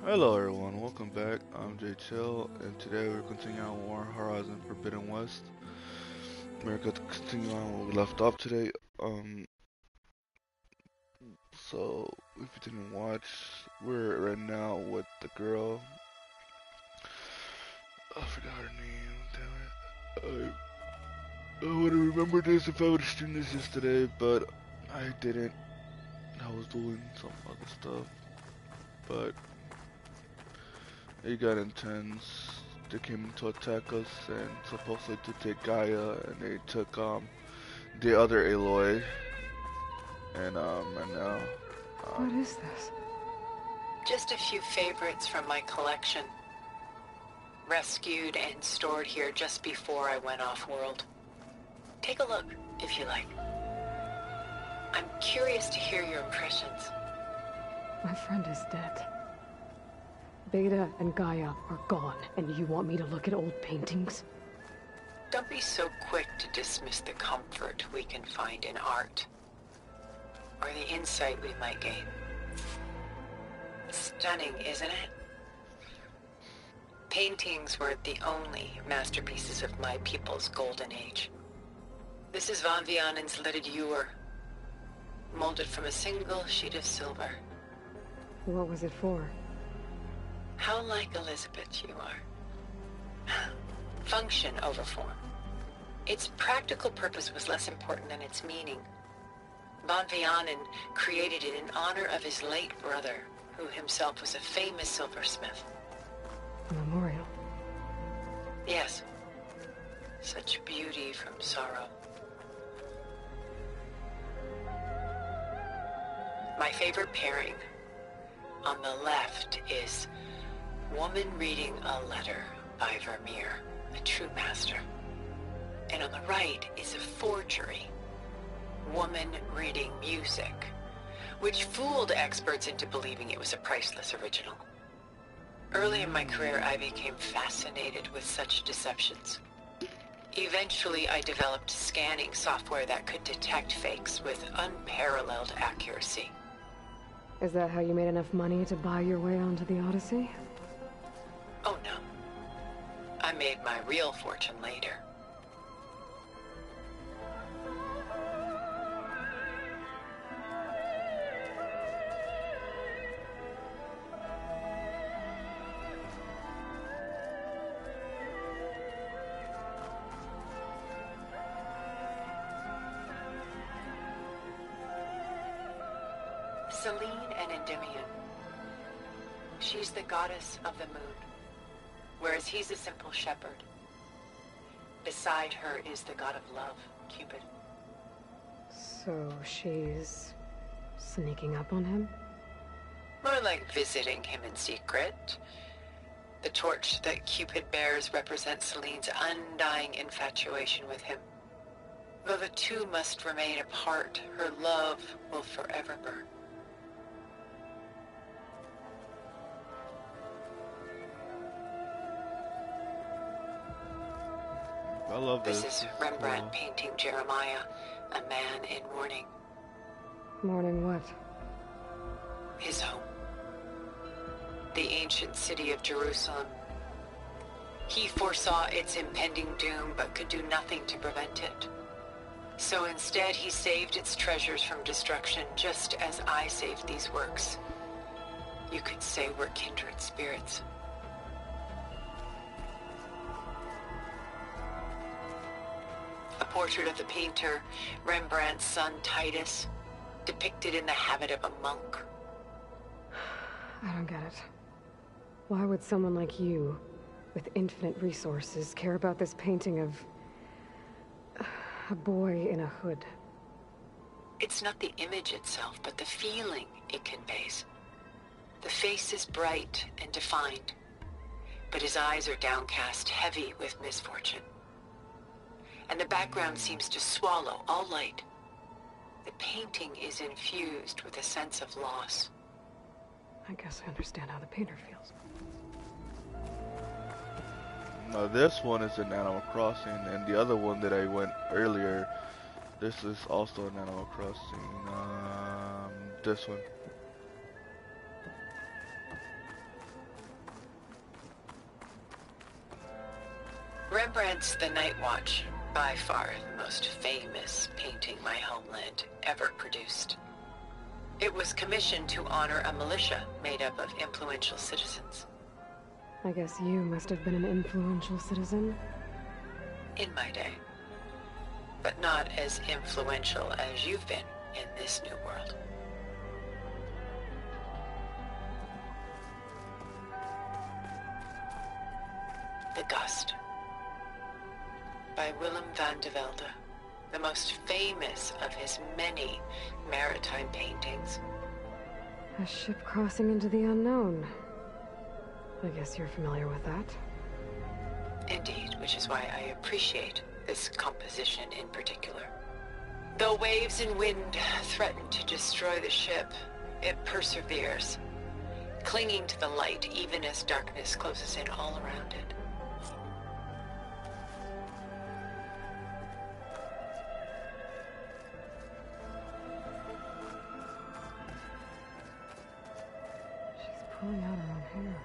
Hello everyone, welcome back. I'm Jay Chill, and today we're continuing on War Horizon Forbidden West. We're going to continue on where we left off today. Um, so if you didn't watch, we're right now with the girl. I forgot her name. Damn it. I would have remembered this if I would have streamed this yesterday, but I didn't. I was doing some other stuff, but it got intense. They came in to attack us and supposedly to take Gaia, and they took the other Aloy, and now What um is this? Just a few favorites from my collection. Rescued and stored here just before I went off-world. Take a look, if you like. I'm curious to hear your impressions. My friend is dead. Beta and Gaia are gone, and you want me to look at old paintings? Don't be so quick to dismiss the comfort we can find in art, or the insight we might gain. Stunning, isn't it? Paintings weren't the only masterpieces of my people's golden age. This is Von Vianen's leaded ewer, molded from a single sheet of silver. What was it for? How like Elizabeth you are. Function over form. Its practical purpose was less important than its meaning. Von Vianen created it in honor of his late brother, who himself was a famous silversmith. A memorial. Yes. Such beauty from sorrow. My favorite pairing. On the left is Woman Reading a Letter by Vermeer, a true master. And on the right is a forgery. Woman Reading Music, which fooled experts into believing it was a priceless original. Early in my career, I became fascinated with such deceptions. Eventually, I developed scanning software that could detect fakes with unparalleled accuracy. Is that how you made enough money to buy your way onto the Odyssey? Oh no. I made my real fortune later. Selene and Endymion. She's the goddess of the moon, whereas he's a simple shepherd. Beside her is the god of love, Cupid. So she's sneaking up on him? More like visiting him in secret. The torch that Cupid bears represents Selene's undying infatuation with him. Though the two must remain apart, her love will forever burn. I love This this. is Rembrandt painting Jeremiah, a man in mourning. Mourning what? His home. The ancient city of Jerusalem. He foresaw its impending doom, but could do nothing to prevent it. So instead, he saved its treasures from destruction, just as I saved these works. You could say we're kindred spirits. A portrait of the painter, Rembrandt's son Titus, depicted in the habit of a monk. I don't get it. Why would someone like you, with infinite resources, care about this painting of a boy in a hood? It's not the image itself, but the feeling it conveys. The face is bright and defined, but his eyes are downcast, heavy with misfortune. And the background seems to swallow all light. The painting is infused with a sense of loss. I guess I understand how the painter feels. Now this one is in Animal Crossing, and the other one that I went earlier, this is also in Animal Crossing. This one. Rembrandt's The Night Watch, by far the most famous painting my homeland ever produced. It was commissioned to honor a militia made up of influential citizens. I guess you must have been an influential citizen. In my day. But not as influential as you've been in this new world. The Gust, by Willem van de Velde, the most famous of his many maritime paintings. A ship crossing into the unknown. I guess you're familiar with that. Indeed, which is why I appreciate this composition in particular. Though waves and wind threaten to destroy the ship, it perseveres, clinging to the light even as darkness closes in all around it. She's pulling out her own hair.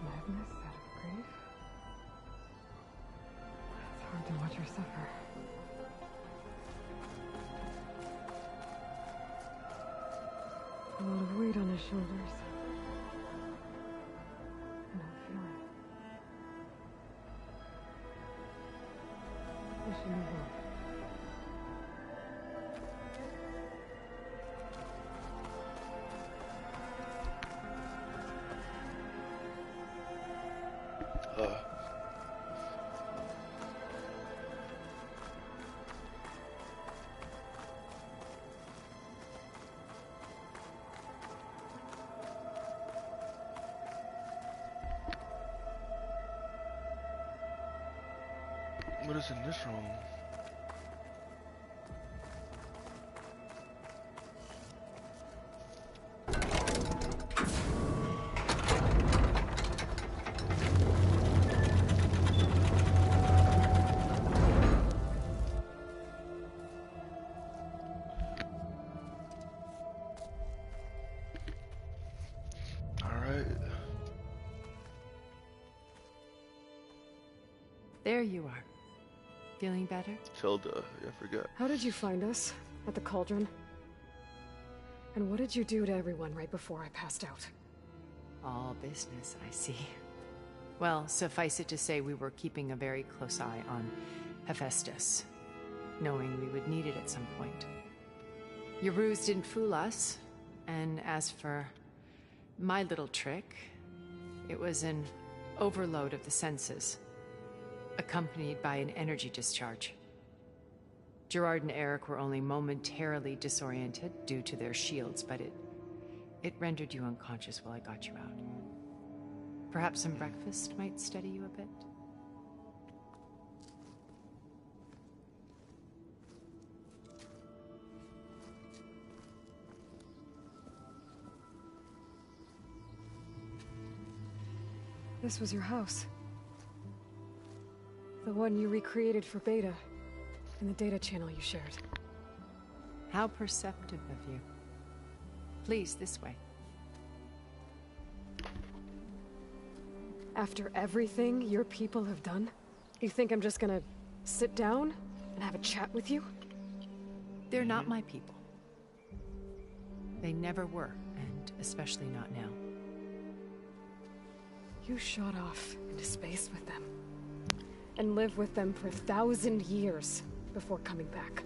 Madness out of grief? It's hard to watch her suffer. A lot of weight on his shoulders. And I'm feeling. We should move on. What is in this room? There you are. Feeling better? Tilda, I forgot. How did you find us? At the cauldron? And what did you do to everyone right before I passed out? All business, I see. Well, suffice it to say we were keeping a very close eye on Hephaestus, knowing we would need it at some point. Your ruse didn't fool us, and as for my little trick, it was an overload of the senses, accompanied by an energy discharge. Gerard and Eric were only momentarily disoriented due to their shields, but it rendered you unconscious while I got you out. Perhaps some breakfast might steady you a bit? This was your house. The one you recreated for Beta, in the data channel you shared. How perceptive of you. Please, this way. After everything your people have done, you think I'm just gonna sit down and have a chat with you? They're not my people. They never were, and especially not now. You shot off into space with them, and lived with them for 1,000 years before coming back.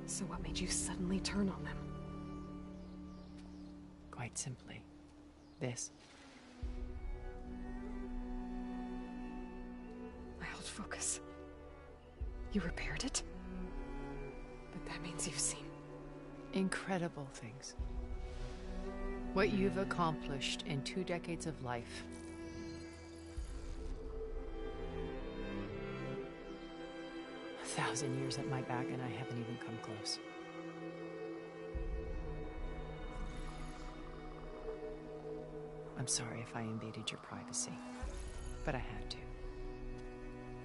So what made you suddenly turn on them? Quite simply, this. My old focus. You repaired it? But that means you've seen Incredible things. What you've accomplished in 2 decades of life. A 1,000 years at my back and I haven't even come close. I'm sorry if I invaded your privacy, but I had to.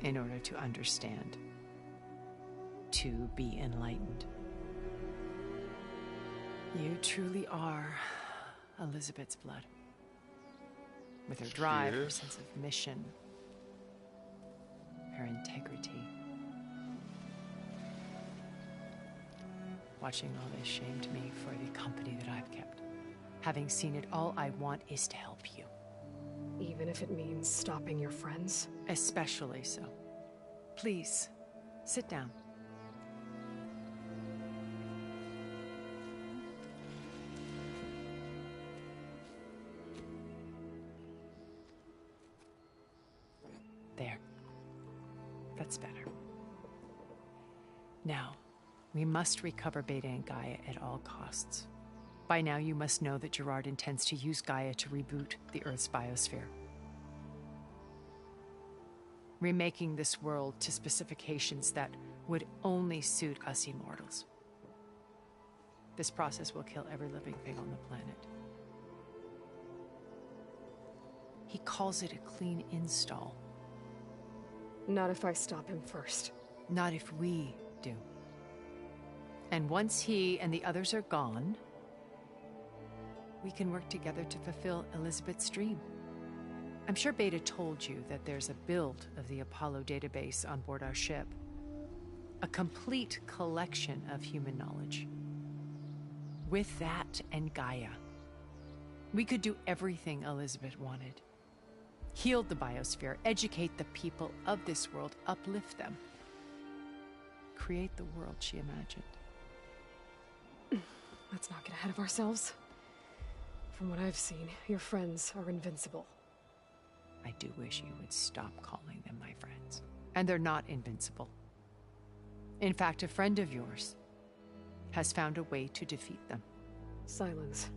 In order to understand. To be enlightened. You truly are Elizabeth's blood. With her drive, She her is. sense of mission, her integrity. Watching all this shamed me for the company that I've kept. Having seen it, all I want is to help you. Even if it means stopping your friends? Especially so. Please, sit down. There. That's better. Now, we must recover Beta and Gaia at all costs. By now, you must know that Gerard intends to use Gaia to reboot the Earth's biosphere. Remaking this world to specifications that would only suit us immortals. This process will kill every living thing on the planet. He calls it a clean install. Not if I stop him first. Not if we do. And once he and the others are gone, we can work together to fulfill Elizabeth's dream. I'm sure Beta told you that there's a build of the Apollo database on board our ship. A complete collection of human knowledge. With that and Gaia, we could do everything Elizabeth wanted. Heal the biosphere, educate the people of this world, uplift them. Create the world she imagined. Let's not get ahead of ourselves. From what I've seen, your friends are invincible. I do wish you would stop calling them my friends. And they're not invincible. In fact, a friend of yours has found a way to defeat them. Silence.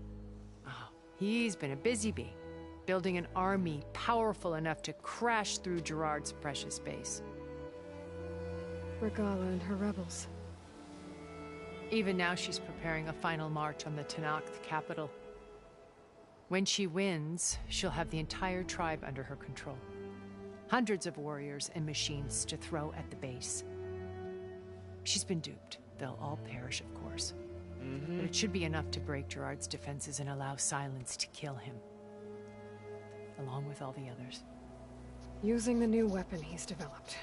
Oh, he's been a busy bee, building an army powerful enough to crash through Gerard's precious base. Regala and her rebels. Even now, she's preparing a final march on the Tenakth capital. When she wins, she'll have the entire tribe under her control. Hundreds of warriors and machines to throw at the base. She's been duped. They'll all perish, of course. But it should be enough to break Gerard's defenses and allow Silence to kill him. Along with all the others. Using the new weapon he's developed.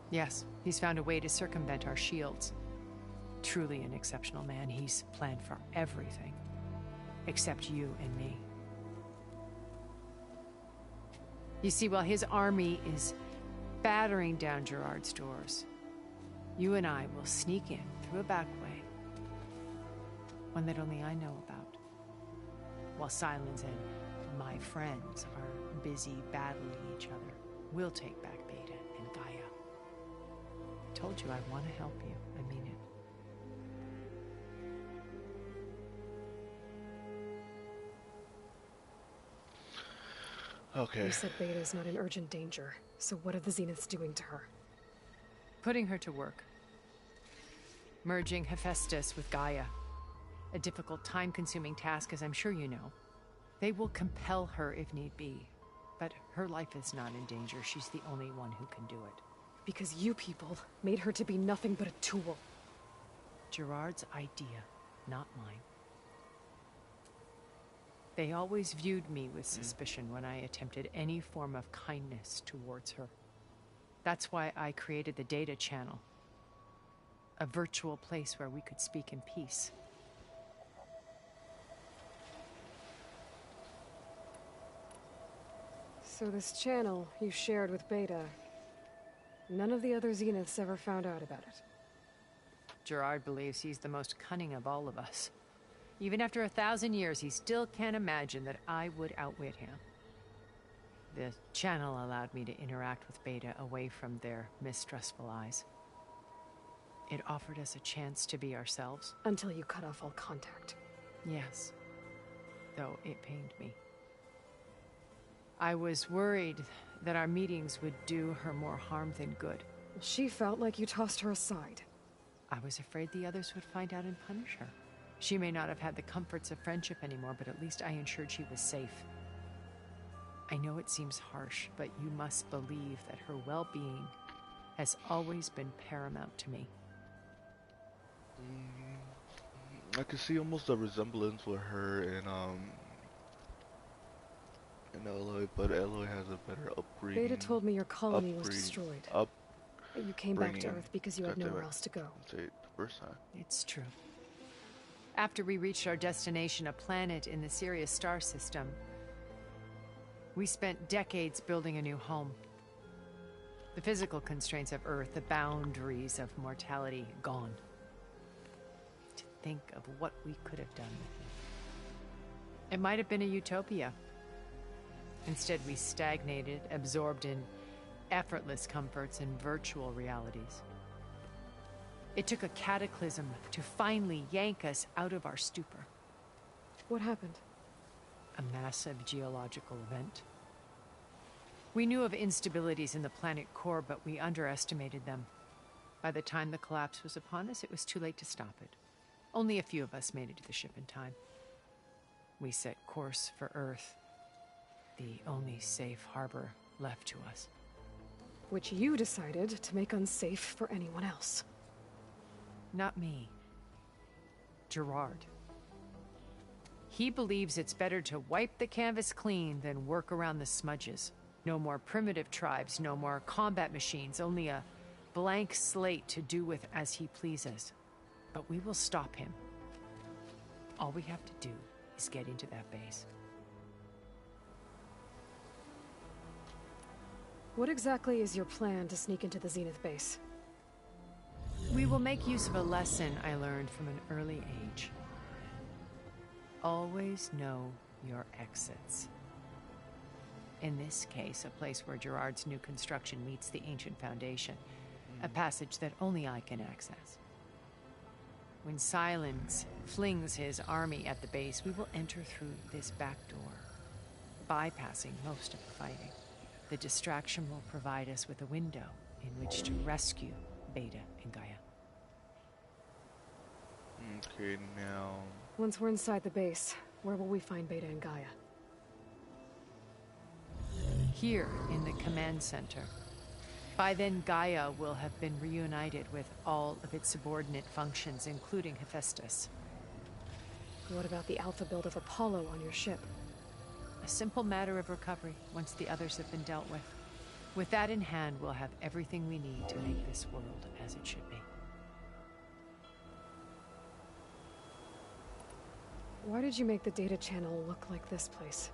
Yes, he's found a way to circumvent our shields. Truly an exceptional man. He's planned for everything. Except you and me. You see, while his army is battering down Gerard's doors, you and I will sneak in through a back way. One that only I know about. While Silence and my friends are busy battling each other, we'll take back Beta and Gaia. I told you I want to help you. I mean it. Okay. You said Beta's not in urgent danger, so what are the Zeniths doing to her? Putting her to work. Merging Hephaestus with Gaia. A difficult, time-consuming task, as I'm sure you know. They will compel her if need be. But her life is not in danger. She's the only one who can do it. Because you people made her to be nothing but a tool. Gerard's idea, not mine. They always viewed me with suspicion when I attempted any form of kindness towards her. That's why I created the data channel. A virtual place where we could speak in peace. So this channel you shared with Beta, none of the other Zeniths ever found out about it. Gerard believes he's the most cunning of all of us. Even after 1,000 years, he still can't imagine that I would outwit him. The channel allowed me to interact with Beta away from their mistrustful eyes. It offered us a chance to be ourselves. Until you cut off all contact. Yes, though it pained me. I was worried that our meetings would do her more harm than good. She felt like you tossed her aside. I was afraid the others would find out and punish her. She may not have had the comforts of friendship anymore, but at least I ensured she was safe. I know it seems harsh, but you must believe that her well-being has always been paramount to me. I can see almost a resemblance with her and in Aloy, but Aloy has a better upbringing. Beta told me your colony was destroyed. That you came back to Earth because you had nowhere else to go. Say it the first time. It's true. After we reached our destination, a planet in the Sirius star system, we spent decades building a new home. The physical constraints of Earth, the boundaries of mortality, gone. To think of what we could have done with it. It might have been a utopia. Instead, we stagnated, absorbed in effortless comforts and virtual realities. It took a cataclysm to finally yank us out of our stupor. What happened? A massive geological event. We knew of instabilities in the planet core, but we underestimated them. By the time the collapse was upon us, it was too late to stop it. Only a few of us made it to the ship in time. We set course for Earth, the only safe harbor left to us. Which you decided to make unsafe for anyone else. Not me. Gerard. He believes it's better to wipe the canvas clean than work around the smudges. No more primitive tribes, no more combat machines, only a blank slate to do with as he pleases. But we will stop him. All we have to do is get into that base. What exactly is your plan to sneak into the Zenith base? We will make use of a lesson I learned from an early age. Always know your exits. In this case, a place where Gerard's new construction meets the ancient foundation, a passage that only I can access. When Silence flings his army at the base, we will enter through this back door, bypassing most of the fighting. The distraction will provide us with a window in which to rescue Beta and Gaia. Okay, now... Once we're inside the base, where will we find Beta and Gaia? Here, in the command center. By then, Gaia will have been reunited with all of its subordinate functions, including Hephaestus. What about the alpha build of Apollo on your ship? A simple matter of recovery once the others have been dealt with. With that in hand, we'll have everything we need to make this world as it should be. Why did you make the data channel look like this place?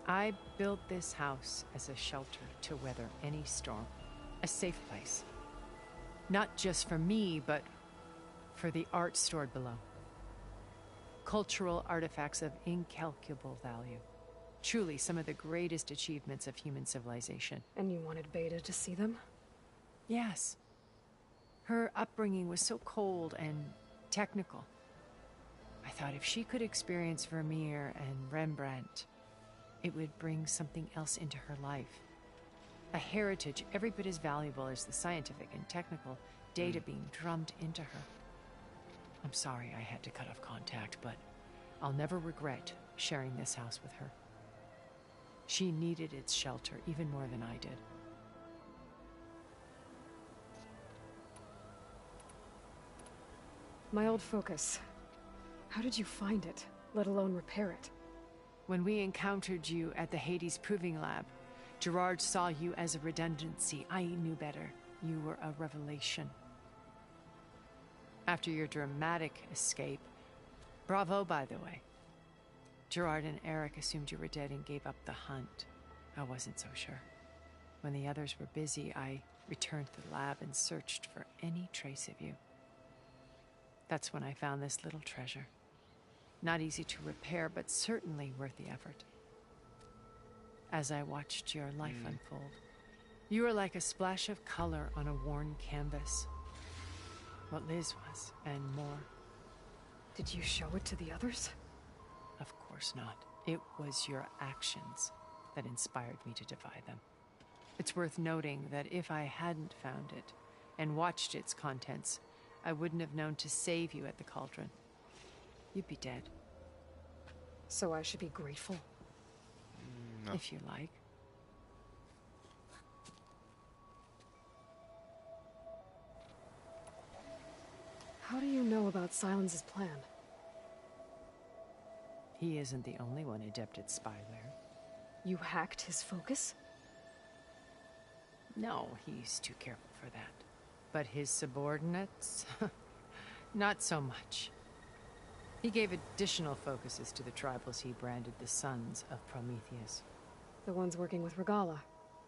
I built this house as a shelter to weather any storm. A safe place. Not just for me, but for the art stored below. Cultural artifacts of incalculable value. Truly some of the greatest achievements of human civilization. And you wanted Beta to see them? Yes. Her upbringing was so cold and technical. I thought if she could experience Vermeer and Rembrandt, it would bring something else into her life. A heritage every bit as valuable as the scientific and technical data being drummed into her. I'm sorry I had to cut off contact, but I'll never regret sharing this house with her. She needed its shelter even more than I did. My old focus. How did you find it, let alone repair it? When we encountered you at the Hades Proving Lab, Gerard saw you as a redundancy. I knew better. You were a revelation. After your dramatic escape, bravo, by the way. Gerard and Eric assumed you were dead and gave up the hunt. I wasn't so sure. When the others were busy, I returned to the lab and searched for any trace of you. That's when I found this little treasure. Not easy to repair, but certainly worth the effort. As I watched your life unfold, you were like a splash of color on a worn canvas. What Liz was, and more. Did you show it to the others? Of course not. It was your actions that inspired me to defy them. It's worth noting that if I hadn't found it and watched its contents, I wouldn't have known to save you at the cauldron. You'd be dead. So I should be grateful? No. If you like. How do you know about Silence's plan? He isn't the only one adept at spyware. You hacked his focus? No, he's too careful for that. But his subordinates? Not so much. He gave additional focuses to the tribals he branded the Sons of Prometheus. The ones working with Regalla.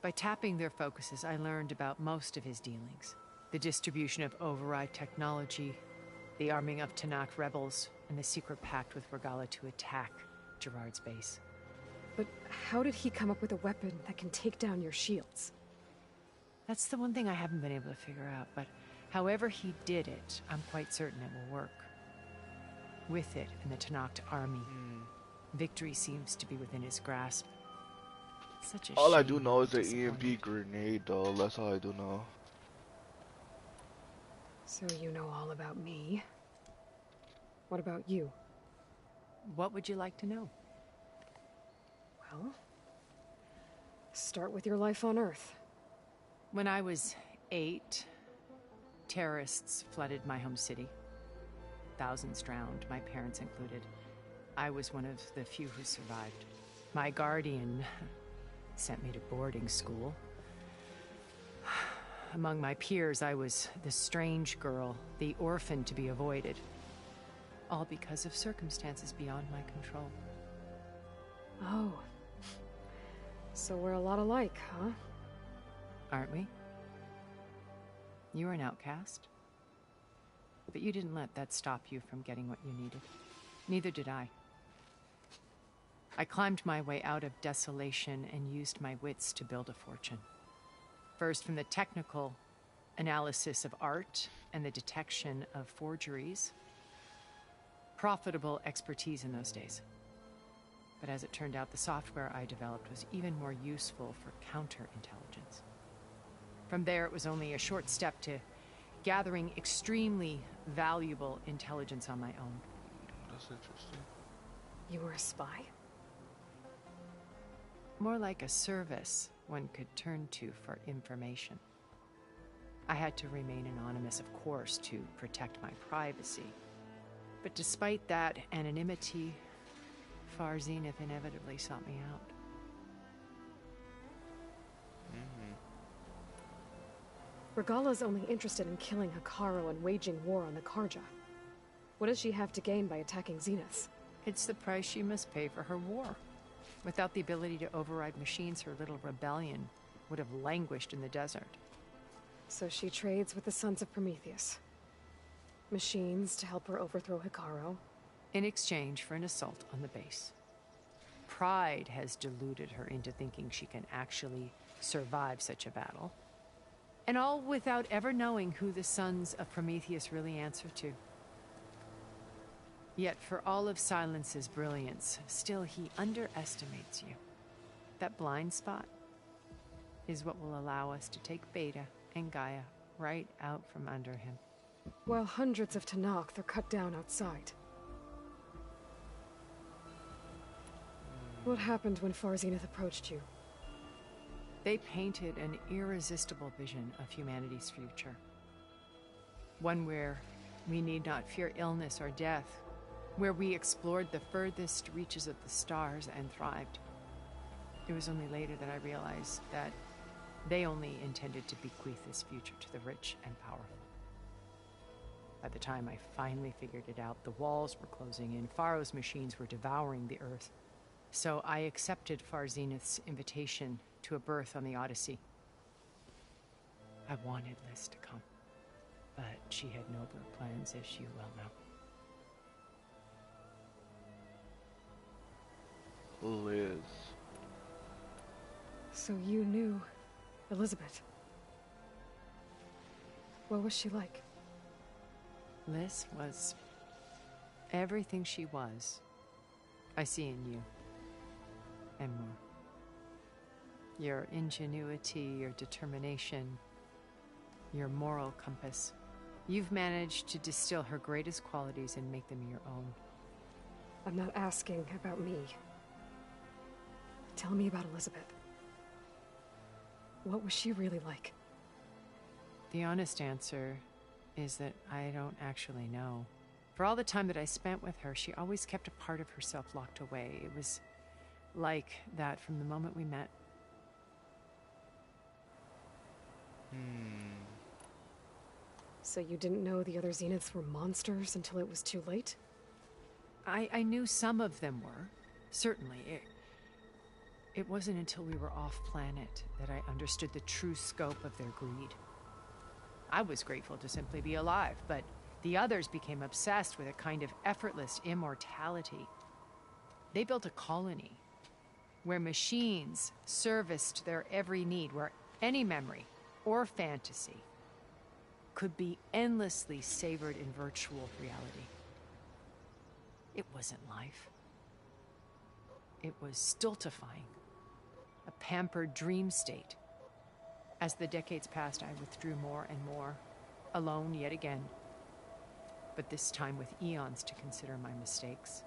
By tapping their focuses, I learned about most of his dealings. The distribution of override technology, the arming of Tanakh rebels, and the secret pact with Regalla to attack Gerard's base. But how did he come up with a weapon that can take down your shields? That's the one thing I haven't been able to figure out, but however he did it, I'm quite certain it will work. With it and the Tanakh army, victory seems to be within his grasp. Such a All I shame do know is the disappointed. EMP grenade, though. That's all I do know. So you know all about me. What about you? What would you like to know? Well, start with your life on Earth. When I was 8, terrorists flooded my home city. Thousands drowned, my parents included. I was one of the few who survived. My guardian sent me to boarding school. Among my peers, I was the strange girl, the orphan to be avoided. All because of circumstances beyond my control. Oh. So we're a lot alike, huh? Aren't we? You were an outcast. But you didn't let that stop you from getting what you needed. Neither did I. I climbed my way out of desolation and used my wits to build a fortune. First, from the technical analysis of art and the detection of forgeries. Profitable expertise in those days. But as it turned out, the software I developed was even more useful for counterintelligence. From there, it was only a short step to gathering extremely valuable intelligence on my own. That's interesting. You were a spy? More like a service one could turn to for information. I had to remain anonymous, of course, to protect my privacy. But despite that anonymity, Far Zenith inevitably sought me out. Regalla's only interested in killing Hekarro and waging war on the Karja. What does she have to gain by attacking Zeniths? It's the price she must pay for her war. Without the ability to override machines, her little rebellion would have languished in the desert. So she trades with the Sons of Prometheus. Machines to help her overthrow Hekarro. In exchange for an assault on the base. Pride has deluded her into thinking she can actually survive such a battle. And all without ever knowing who the Sons of Prometheus really answer to. Yet for all of Silence's brilliance, still he underestimates you. That blind spot is what will allow us to take Beta and Gaia right out from under him. While hundreds of Tanakh are cut down outside. What happened when Far Zenith approached you? They painted an irresistible vision of humanity's future. One where we need not fear illness or death, where we explored the furthest reaches of the stars and thrived. It was only later that I realized that they only intended to bequeath this future to the rich and powerful. By the time I finally figured it out, the walls were closing in, Pharaoh's machines were devouring the earth. So I accepted Far Zenith's invitation to a berth on the Odyssey. I wanted Liz to come, but she had nobler plans, as you well know. Liz. So you knew Elizabeth. What was she like? Liz was everything she was. I see in you. And more. Your ingenuity, your determination, your moral compass. You've managed to distill her greatest qualities and make them your own. I'm not asking about me. Tell me about Elizabeth. What was she really like? The honest answer is that I don't actually know. For all the time that I spent with her, she always kept a part of herself locked away. It was like that from the moment we met. So you didn't know the other Zeniths were monsters until it was too late? I knew some of them were, certainly. It wasn't until we were off-planet that I understood the true scope of their greed. I was grateful to simply be alive, but the others became obsessed with a kind of effortless immortality. They built a colony where machines serviced their every need, where any memory or fantasy could be endlessly savored in virtual reality. It wasn't life. It was stultifying, a pampered dream state. As the decades passed, I withdrew more and more, alone yet again, but this time with eons to consider my mistakes.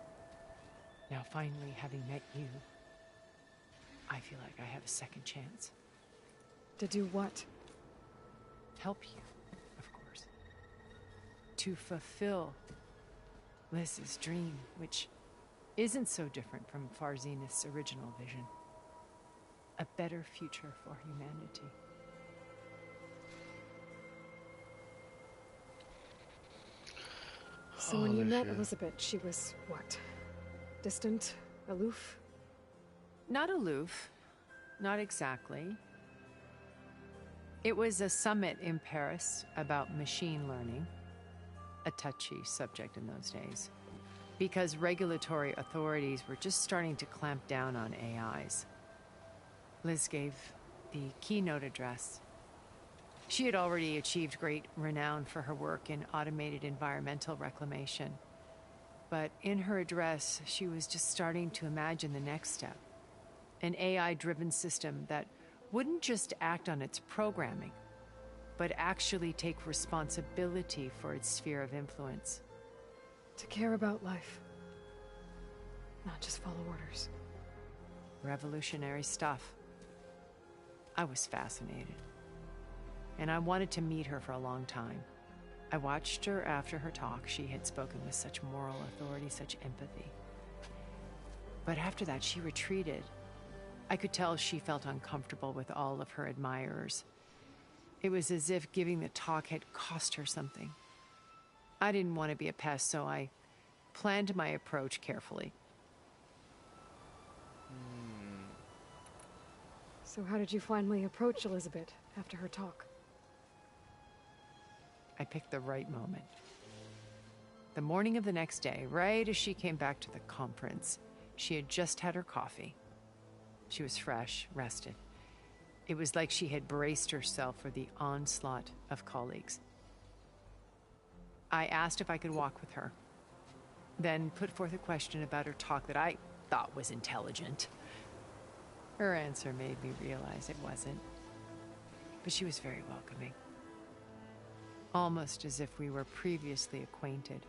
Now finally, having met you, I feel like I have a second chance. To do what? Help you, of course. To fulfill Liz's dream, which isn't so different from Far Zenith's original vision. A better future for humanity. So when you met Elizabeth, she was what? Distant? Aloof? Not aloof. Not exactly. It was a summit in Paris about machine learning. A touchy subject in those days. Because regulatory authorities were just starting to clamp down on AIs. Liz gave the keynote address. She had already achieved great renown for her work in automated environmental reclamation. But in her address, she was just starting to imagine the next step. An AI-driven system that wouldn't just act on its programming, but actually take responsibility for its sphere of influence. To care about life. Not just follow orders. Revolutionary stuff. I was fascinated. And I wanted to meet her for a long time. I watched her after her talk. She had spoken with such moral authority, such empathy. But after that, she retreated. I could tell she felt uncomfortable with all of her admirers. It was as if giving the talk had cost her something. I didn't want to be a pest, so I planned my approach carefully. So how did you finally approach Elizabeth after her talk? I picked the right moment. The morning of the next day, right as she came back to the conference, she had just had her coffee. She was fresh, rested. It was like she had braced herself for the onslaught of colleagues. I asked if I could walk with her, then put forth a question about her talk that I thought was intelligent. Her answer made me realize it wasn't, but she was very welcoming. Almost as if we were previously acquainted.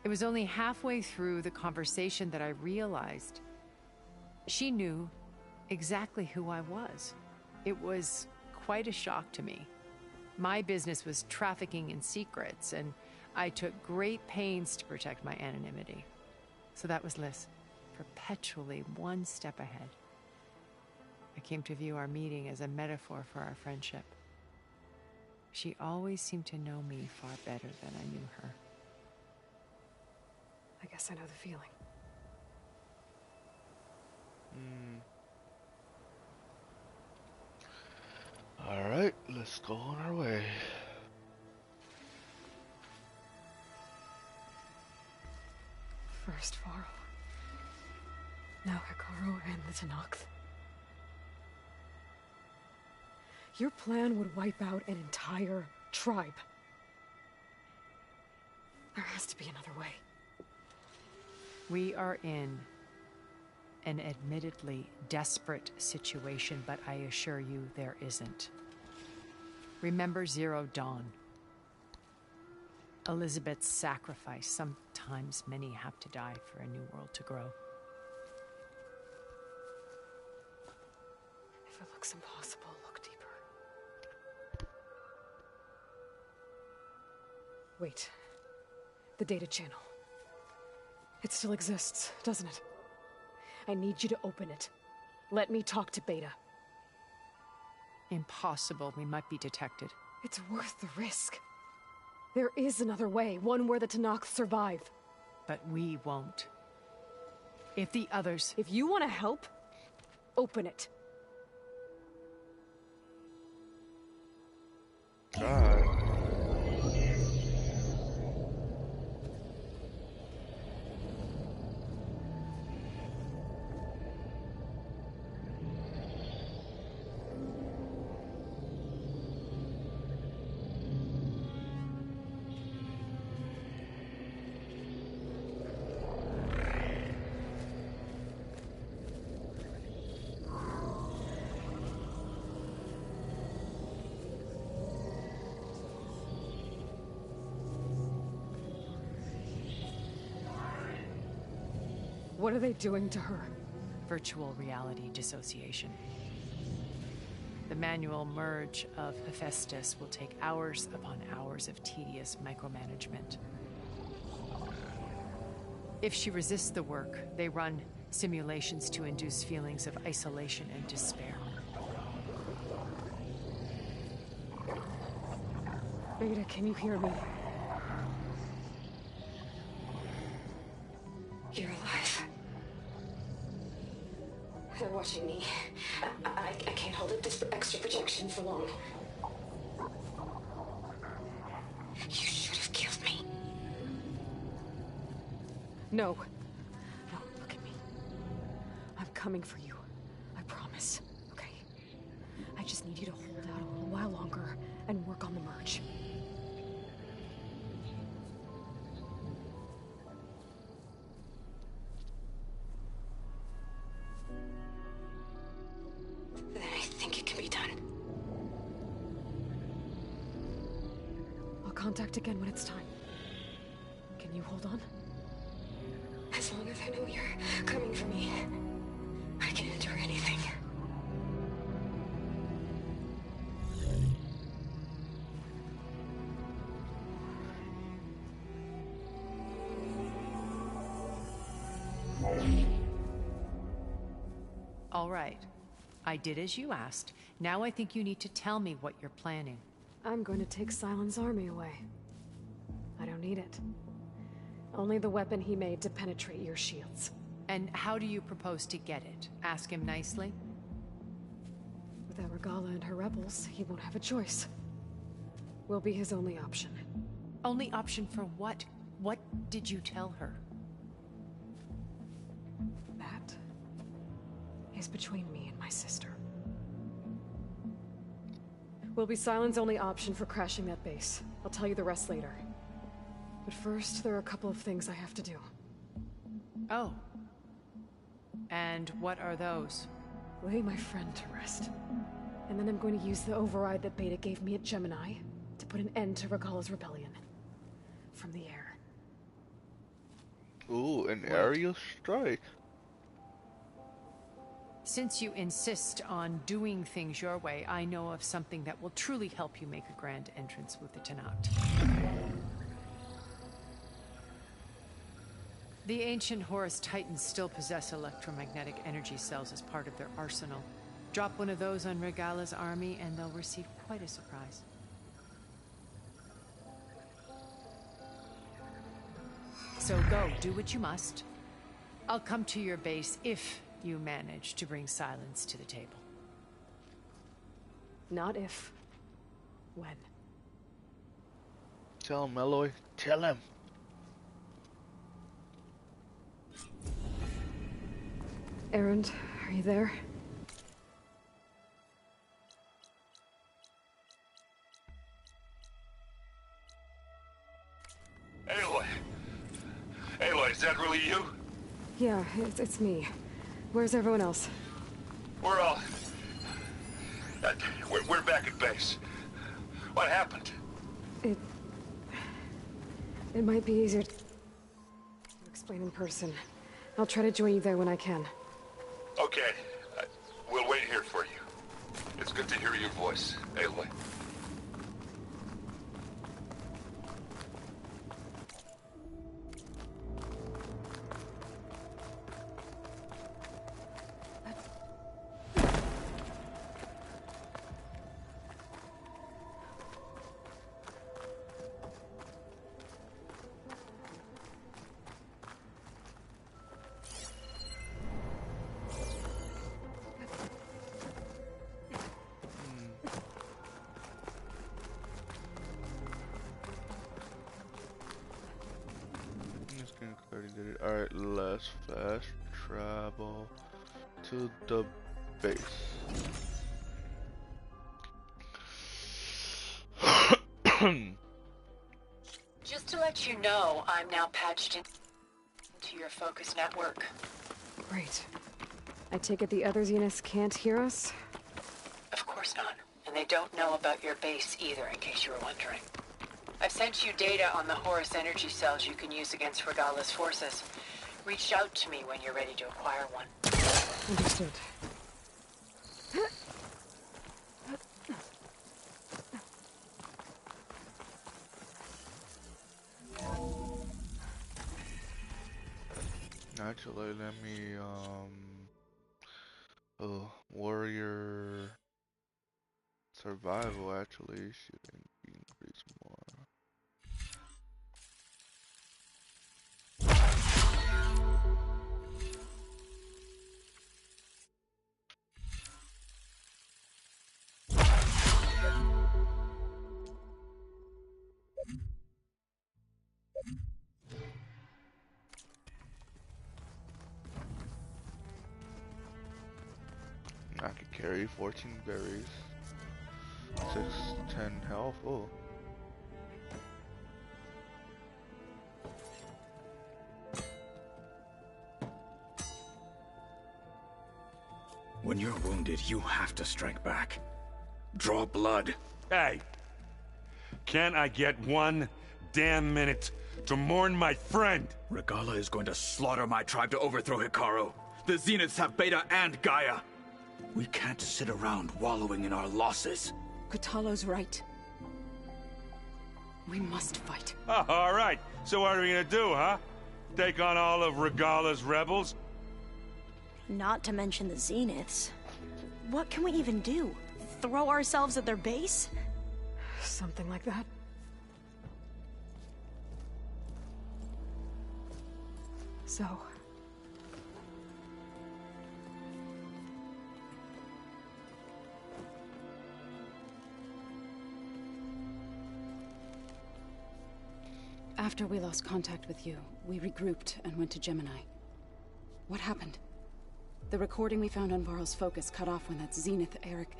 It was only halfway through the conversation that I realized she knew exactly who I was. It was quite a shock to me. My business was trafficking in secrets, and I took great pains to protect my anonymity. So that was Liz, perpetually one step ahead. I came to view our meeting as a metaphor for our friendship. She always seemed to know me far better than I knew her. I guess I know the feeling. Alright, let's go on our way. First Varl. Now Hekarro and the Tenakth. Your plan would wipe out an entire tribe. There has to be another way. We are in an admittedly desperate situation, but I assure you there isn't. Remember Zero Dawn. Elizabeth's sacrifice. Sometimes many have to die for a new world to grow. If it looks impossible, look deeper. Wait. The data channel. It still exists, doesn't it? I need you to open it. Let me talk to Beta. Impossible. We might be detected. It's worth the risk. There is another way, one where the Tenakth survive. But we won't. If the others... If you want to help, open it. God. What are they doing to her? Virtual reality dissociation. The manual merge of Hephaestus will take hours upon hours of tedious micromanagement. If she resists the work, they run simulations to induce feelings of isolation and despair. Beta, can you hear me? You're alive. They're watching me. I can't hold up this extra projection for long. You should have killed me. No. No, look at me. I'm coming for you. I promise. Okay? I just need you to hold out a little while longer and work on the merge. Then I think it can be done. I'll contact again when it's time. Can you hold on? As long as I know you're coming for me, I can endure anything. All right. I did as you asked. Now I think you need to tell me what you're planning. I'm going to take Sylens' army away. I don't need it. Only the weapon he made to penetrate your shields. And how do you propose to get it? Ask him nicely? Without Regala and her rebels, he won't have a choice. We'll be his only option. Only option for what? What did you tell her? That is between me and my sister. Will be Sylens' only option for crashing that base. I'll tell you the rest later. But first, there are a couple of things I have to do. Oh. And what are those? Lay my friend to rest. And then I'm going to use the override that Beta gave me at Gemini to put an end to Regala's rebellion. From the air. Ooh, an aerial strike. Since you insist on doing things your way, I know of something that will truly help you make a grand entrance with the Tenakth. The ancient Horus Titans still possess electromagnetic energy cells as part of their arsenal. Drop one of those on Regala's army and they'll receive quite a surprise. So go, do what you must. I'll come to your base if you manage to bring Sylens to the table. Not if. When. Tell him, Aloy. Tell him. Erend, are you there? Aloy! Aloy, is that really you? Yeah, it's me. Where's everyone else? We're all... we're back at base. What happened? It might be easier to explain in person. I'll try to join you there when I can. Okay. We'll wait here for you. It's good to hear your voice, Aloy. Alright, let's fast travel to the base. Just to let you know, I'm now patched into your focus network. Great. I take it the other Zeniths can't hear us? Of course not. And they don't know about your base either, in case you were wondering. I've sent you data on the Horus energy cells you can use against Regala's forces. Reach out to me when you're ready to acquire one. Understood. Actually, let me, warrior survival actually should increase more. I could carry 14 berries, 10 health. Oh. When you're wounded, you have to strike back. Draw blood. Hey! Can't I get one damn minute to mourn my friend? Regala is going to slaughter my tribe to overthrow Hikaru. The Zeniths have Beta and Gaia. We can't sit around wallowing in our losses. Kotallo's right. We must fight. Oh, all right. So what are we gonna do, huh? Take on all of Regala's rebels? Not to mention the Zeniths. What can we even do? Throw ourselves at their base? Something like that. So... After we lost contact with you, we regrouped and went to Gemini. What happened? The recording we found on Varl's focus cut off when that Zenith, Eric...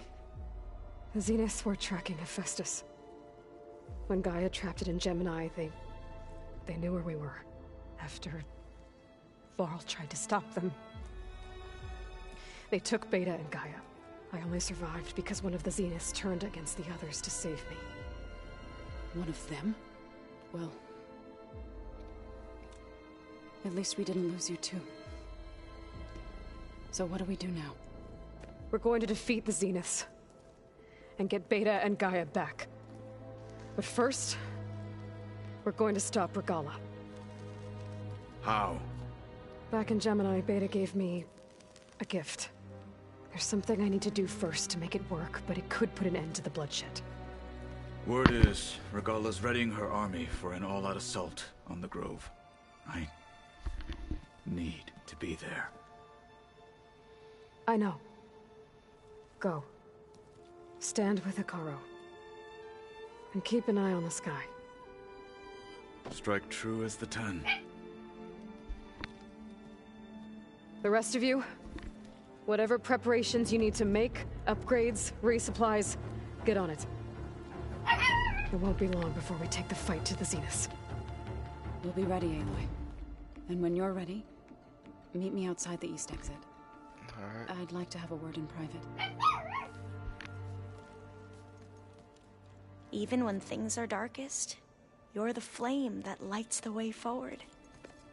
The Zeniths were tracking Hephaestus. When Gaia trapped it in Gemini, they knew where we were. After... Varl tried to stop them. They took Beta and Gaia. I only survived because one of the Zeniths turned against the others to save me. One of them? Well... At least we didn't lose you too. So what do we do now? We're going to defeat the Zeniths. And get Beta and Gaia back. But first... we're going to stop Regala. How? Back in Gemini, Beta gave me... a gift. There's something I need to do first to make it work, but it could put an end to the bloodshed. Word is, Regala's readying her army for an all-out assault on the Grove. I need to be there. I know. Go. Stand with Hikaru. And keep an eye on the sky. Strike true as the 10. The rest of you, whatever preparations you need to make, upgrades, resupplies, get on it. It won't be long before we take the fight to the Zeniths. We'll be ready, Aloy. And when you're ready, meet me outside the east exit. Alright. I'd like to have a word in private. Even when things are darkest, you're the flame that lights the way forward.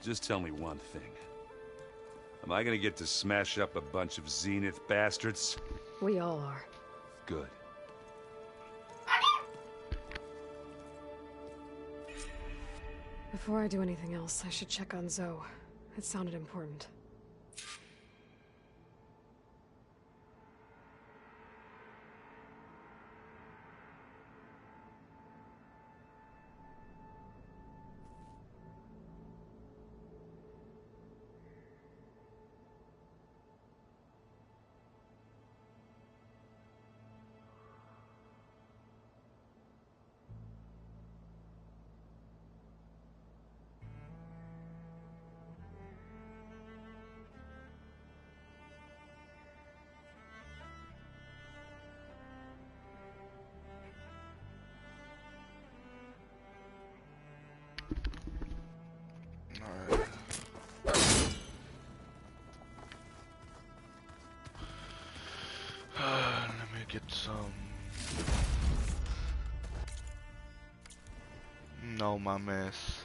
Just tell me one thing. Am I gonna get to smash up a bunch of Zenith bastards? We all are. Good. Before I do anything else, I should check on Zoe. It sounded important. get some. No, my mess.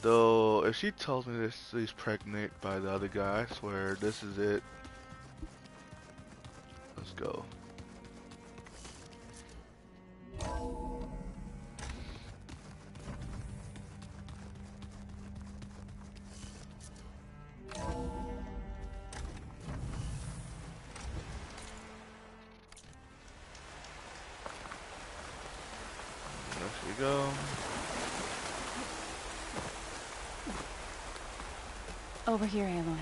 Though, if she tells me this, she's pregnant by the other guy, I swear this is it. Let's go. There she go. Over here, Aloy.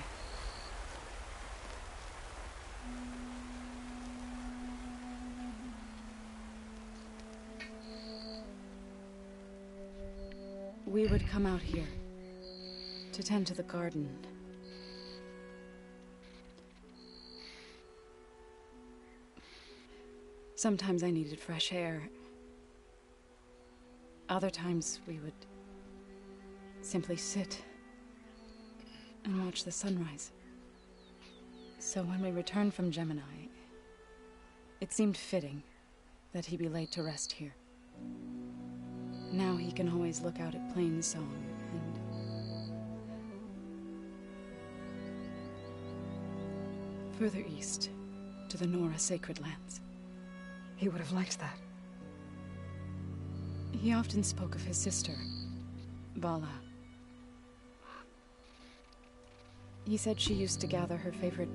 We would come out here to tend to the garden. Sometimes I needed fresh air. Other times we would simply sit and watch the sunrise. So when we returned from Gemini, it seemed fitting that he be laid to rest here. Now he can always look out at Plainsong and further east to the Nora Sacred Lands. He would have liked that. He often spoke of his sister, Vala. He said she used to gather her favorite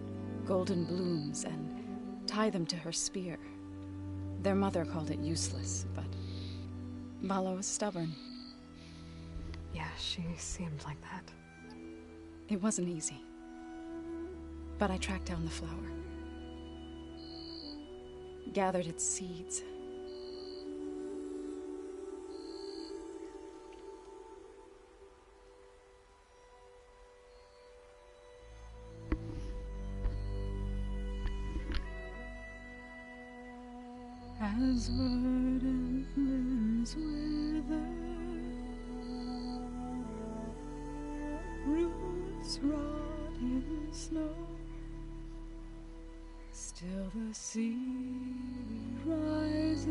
golden blooms and tie them to her spear. Their mother called it useless, but Vala was stubborn. Yeah, she seemed like that. It wasn't easy. But I tracked down the flower. Gathered its seeds. As verdant limbs wither, roots rot in snow, still the seaweed rises,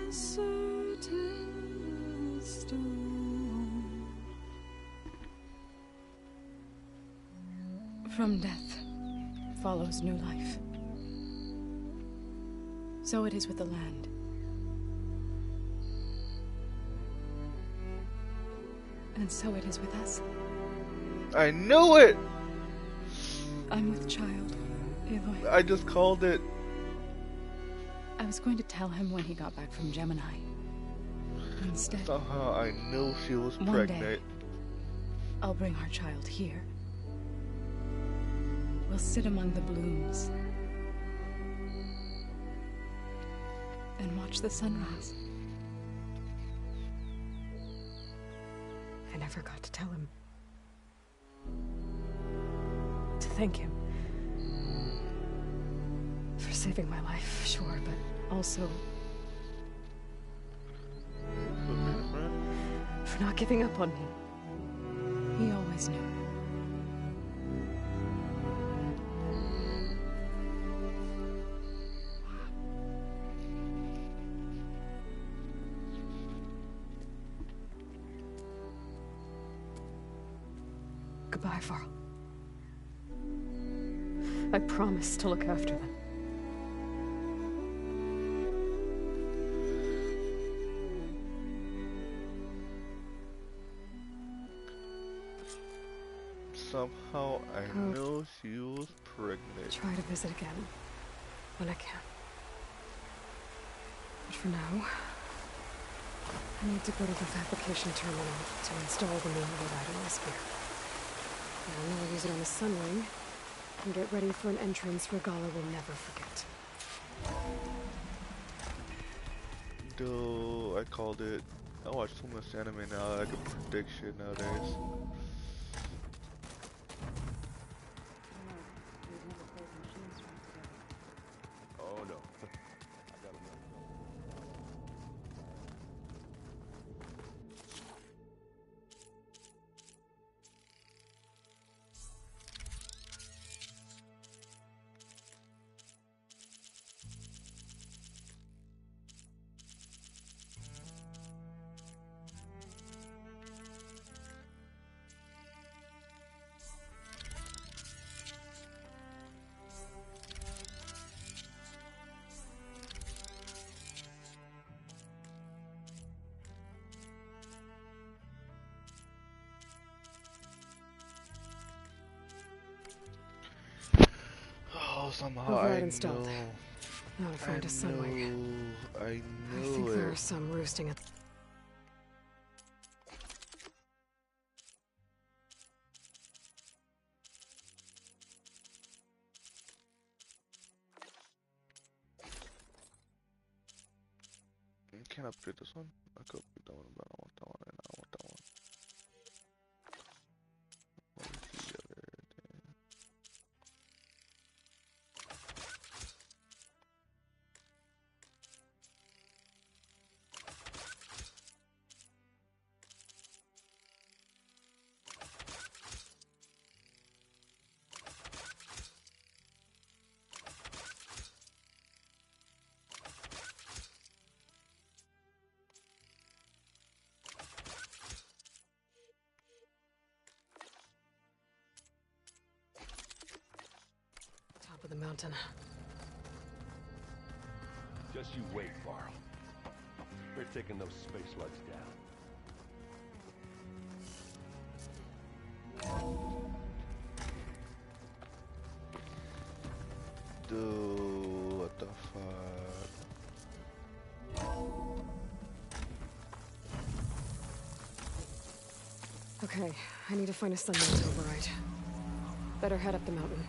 as certain as stone. From death follows new life. So it is with the land. And so it is with us. I knew it! I'm with child, Aloy. I just called it. I was going to tell him when he got back from Gemini. Instead, Somehow I knew she was one pregnant. day, I'll bring our child here. We'll sit among the blooms and watch the sunrise. I never got to tell him. To thank him. For saving my life, sure, but also for not giving up on me. He always knew. Goodbye, Varl. I promise to look after them. Somehow I knew she was pregnant. Try to visit again when I can. But for now, I need to go to the fabrication terminal to install the new override on my spear. And I'll use it on the Sunwing and get ready for an entrance Regalla will never forget. Dude, I called it. I watch so much anime now, I can predict shit nowadays. Oh no. somehow Override I installed. know. Now to find a sunwing. I I knew think it. there are some roosting at. Can't upgrade this one. I could upgrade that one, but I don't want that one right now. I want that one. What is the other thing? Top of the mountain. Just you wait, Varl. We're taking those space slugs down. Dude, what the fuck? Okay, I need to find a sunlight to override. Better head up the mountain.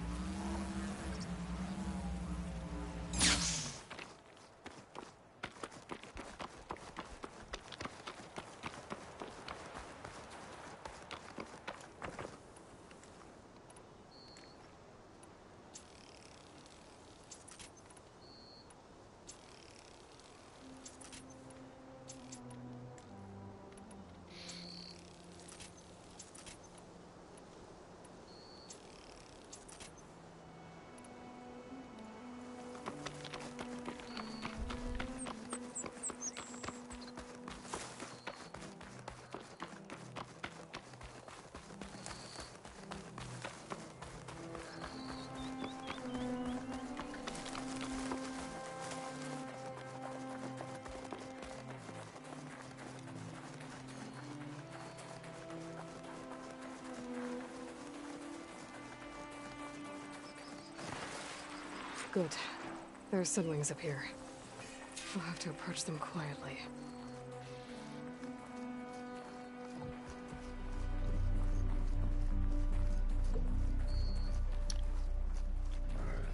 Good. There are sunwings up here. I'll have to approach them quietly.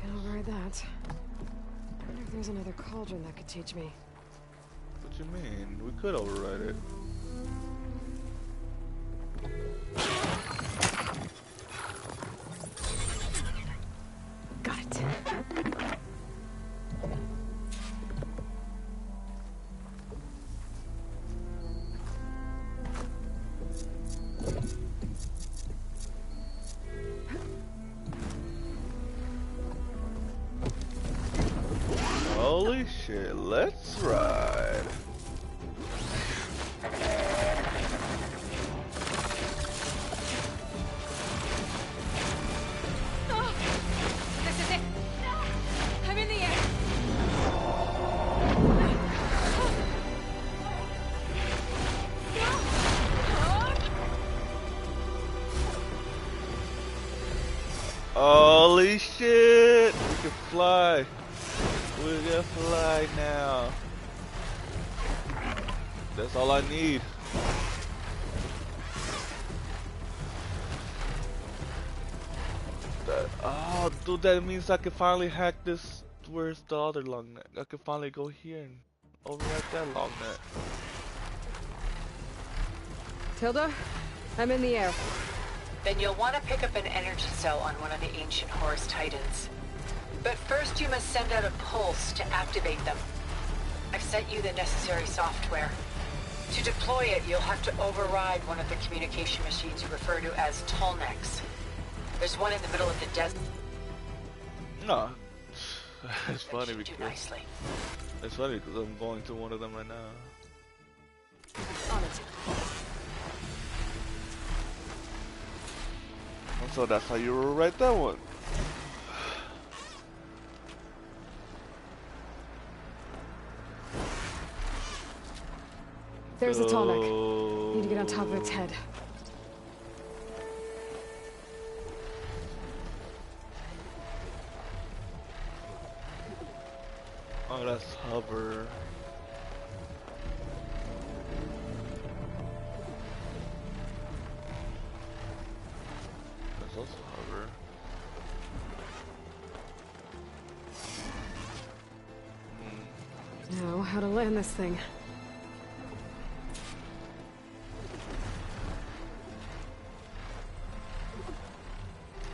Can't override that. I wonder if there's another cauldron that could teach me. What you mean? We could override it. Got it. Holy shit, let's ride. This is it! I'm in the air! Holy shit! We can fly. We can fly now. That's all I need. Oh, dude, that means I can finally hack this. Where's the other long net? I can finally go here and override that long net. Tilda, I'm in the air. Then you'll want to pick up an energy cell on one of the ancient Horus Titans. But first you must send out a pulse to activate them. I've sent you the necessary software. To deploy it, you'll have to override one of the communication machines you refer to as Tolnex. There's one in the middle of the desert. No. It's funny Do because nicely. it's funny because I'm going to one of them right now. On it. So that's how you override that one. There's a Tolnek. Need to get on top of its head. Oh, that's hover. That's also hover. Now, how to land this thing.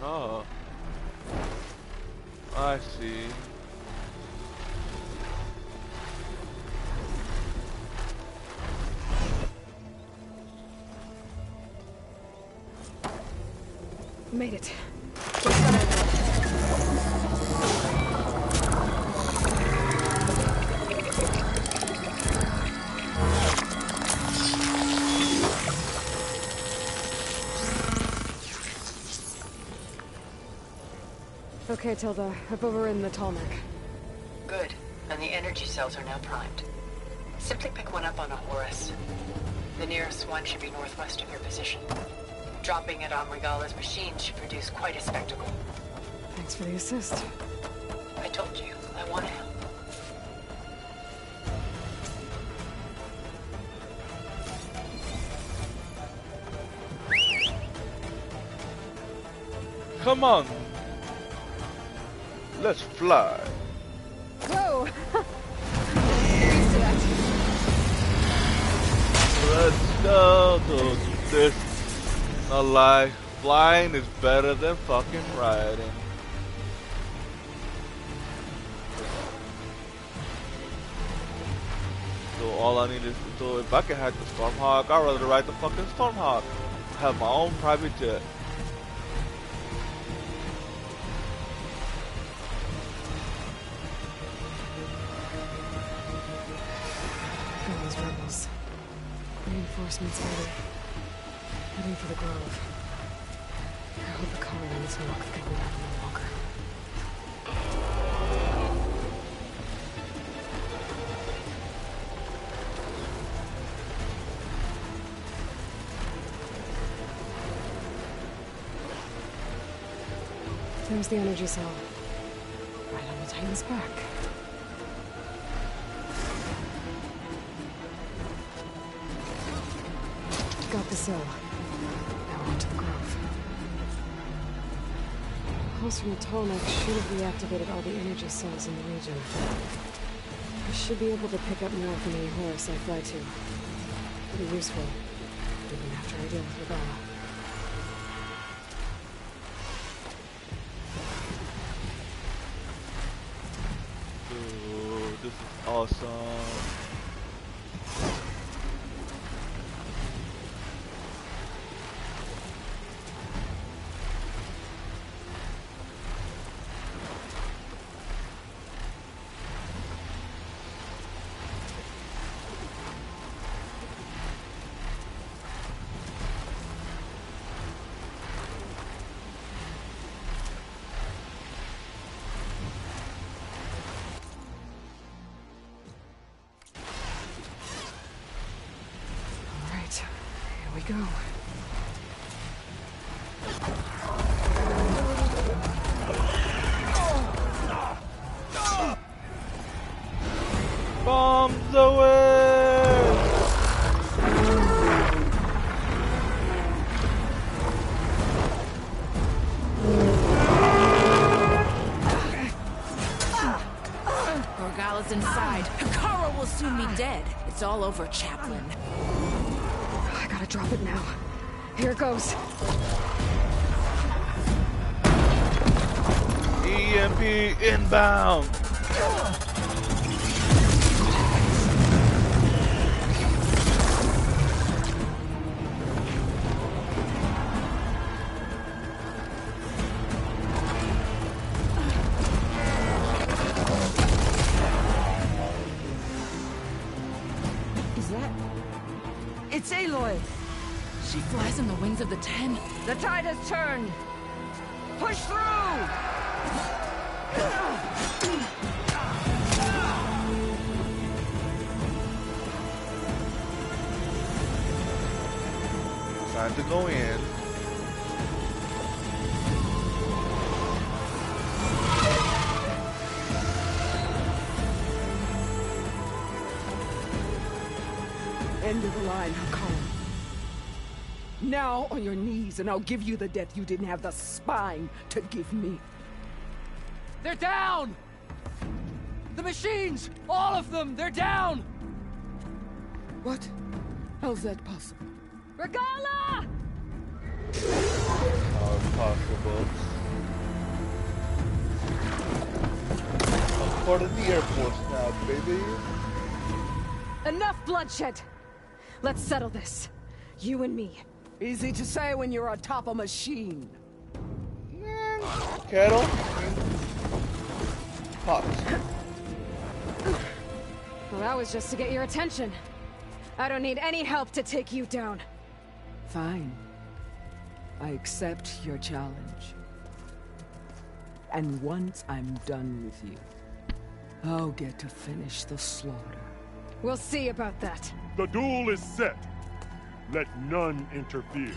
Oh. I see. Made it. Okay, Tilda. I've overridden the Tallneck. Good. And the energy cells are now primed. Simply pick one up on a Horus. The nearest one should be northwest of your position. Dropping it on Regalla's machine should produce quite a spectacle. Thanks for the assist. I told you, I want to help. Come on. Let's fly. Whoa! Let's go, dude. This no lie. Flying is better than fucking riding. So all I need is, so if I can hack the Stormhawk, I'd rather ride the fucking Stormhawk. Have my own private jet. Those rebels. Reinforcements ready. Heading for the Grove. I hope the Colonists will lock the thing out a little longer. There's the energy cell. Right on the Titan's back. Got the cell. Now on to the Grove. Pulse from the Tallneck should have reactivated all the energy cells in the region. I should be able to pick up more from any Horus I fly to. It'll be useful, even after I deal with Regalla. Dude, this is awesome. Here we go. Bombs away! Regalla's inside. Hekarro will soon be dead. It's all over, Chaplain. I gotta drop it now. Here it goes. EMP inbound! It's Aloy! She flies on the wings of the Ten. The tide has turned! Push through! Time to go in. end of the line, Hakon. Now on your knees, and I'll give you the death you didn't have the spine to give me. They're down! The machines! All of them! They're down! What? How's that possible? Regala! How possible? I'm part of the Air Force now, baby. Enough bloodshed! Let's settle this. You and me. Easy to say when you're on top of a machine. Kettle? Pops. Well, that was just to get your attention. I don't need any help to take you down. Fine. I accept your challenge. And once I'm done with you, I'll get to finish the slaughter. We'll see about that. The duel is set. Let none interfere.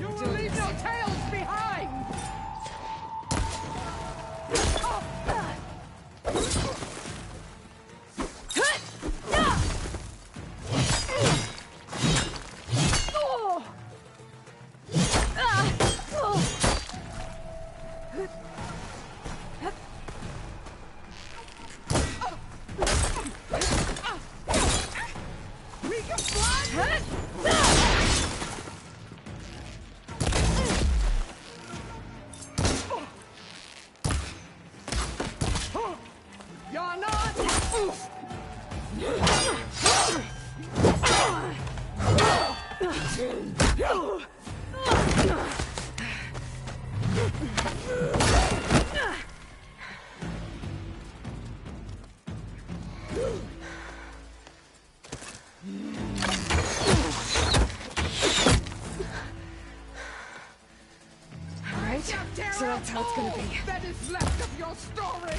You will leave no tails behind! Alright, so that's how it's gonna be. That is left of your story!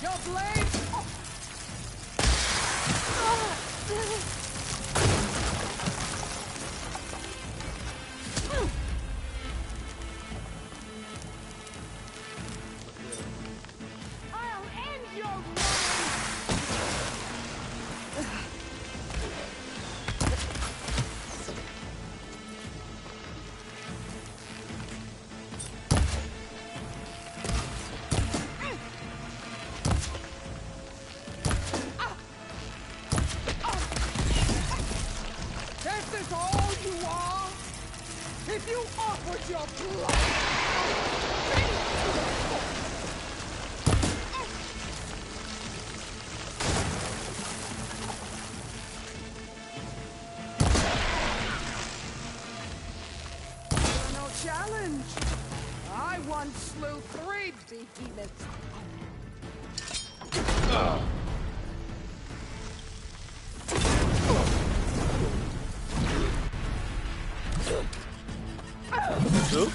Your blade! I'll end your This is all you are? If you offered your blood, no challenge. I once slew 3 behemoths. Who?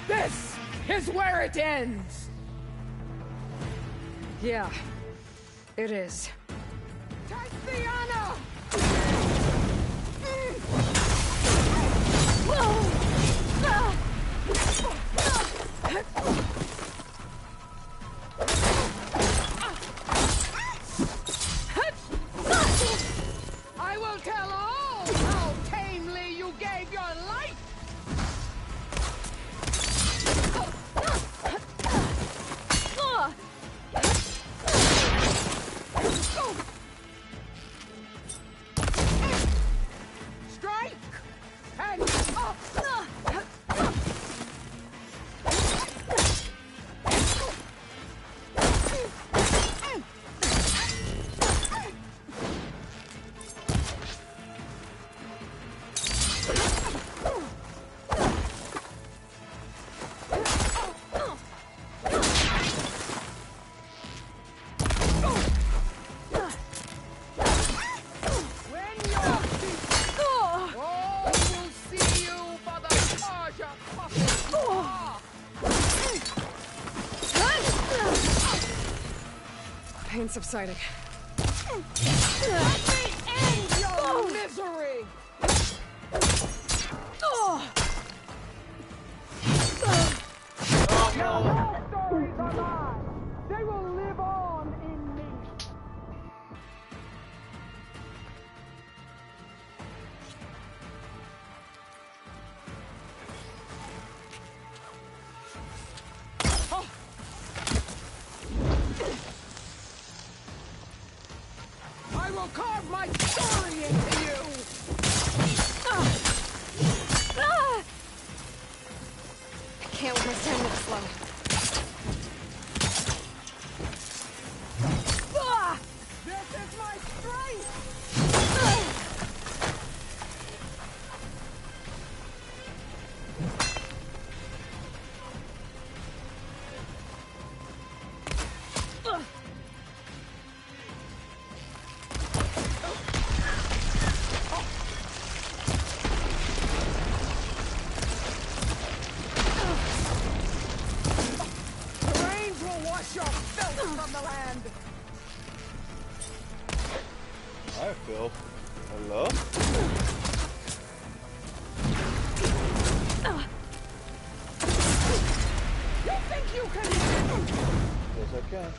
This is where it ends. Yeah, it is. Tatiana! I will tell all how tamely you gave your life! Strike! And pain subsiding. Let me end your misery! Your stories are mine. They will live on in me. I will carve my story into you! I can't let my stamina slow. This is my strength! The rains will wash your filth from the land! Hi, Phil. Hello? You think you can... Yes, I can.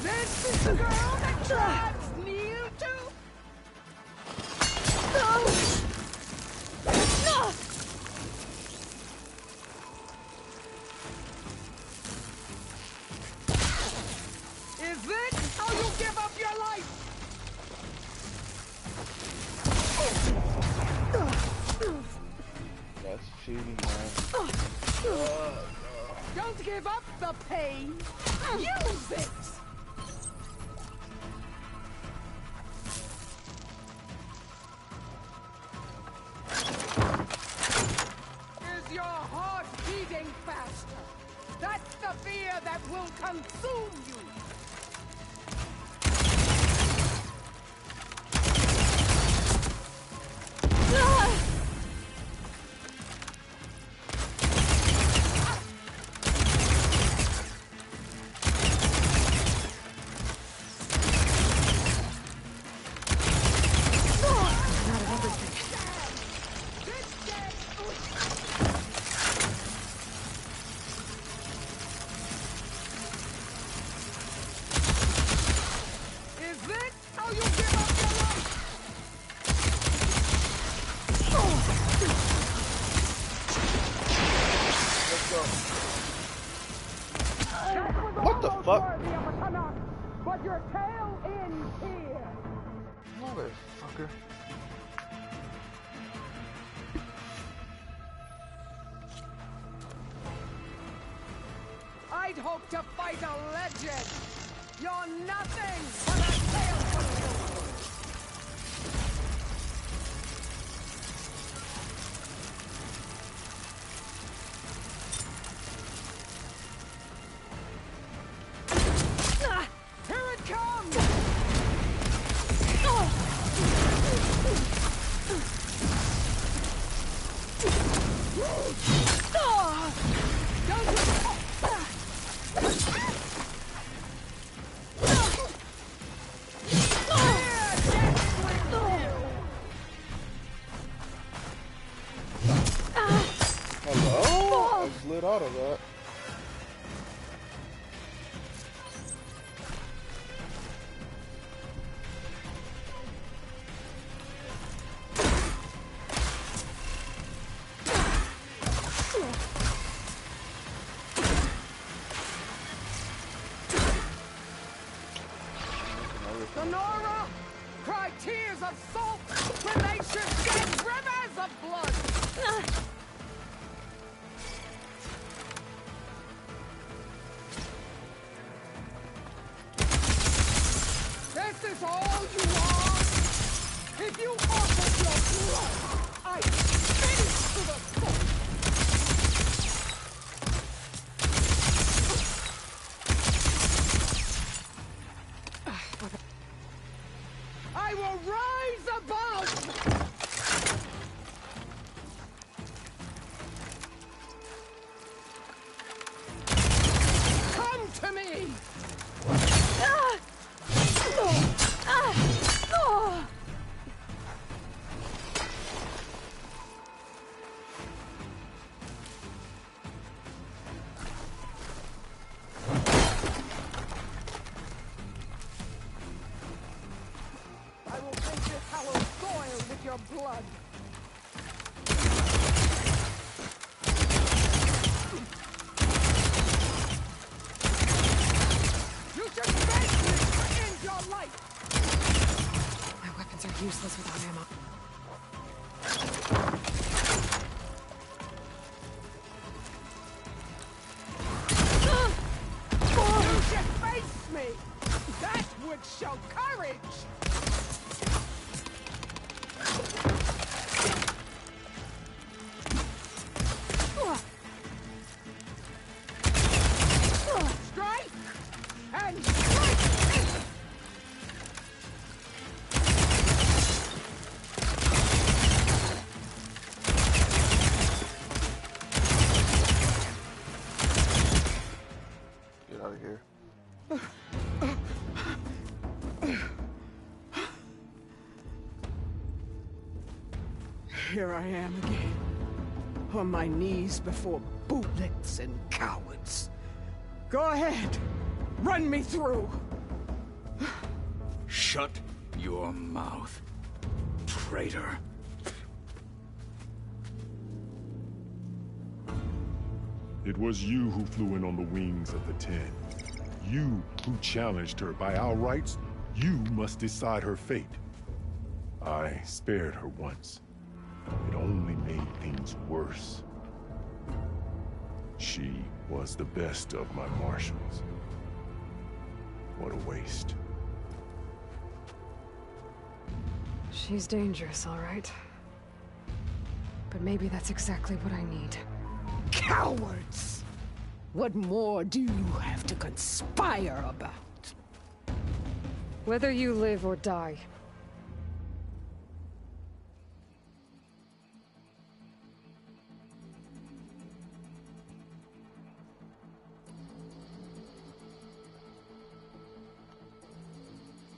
This is the girl that drives Neil to... Is this how you give up your life? That's cheating, man. Don't give up the pain. Use it! Is your heart beating faster? That's the fear that will consume you! Is this how you give up your life? What the fuck? But your tail ends here. Motherfucker. I'd hoped to fight a legend. You're nothing but a tail fulfiller. Here it comes! Hello? I slid out of that. Sonora! Cry tears of salt when they should shed rivers of blood! This is all you are? If you offered your blood, I'd finish to the full! useless without ammo. You should face me! That would show courage! Strike! And strike! Get out of here. Here I am again, on my knees before bootlets and cowards. Go ahead, run me through. Shut your mouth, traitor. It was you who flew in on the wings of the Ten. You who challenged her. By our rights, you must decide her fate. I spared her once. It only made things worse. She was the best of my marshals. What a waste. She's dangerous, all right. But maybe that's exactly what I need. Cowards! What more do you have to conspire about? Whether you live or die.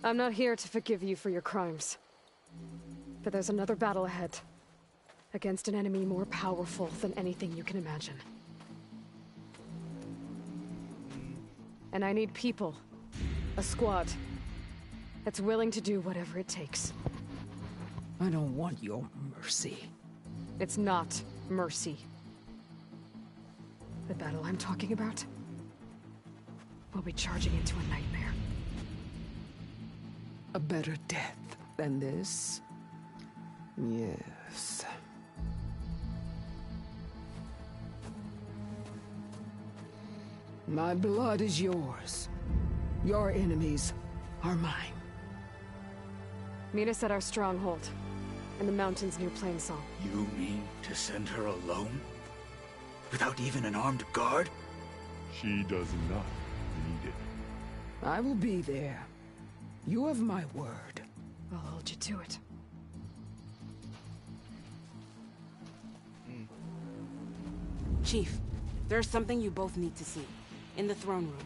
I'm not here to forgive you for your crimes. But there's another battle ahead. Against an enemy more powerful than anything you can imagine. And I need people. A squad. That's willing to do whatever it takes. I don't want your mercy. It's not mercy. The battle I'm talking about will be charging into a nightmare. A better death than this? Yes. My blood is yours. Your enemies are mine. Meet us at our stronghold, in the mountains near Plainsong. You mean to send her alone? Without even an armed guard? She does not need it. I will be there. You have my word. I'll hold you to it. Chief, there's something you both need to see. In the throne room.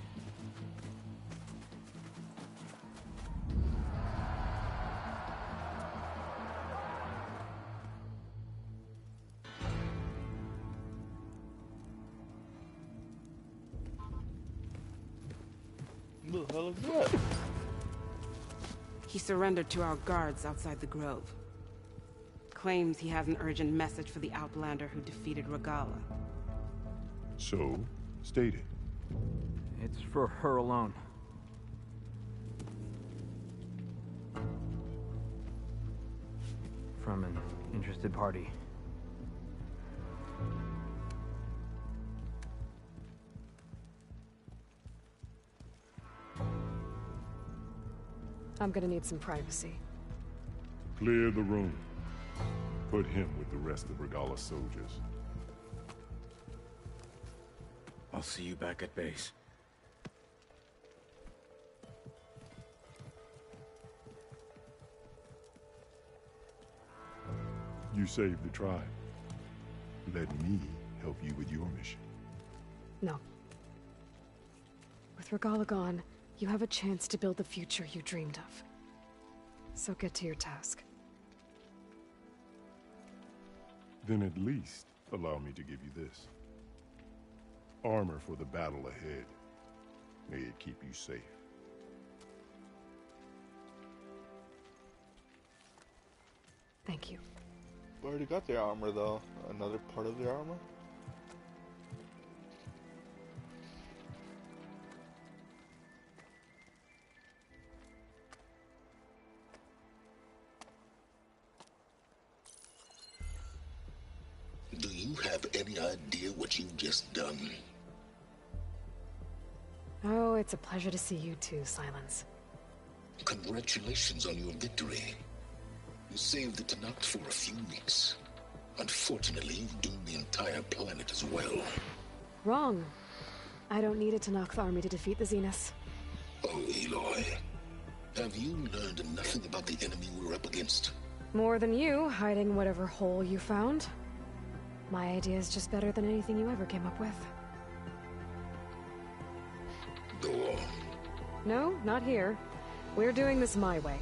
What the hell is that? He surrendered to our guards outside the grove. Claims he has an urgent message for the Outlander who defeated Regalla. So, state it. It's for her alone. From an interested party. I'm gonna need some privacy. Clear the room. Put him with the rest of Regalla's soldiers. I'll see you back at base. You saved the tribe. Let me help you with your mission. No. With Regalla gone, you have a chance to build the future you dreamed of. So get to your task. Then at least allow me to give you this. Armor for the battle ahead. May it keep you safe. Thank you. We already got their armor though. Another part of their armor? any idea what you've just done? Oh, it's a pleasure to see you too, Silence. Congratulations on your victory. You saved the Tenakth for a few weeks. Unfortunately, you've doomed the entire planet as well. Wrong. I don't need a Tenakth army to defeat the Zeniths. Oh, Aloy. Have you learned nothing about the enemy we're up against? More than you, hiding whatever hole you found. My idea is just better than anything you ever came up with. Go on. No, not here. We're doing this my way.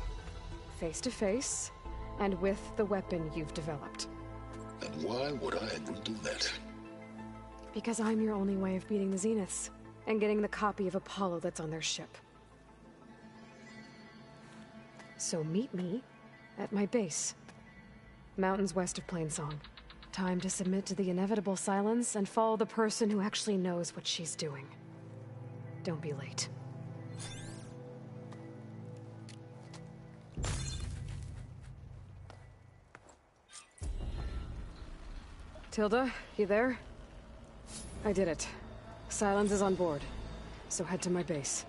Face to face, and with the weapon you've developed. And why would I agree to that? Because I'm your only way of beating the Zeniths, and getting the copy of Apollo that's on their ship. So meet me at my base. Mountains west of Plainsong. Time to submit to the inevitable silence and follow the person who actually knows what she's doing. Don't be late. Tilda, you there? I did it. Silence is on board, so head to my base.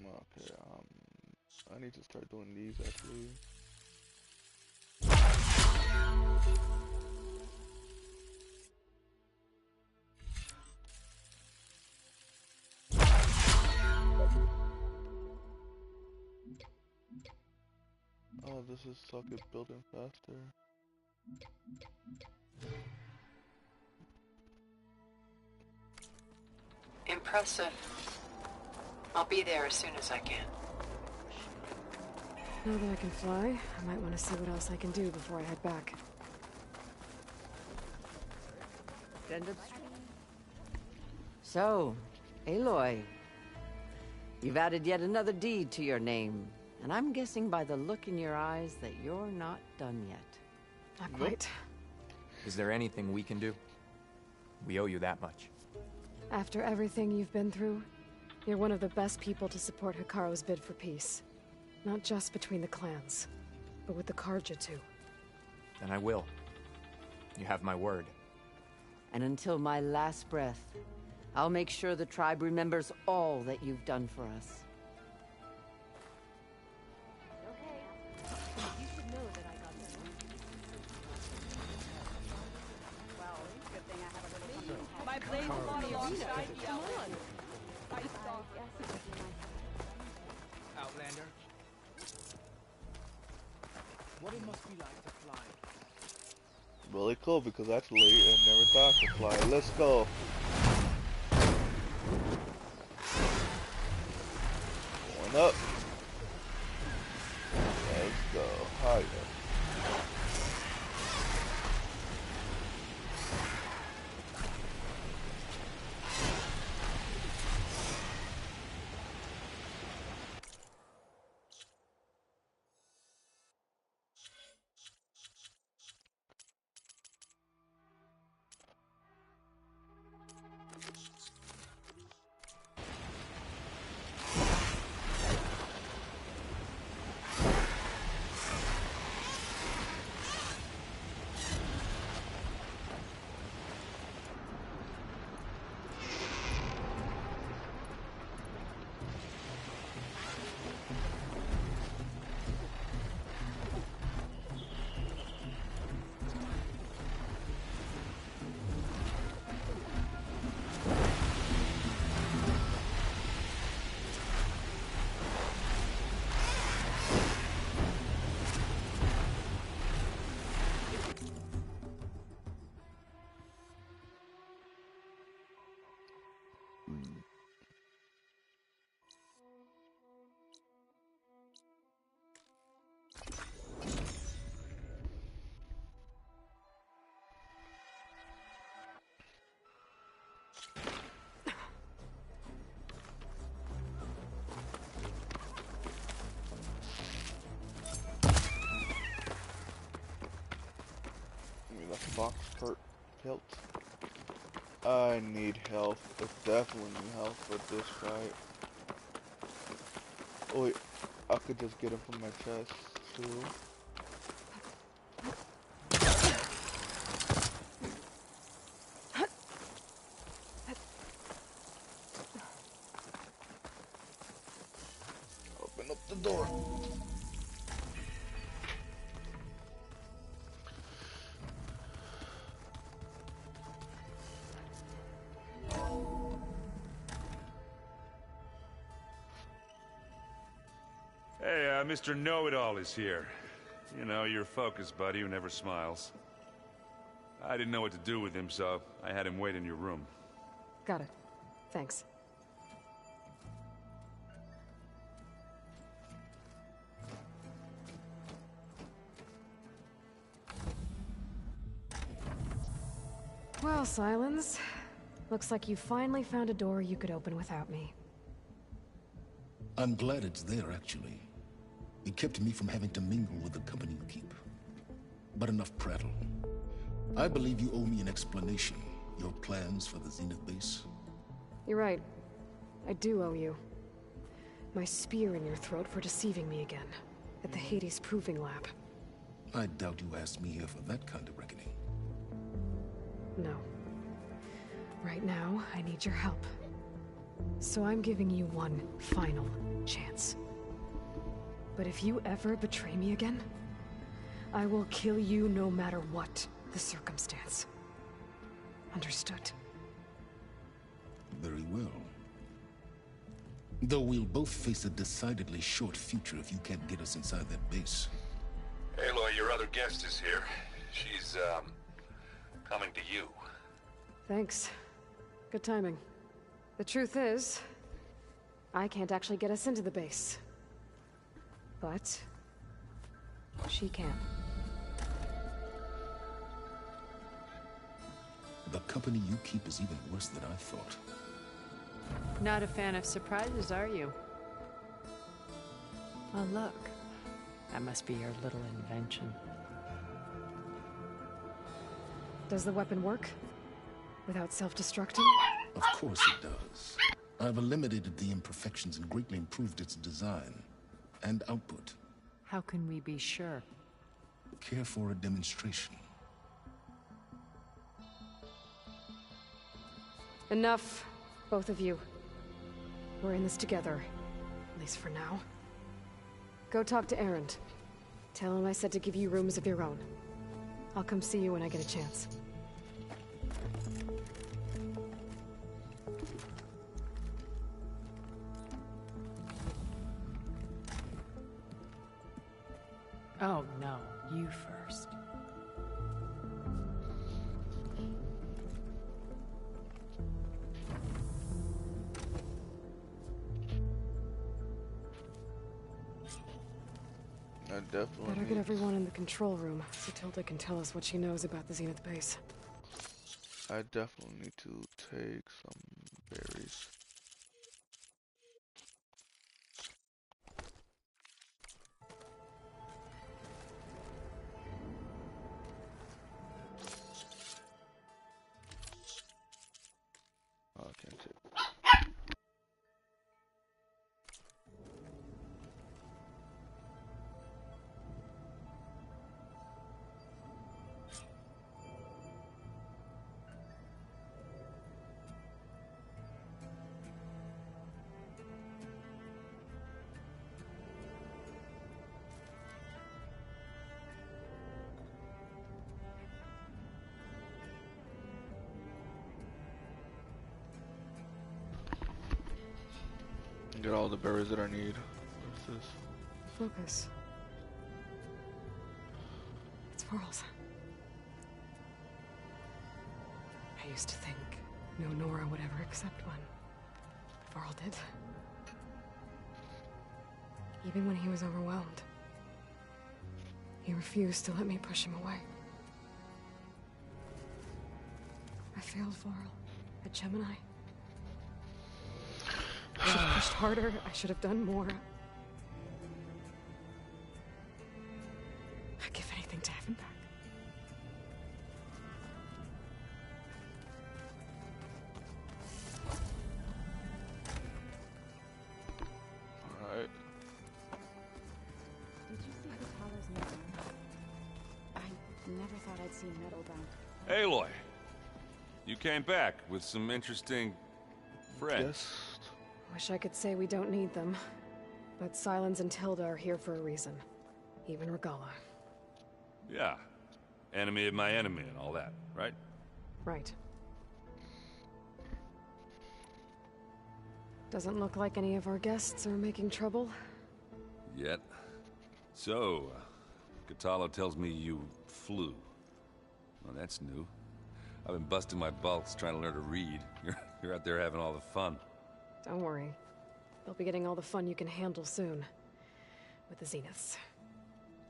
Okay, I need to start doing these actually. Oh, this is suck at building faster. Impressive. I'll be there as soon as I can. Now that I can fly, I might want to see what else I can do before I head back. So, Aloy, you've added yet another deed to your name, and I'm guessing by the look in your eyes that you're not done yet. Not quite. Is there anything we can do? We owe you that much. After everything you've been through, you're one of the best people to support Hikaru's bid for peace. Not just between the clans, but with the Carja too. Then I will. You have my word. And until my last breath, I'll make sure the tribe remembers all that you've done for us. My blade fought alongside you. Come on. Outlander. What it must be like to fly. Really cool because actually I never thought I could fly. Let's go. Going up. Let's go. Higher. Box pelt. I need health. I definitely need health for this fight. Oh wait, I could just get him from my chest too. door. Hey, Mr. Know-It-All is here. You know, your focus buddy who never smiles. I didn't know what to do with him, so I had him wait in your room. Got it. Thanks. Well, Silence. Looks like you finally found a door you could open without me. I'm glad it's there, actually. It kept me from having to mingle with the company you keep. But enough prattle. I believe you owe me an explanation. Your plans for the Zenith base? You're right. I do owe you. My spear in your throat for deceiving me again. At the Hades Proving Lab. I doubt you asked me here for that kind of reckoning. No. Right now, I need your help. So I'm giving you one final chance. But if you ever betray me again, I will kill you no matter what the circumstance. Understood? Very well. Though we'll both face a decidedly short future if you can't get us inside that base. Aloy, your other guest is here. She's, coming to you. Thanks. Good timing. The truth is, I can't actually get us into the base. But she can. The company you keep is even worse than I thought. Not a fan of surprises, are you? Oh, look. That must be your little invention. Does the weapon work? Without self-destructing? Of course it does. I've eliminated the imperfections and greatly improved its design and output. How can we be sure? Care for a demonstration? Enough, both of you. We're in this together, at least for now. Go talk to Erend. Tell him I said to give you rooms of your own. I'll come see you when I get a chance. Oh, no. You first. I definitely Better get everyone in the control room so Tilda can tell us what she knows about the Zenith base. I definitely need to take some berries. Oh, I can't take. Get all the berries that I need. What's this? Focus. It's Varl's. I used to think no Nora would ever accept one. Varl did. Even when he was overwhelmed. He refused to let me push him away. I failed Varl at Gemini. I should have pushed harder. I should have done more. I'd give anything to have him back. Alright. Did you see the Towers museum? I never thought I'd see metal down. Aloy, you came back with some interesting friends. Yes. Wish I could say we don't need them. But Sylens and Tilda are here for a reason. Even Regalla. Yeah. Enemy of my enemy and all that, right? Right. Doesn't look like any of our guests are making trouble. Yet. So, Kotallo tells me you flew. Well, that's new. I've been busting my balls trying to learn to read. You're out there having all the fun. Don't worry. They'll be getting all the fun you can handle soon. With the Zeniths.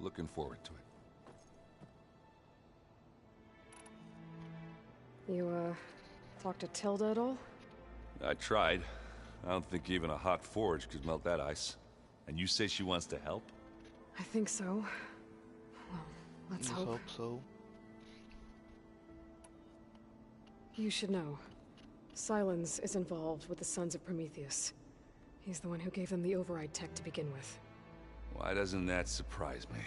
Looking forward to it. You, talked to Tilda at all? I tried. I don't think even a hot forge could melt that ice. And you say she wants to help? I think so. Well, let's hope. Hope so. You should know. Sylens is involved with the Sons of Prometheus. He's the one who gave them the override tech to begin with. Why doesn't that surprise me?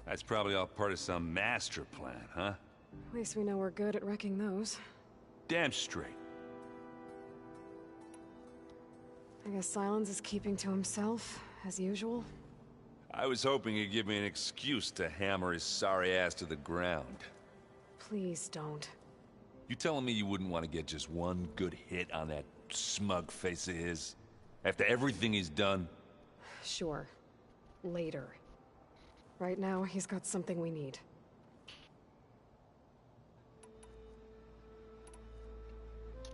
That's probably all part of some master plan, huh? At least we know we're good at wrecking those. Damn straight. I guess Sylens is keeping to himself, as usual. I was hoping he'd give me an excuse to hammer his sorry ass to the ground. Please don't. You telling me you wouldn't want to get just one good hit on that smug face of his? After everything he's done? Sure. Later. Right now, he's got something we need.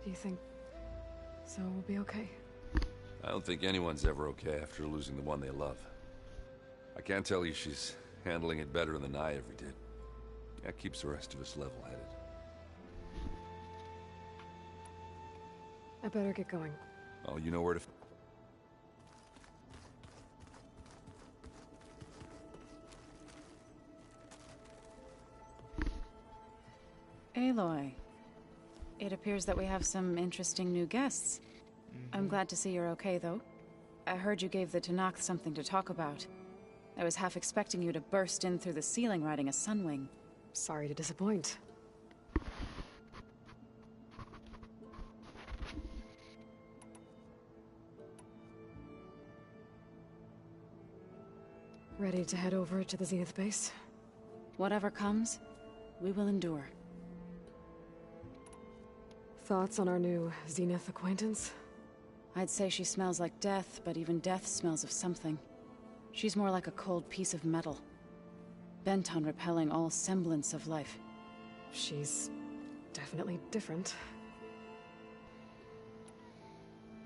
Do you think Zoe will be okay? I don't think anyone's ever okay after losing the one they love. I can't tell you she's handling it better than I ever did. That keeps the rest of us level-headed. I better get going. Oh, you know where to... Aloy. It appears that we have some interesting new guests. I'm glad to see you're okay, though. I heard you gave the Tenakth something to talk about. I was half expecting you to burst in through the ceiling riding a Sunwing. Sorry to disappoint. Ready to head over to the Zenith base? Whatever comes, we will endure. Thoughts on our new Zenith acquaintance? I'd say she smells like death, but even death smells of something. She's more like a cold piece of metal. Bent on repelling all semblance of life. She's definitely different.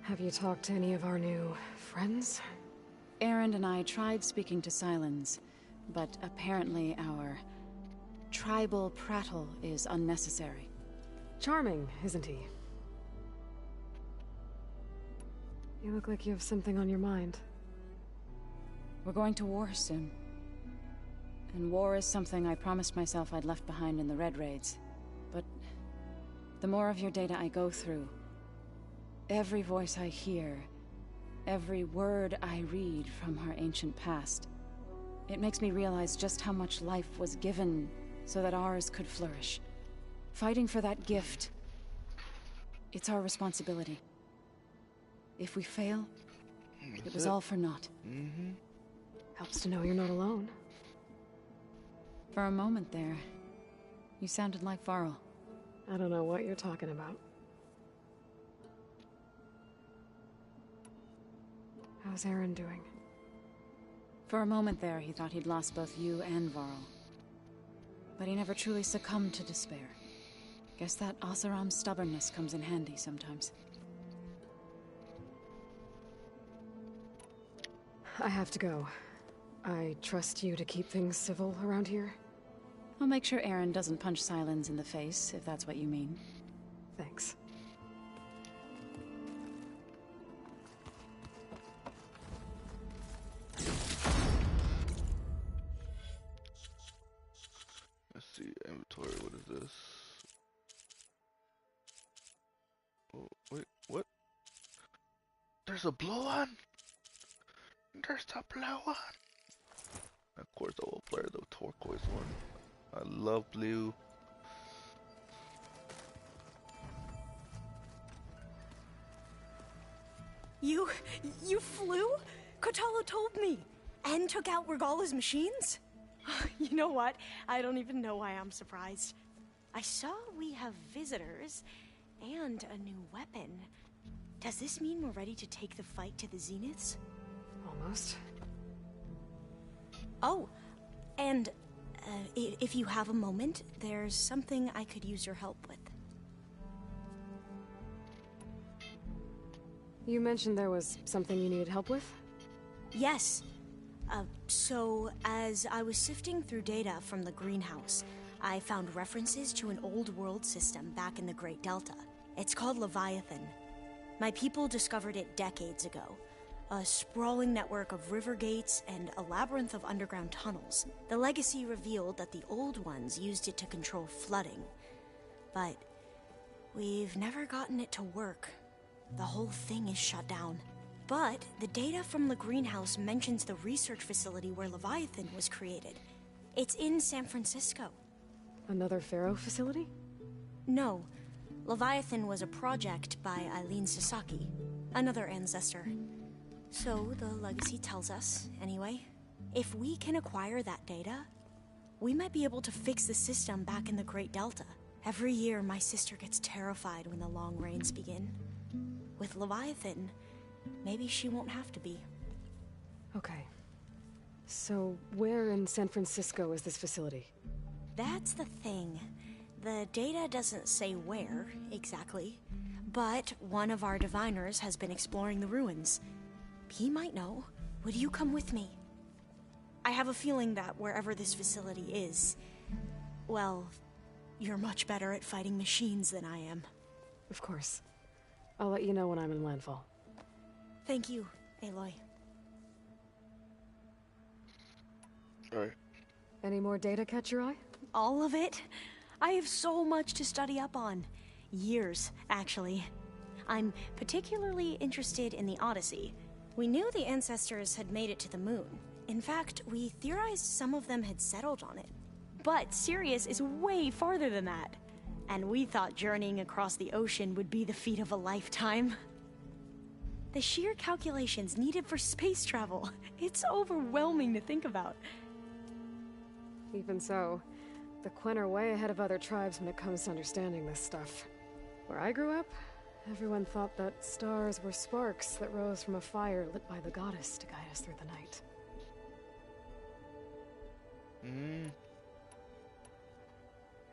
Have you talked to any of our new friends? Erend and I tried speaking to Sylens, but apparently our tribal prattle is unnecessary. Charming, isn't he? You look like you have something on your mind. We're going to war soon. And war is something I promised myself I'd left behind in the Red Raids. But the more of your data I go through, every voice I hear, every word I read from our ancient past, it makes me realize just how much life was given so that ours could flourish. Fighting for that gift, it's our responsibility. If we fail, it was all for naught. Helps to know you're not alone. For a moment there, you sounded like Varl. I don't know what you're talking about. How's Erend doing? For a moment there, he thought he'd lost both you and Varl. But he never truly succumbed to despair. Guess that Oseram's stubbornness comes in handy sometimes. I have to go. I trust you to keep things civil around here. I'll make sure Erend doesn't punch Sylens in the face, if that's what you mean. Thanks. Let's see, inventory, what is this? Oh, wait, what? There's a blow-on? There's a blow-on? Of course I will play the turquoise one. I love blue. You flew? Kotallo told me. And took out Regalla's machines? You know what? I don't even know why I'm surprised. I saw we have visitors and a new weapon. Does this mean we're ready to take the fight to the Zeniths? Almost. Oh, and if you have a moment, there's something I could use your help with. You mentioned there was something you needed help with? Yes. So, as I was sifting through data from the greenhouse, I found references to an old world system back in the Great Delta. It's called Leviathan. My people discovered it decades ago. A sprawling network of river gates and a labyrinth of underground tunnels. The legacy revealed that the old ones used it to control flooding. But we've never gotten it to work. The whole thing is shut down. But the data from the greenhouse mentions the research facility where Leviathan was created. It's in San Francisco. Another Pharaoh facility? No. Leviathan was a project by Eileen Sasaki, another ancestor. So the legacy tells us, anyway. If we can acquire that data, we might be able to fix the system back in the Great Delta. Every year, my sister gets terrified when the long rains begin. With Leviathan, maybe she won't have to be. Okay. So, where in San Francisco is this facility? That's the thing. The data doesn't say where, exactly. But one of our diviners has been exploring the ruins. He might know. Would you come with me? I have a feeling that wherever this facility is, well, you're much better at fighting machines than I am. Of course. I'll let you know when I'm in landfall. Thank you, Aloy. Alright. Any more data catch your eye? All of it? I have so much to study up on. Years, actually. I'm particularly interested in the Odyssey. We knew the ancestors had made it to the moon. In fact, we theorized some of them had settled on it. But Sirius is way farther than that. And we thought journeying across the ocean would be the feat of a lifetime. The sheer calculations needed for space travel, it's overwhelming to think about. Even so, the Quen are way ahead of other tribes when it comes to understanding this stuff. Where I grew up, everyone thought that stars were sparks that rose from a fire lit by the goddess to guide us through the night.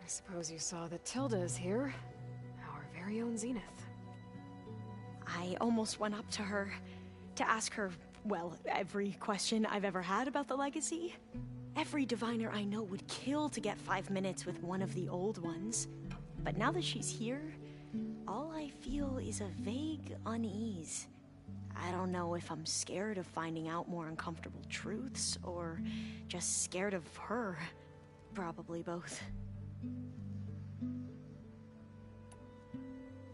I suppose you saw that Tilda is here. Our very own Zenith. I almost went up to her to ask her, well, every question I've ever had about the legacy. Every diviner I know would kill to get 5 minutes with one of the old ones. But now that she's here, all I feel is a vague unease. I don't know if I'm scared of finding out more uncomfortable truths, or just scared of her. Probably both.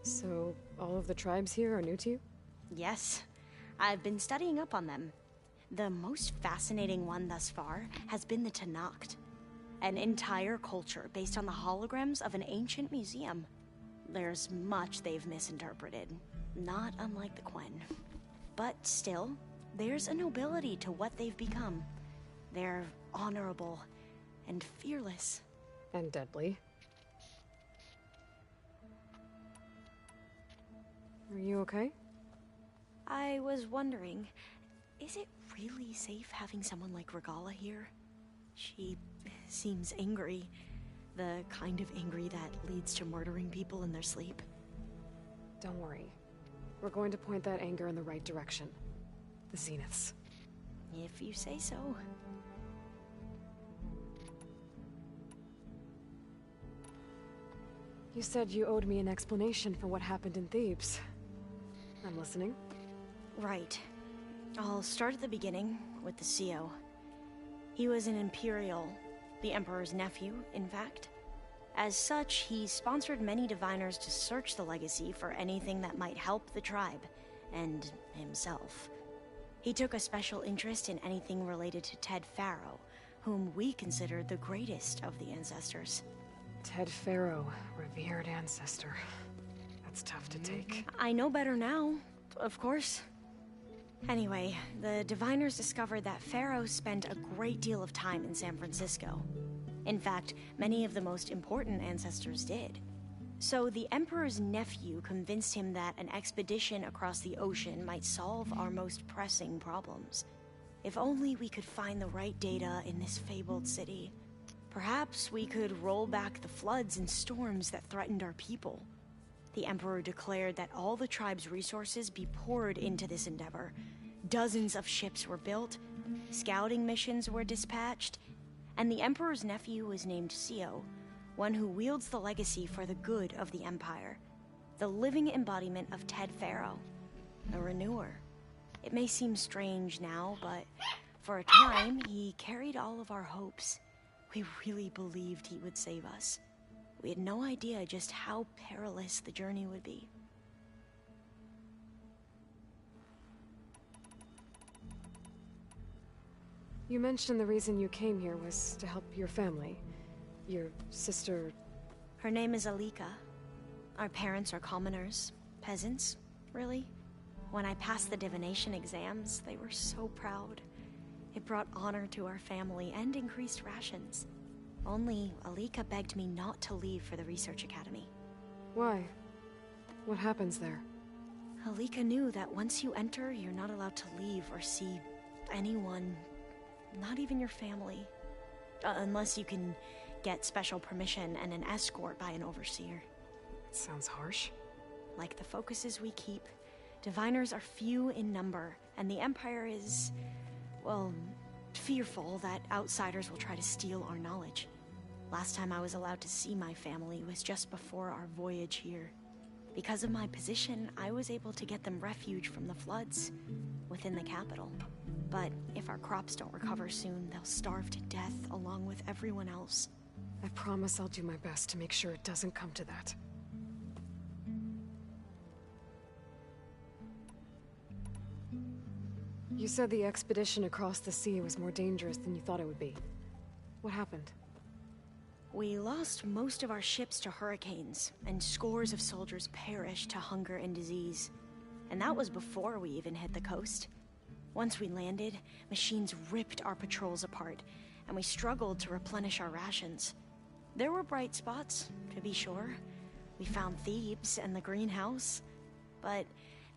So, all of the tribes here are new to you? Yes. I've been studying up on them. The most fascinating one thus far has been the Tenakth. An entire culture based on the holograms of an ancient museum. There's much they've misinterpreted, not unlike the Quen. But still, there's a nobility to what they've become. They're honorable and fearless. And deadly. Are you okay? I was wondering, is it really safe having someone like Regalla here? She seems angry. The kind of angry that leads to murdering people in their sleep. Don't worry. We're going to point that anger in the right direction. The Zeniths. If you say so. You said you owed me an explanation for what happened in Thebes. I'm listening. Right. I'll start at the beginning, with the CO. He was an Imperial, the Emperor's nephew, in fact. As such, he sponsored many diviners to search the legacy for anything that might help the tribe, and himself. He took a special interest in anything related to Ted Faro, whom we considered the greatest of the ancestors. Ted Faro, revered ancestor. That's tough to take. I know better now, of course. Anyway, the diviners discovered that Pharaoh spent a great deal of time in San Francisco. In fact, many of the most important ancestors did. So the Emperor's nephew convinced him that an expedition across the ocean might solve our most pressing problems. If only we could find the right data in this fabled city. Perhaps we could roll back the floods and storms that threatened our people. The Emperor declared that all the tribe's resources be poured into this endeavor. Dozens of ships were built, scouting missions were dispatched, and the Emperor's nephew was named Sio, one who wields the legacy for the good of the Empire, the living embodiment of Ted Pharaoh, a renewer. It may seem strange now, but for a time, he carried all of our hopes. We really believed he would save us. We had no idea just how perilous the journey would be. You mentioned the reason you came here was to help your family. Your sister... Her name is Alika. Our parents are commoners. Peasants, really. When I passed the divination exams, they were so proud. It brought honor to our family and increased rations. Only Alika begged me not to leave for the research academy. Why? What happens there? Alika knew that once you enter, you're not allowed to leave or see anyone, not even your family. Unless you can get special permission and an escort by an overseer. Sounds harsh. Like the focuses we keep, diviners are few in number, and the Empire is, well, fearful that outsiders will try to steal our knowledge. Last time I was allowed to see my family was just before our voyage here. Because of my position, I was able to get them refuge from the floods within the capital. But if our crops don't recover soon, they'll starve to death along with everyone else. I promise I'll do my best to make sure it doesn't come to that. You said the expedition across the sea was more dangerous than you thought it would be. What happened? We lost most of our ships to hurricanes, and scores of soldiers perished to hunger and disease. And that was before we even hit the coast. Once we landed, machines ripped our patrols apart, and we struggled to replenish our rations. There were bright spots, to be sure. We found Thebes and the greenhouse, but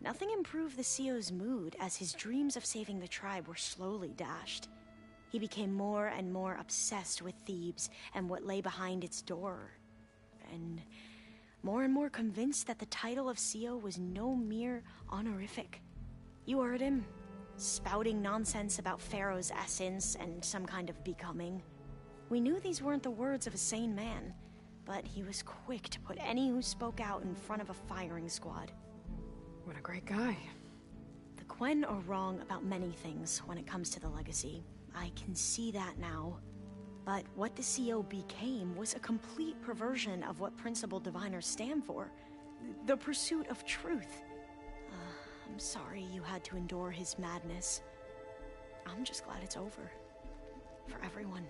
nothing improved the CEO's mood as his dreams of saving the tribe were slowly dashed. He became more and more obsessed with Thebes and what lay behind its door, and more convinced that the title of CEO was no mere honorific. You heard him, spouting nonsense about Pharaoh's essence and some kind of becoming. We knew these weren't the words of a sane man, but he was quick to put any who spoke out in front of a firing squad. What a great guy. The Quen are wrong about many things when it comes to the legacy. I can see that now. But what the CEO became was a complete perversion of what principled diviners stand for. The pursuit of truth. I'm sorry you had to endure his madness. I'm just glad it's over. For everyone.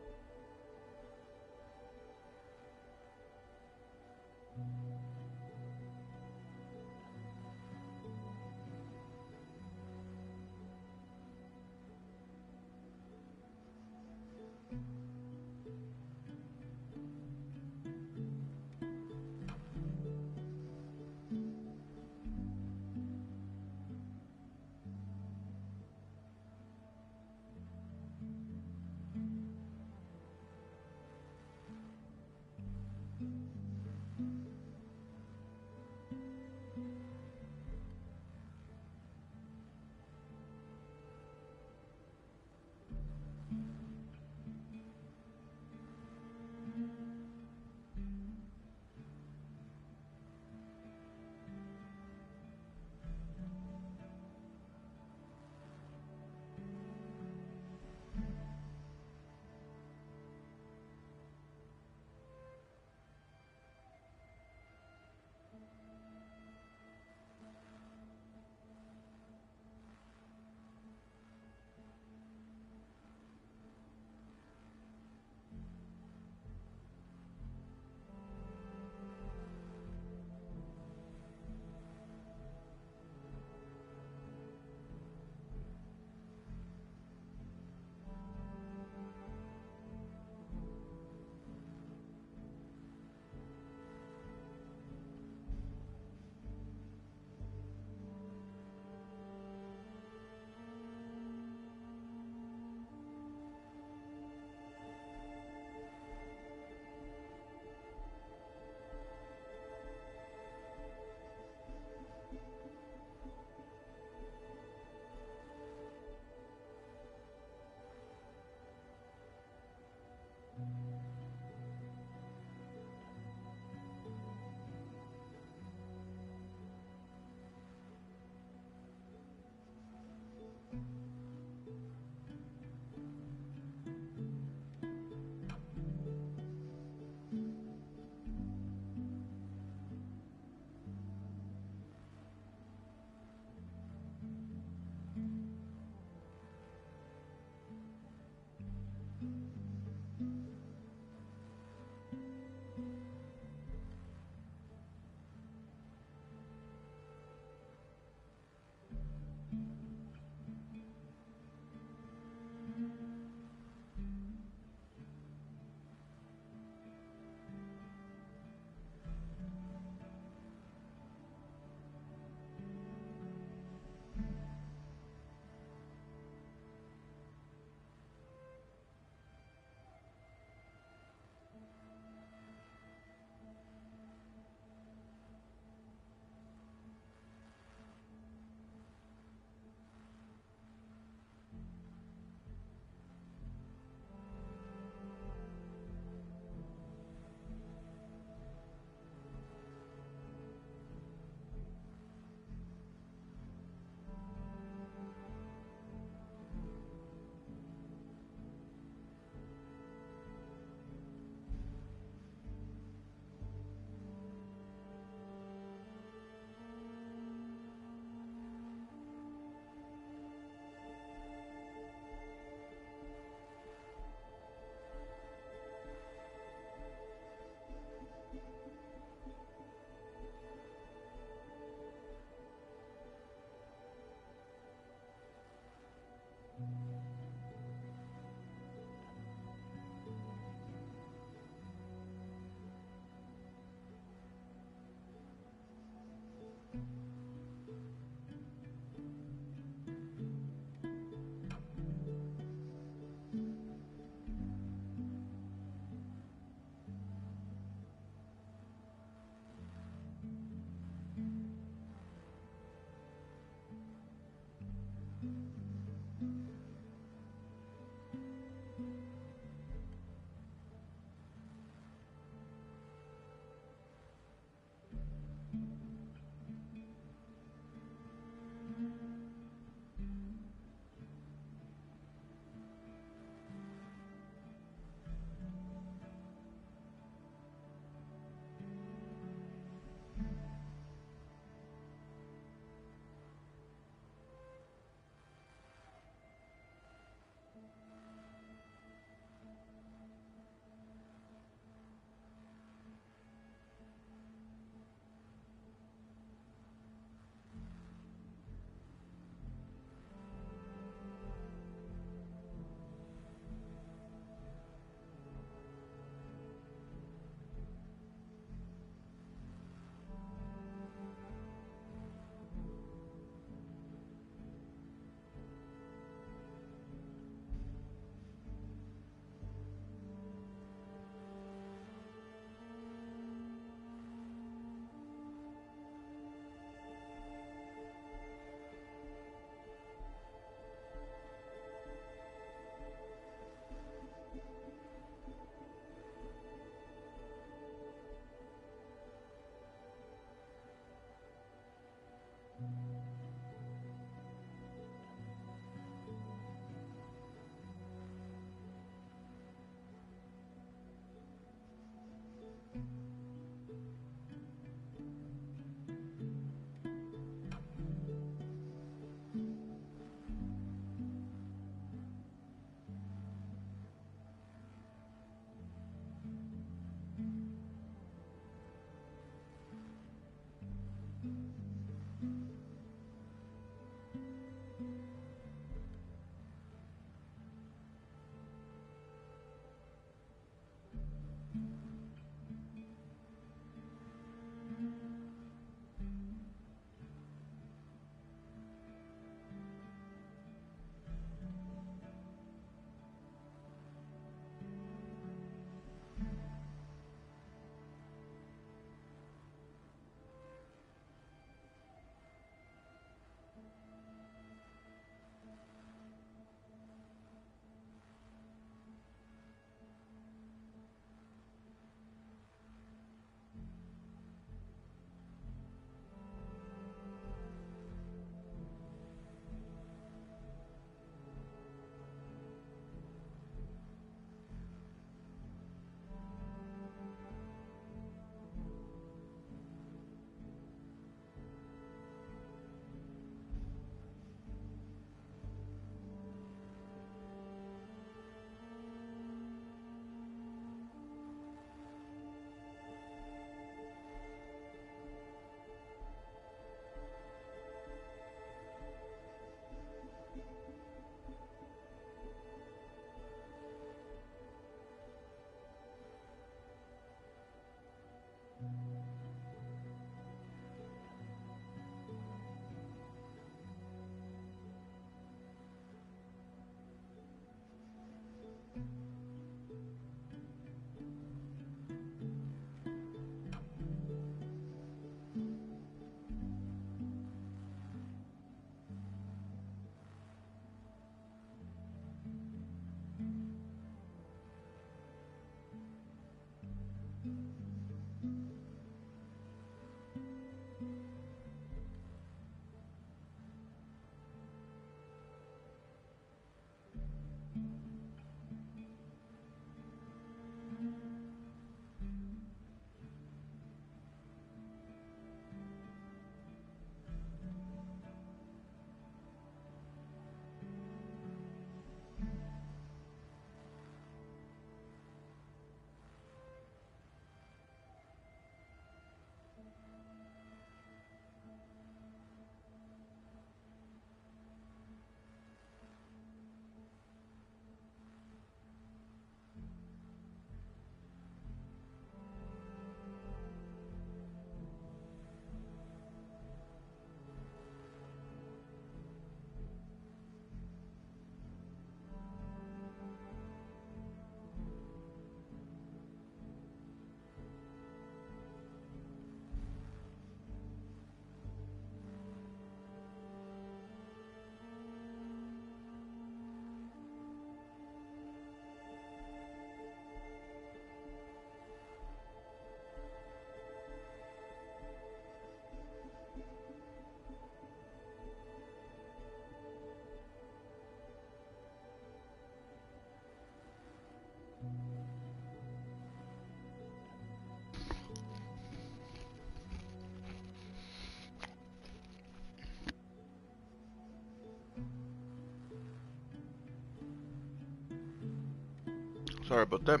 Sorry about that.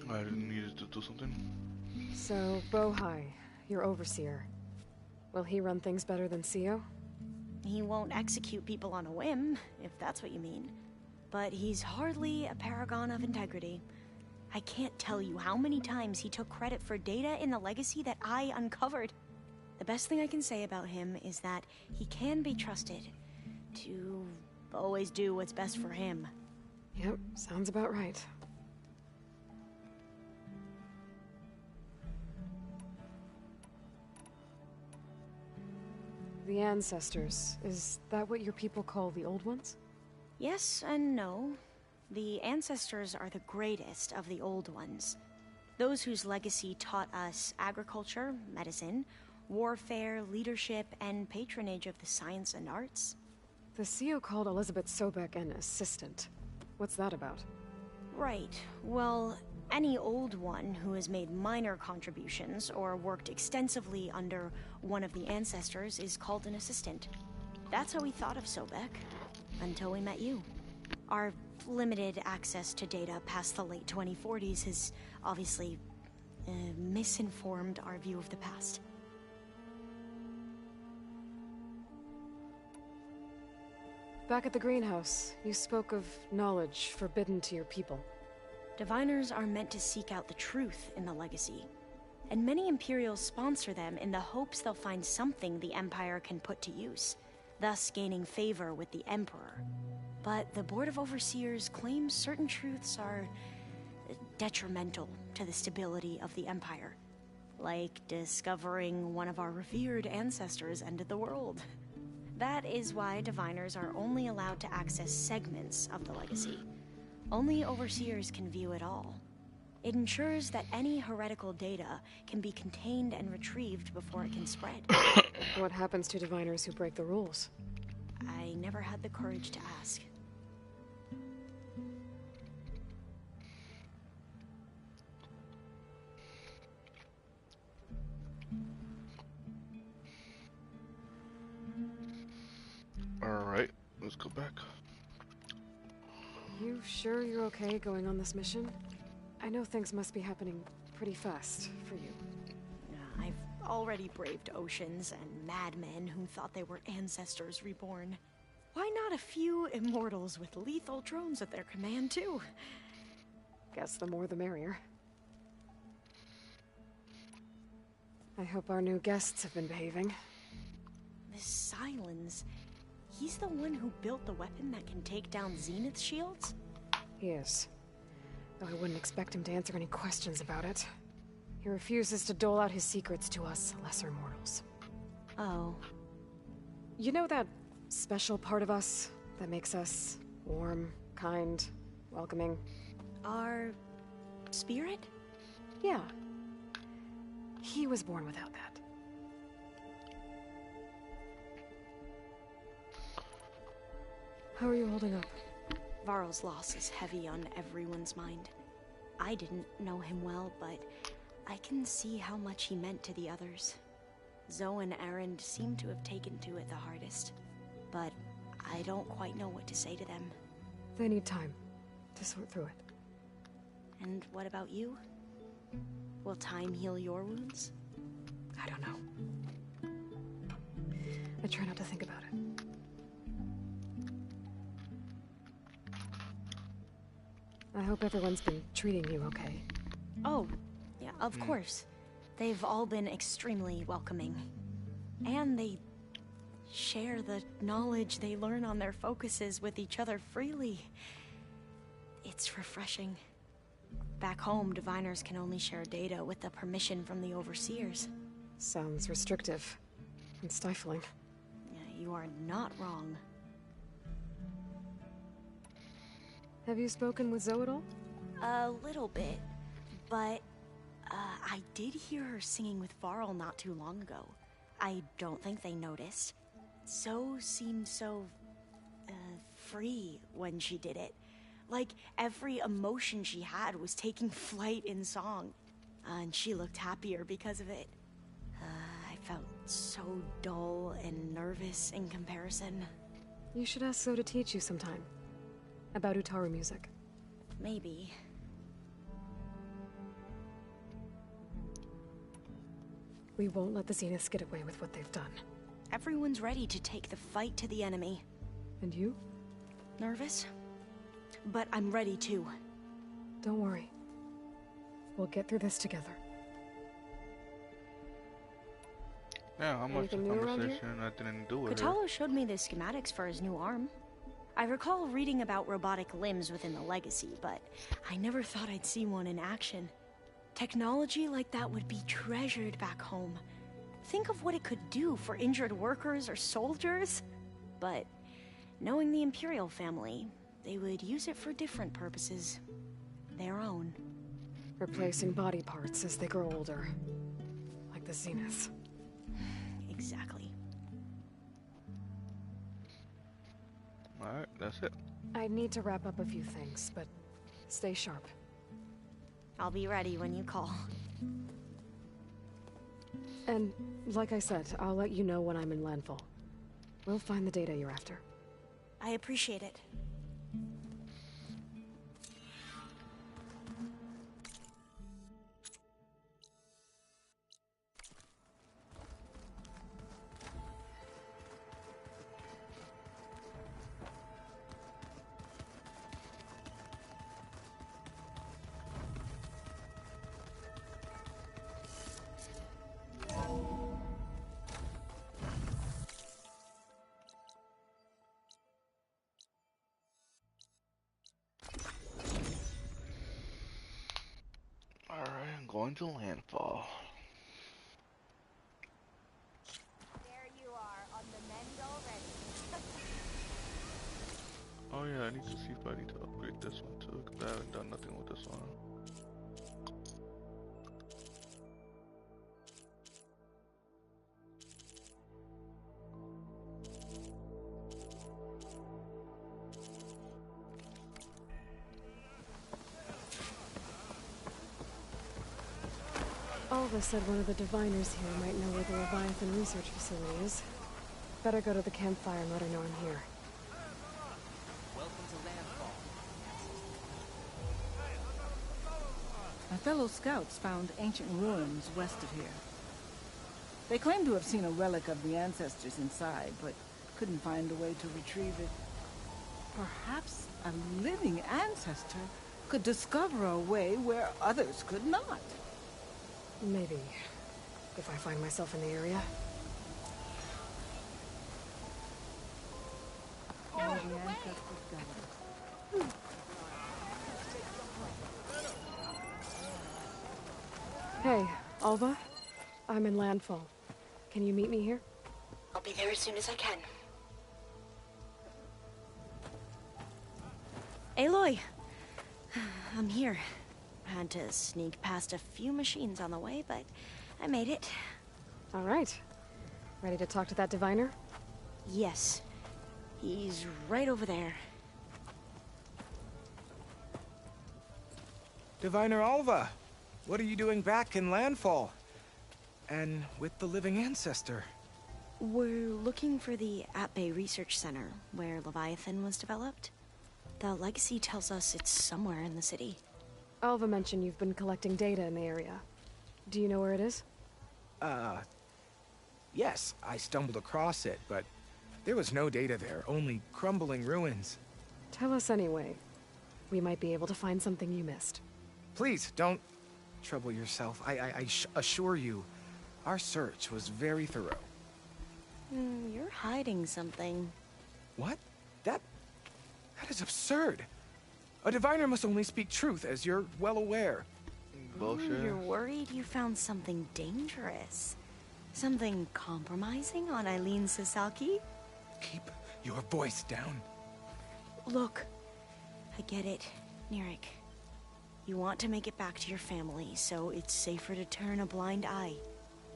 I needed to do something. So, Bohai, your overseer. Will he run things better than Sio? He won't execute people on a whim, if that's what you mean. But he's hardly a paragon of integrity. I can't tell you how many times he took credit for data in the legacy that I uncovered. The best thing I can say about him is that he can be trusted to always do what's best for him. Yep, sounds about right. The Ancestors, is that what your people call the Old Ones? Yes and no. The Ancestors are the greatest of the Old Ones. Those whose legacy taught us agriculture, medicine, warfare, leadership, and patronage of the science and arts. The CEO called Elizabeth Sobek an assistant. What's that about? Right. Well, any Old One who has made minor contributions or worked extensively under one of the Ancestors is called an assistant. That's how we thought of Sobek, until we met you. Our limited access to data past the late 2040s has obviously misinformed our view of the past. Back at the greenhouse, you spoke of knowledge forbidden to your people. Diviners are meant to seek out the truth in the legacy, and many Imperials sponsor them in the hopes they'll find something the Empire can put to use, thus gaining favor with the Emperor. But the Board of Overseers claims certain truths are detrimental to the stability of the Empire, like discovering one of our revered ancestors ended the world. That is why Diviners are only allowed to access segments of the legacy. Only Overseers can view it all. It ensures that any heretical data can be contained and retrieved before it can spread. What happens to Diviners who break the rules? I never had the courage to ask. Alright, let's go back. You sure you're okay going on this mission? I know things must be happening pretty fast for you. I've already braved oceans and madmen who thought they were ancestors reborn. Why not a few immortals with lethal drones at their command, too? Guess the more the merrier. I hope our new guests have been behaving. This Silence, he's the one who built the weapon that can take down Zenith shields? He is. Though I wouldn't expect him to answer any questions about it. He refuses to dole out his secrets to us lesser mortals. Oh. You know that special part of us that makes us warm, kind, welcoming? Our spirit? Yeah. He was born without that. How are you holding up? Varl's loss is heavy on everyone's mind. I didn't know him well, but I can see how much he meant to the others. Zoe and Erend seem to have taken to it the hardest, but I don't quite know what to say to them. They need time to sort through it. And what about you? Will time heal your wounds? I don't know. I try not to think about it. I hope everyone's been treating you okay. Oh, yeah, of course. They've all been extremely welcoming. And they share the knowledge they learn on their focuses with each other freely. It's refreshing. Back home, Diviners can only share data with the permission from the Overseers. Sounds restrictive and stifling. Yeah, you are not wrong. Have you spoken with Zoe at all? A little bit, but I did hear her singing with Varl not too long ago. I don't think they noticed. Zoe seemed so free when she did it. Like every emotion she had was taking flight in song. And she looked happier because of it. I felt so dull and nervous in comparison. You should ask Zoe to teach you sometime. About Utaru music. Maybe. We won't let the Zeniths get away with what they've done. Everyone's ready to take the fight to the enemy. And you? Nervous? But I'm ready too. Don't worry. We'll get through this together. Yeah, how much the Anything new around here? conversation I didn't do with her. Kotallo showed me the schematics for his new arm. I recall reading about robotic limbs within the Legacy, but I never thought I'd see one in action. Technology like that would be treasured back home. Think of what it could do for injured workers or soldiers. But knowing the Imperial family, they would use it for different purposes. Their own. Replacing body parts as they grow older. Like the Zeniths. Exactly. Alright, that's it. I need to wrap up a few things, but stay sharp. I'll be ready when you call. And, like I said, I'll let you know when I'm in landfall. We'll find the data you're after. I appreciate it. Alright, I'm going to landfall. There you are, on the mend already. Oh yeah, I need to see if I need to upgrade this one too, because I haven't done nothing with this one. Alva said one of the diviners here might know where the Leviathan research facility is. Better go to the campfire and let her know I'm here. Welcome to landfall. My fellow scouts found ancient ruins west of here. They claim to have seen a relic of the ancestors inside, but couldn't find a way to retrieve it. Perhaps a living ancestor could discover a way where others could not. Maybe. If I find myself in the area. Where the ancestors gathered. Hey, Alva. I'm in landfall. Can you meet me here? I'll be there as soon as I can. Aloy! I'm here. Had to sneak past a few machines on the way, but I made it. All right. Ready to talk to that diviner? Yes. He's right over there. Diviner Alva, what are you doing back in Landfall? And with the living ancestor? We're looking for the At-Bay Research Center, where Leviathan was developed. The Legacy tells us it's somewhere in the city. Alva mentioned you've been collecting data in the area. Do you know where it is? Yes, I stumbled across it, but there was no data there, only crumbling ruins. Tell us anyway. We might be able to find something you missed. Please, don't trouble yourself. I assure you, our search was very thorough. You're hiding something. What? That is absurd. A diviner must only speak truth, as you're well aware. Bullshit. You're worried you found something dangerous. Something compromising on Eileen Sasaki? Keep your voice down. Look, I get it, Nirik. You want to make it back to your family, so it's safer to turn a blind eye.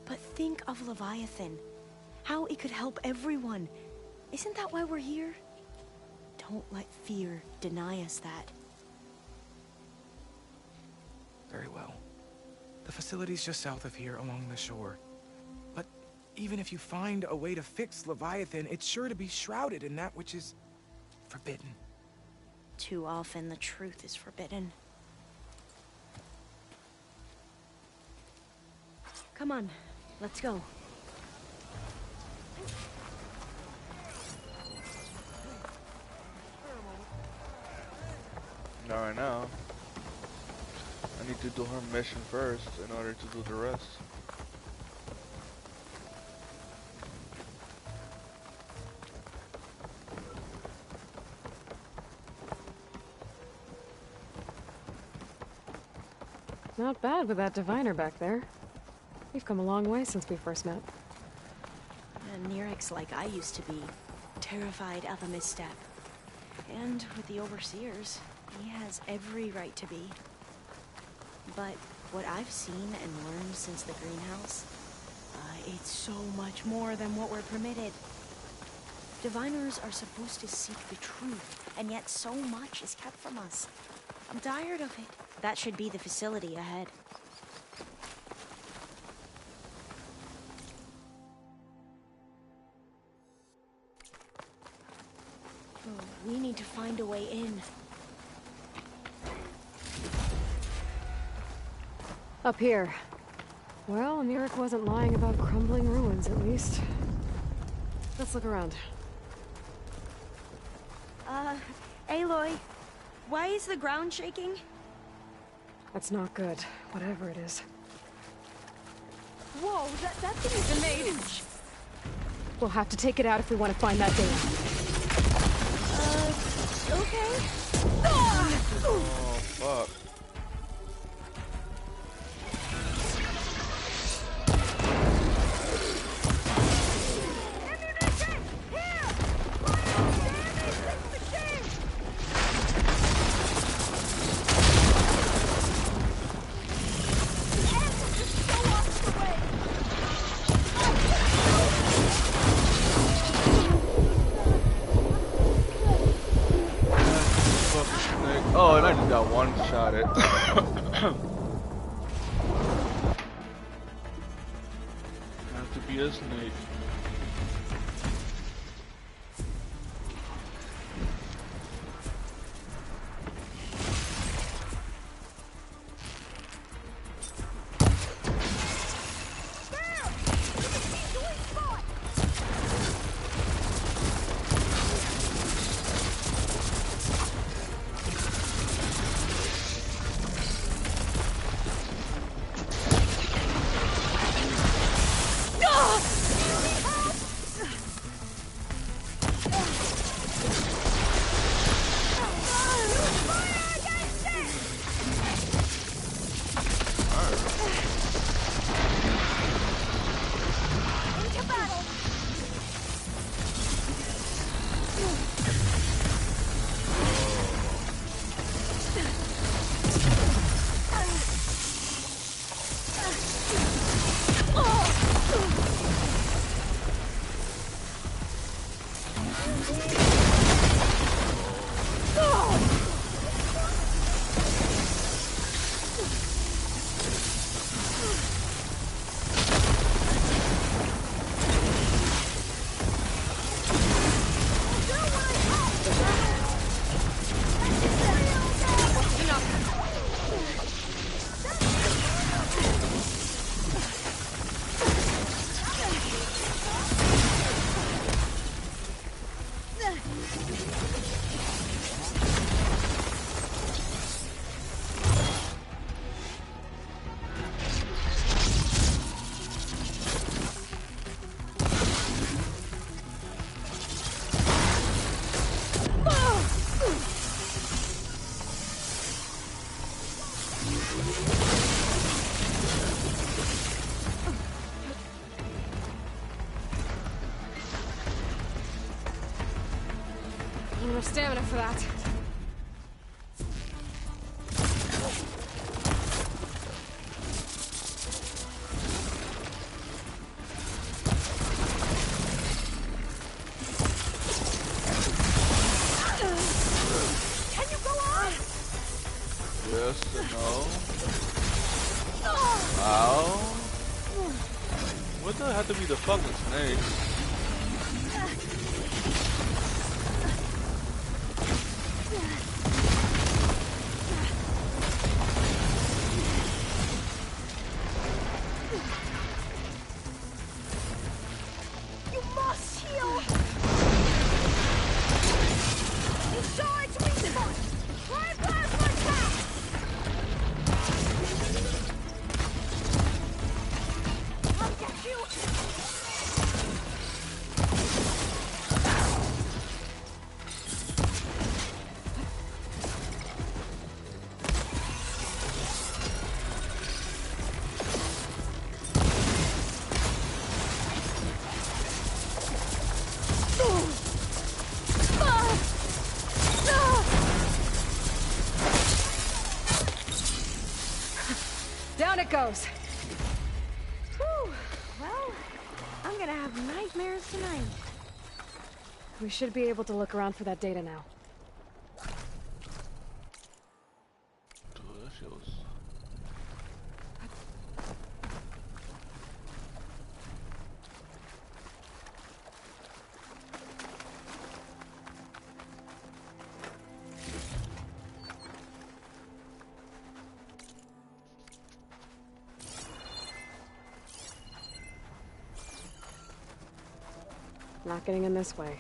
But think of Leviathan. How it could help everyone. Isn't that why we're here? Don't let fear deny us that. Very well. The facility's just south of here, along the shore. But even if you find a way to fix Leviathan, it's sure to be shrouded in that which is forbidden. Too often the truth is forbidden. Come on, Let's go. Not right now. I need to do her mission first in order to do the rest. Not bad with that diviner back there. We've come a long way since we first met. And Nerek's like I used to be. Terrified of a misstep. And with the Overseers, he has every right to be. But what I've seen and learned since the greenhouse, it's so much more than what we're permitted. Diviners are supposed to seek the truth, and yet so much is kept from us. I'm tired of it. That should be the facility ahead. Oh, we need to find a way in. Up here. Well, Nerek wasn't lying about crumbling ruins, at least. Let's look around. Aloy, why is the ground shaking? That's not good, whatever it is. Whoa, that thing is amazing. We'll have to take it out if we want to find that data. Okay. Oh, fuck. Oh, and I just got one shot at. Have to be a snake. Enough stamina for that. Can you go on? Yes and no. Ow. What the hell had to be the fucking snake? goes. Whew. Well, I'm gonna have nightmares tonight. We should be able to look around for that data now. Dude, that shit was... Not getting in this way.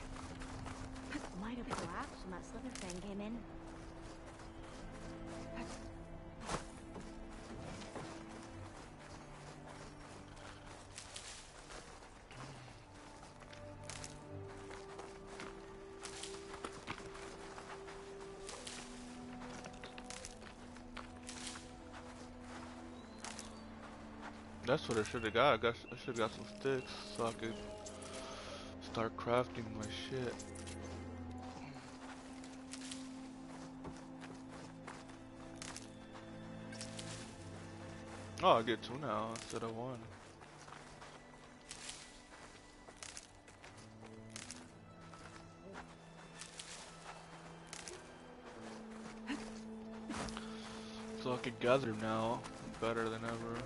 Might have collapsed when that slither thing came in. That's what I should have got. I should have got some sticks so I could start crafting my shit. Oh, I get 2 now instead of 1. So I can gather them now better than ever.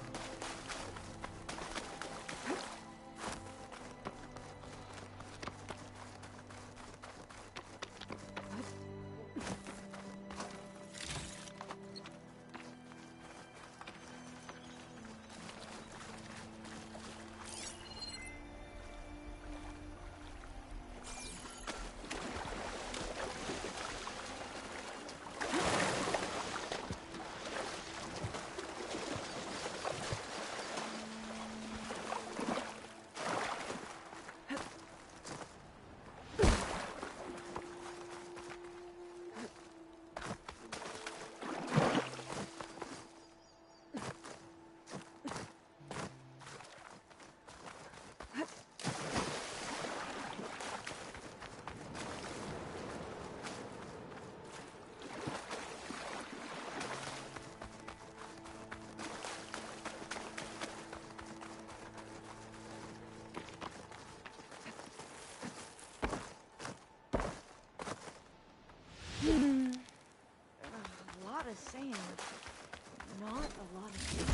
A lot of sand. Not a lot of sand.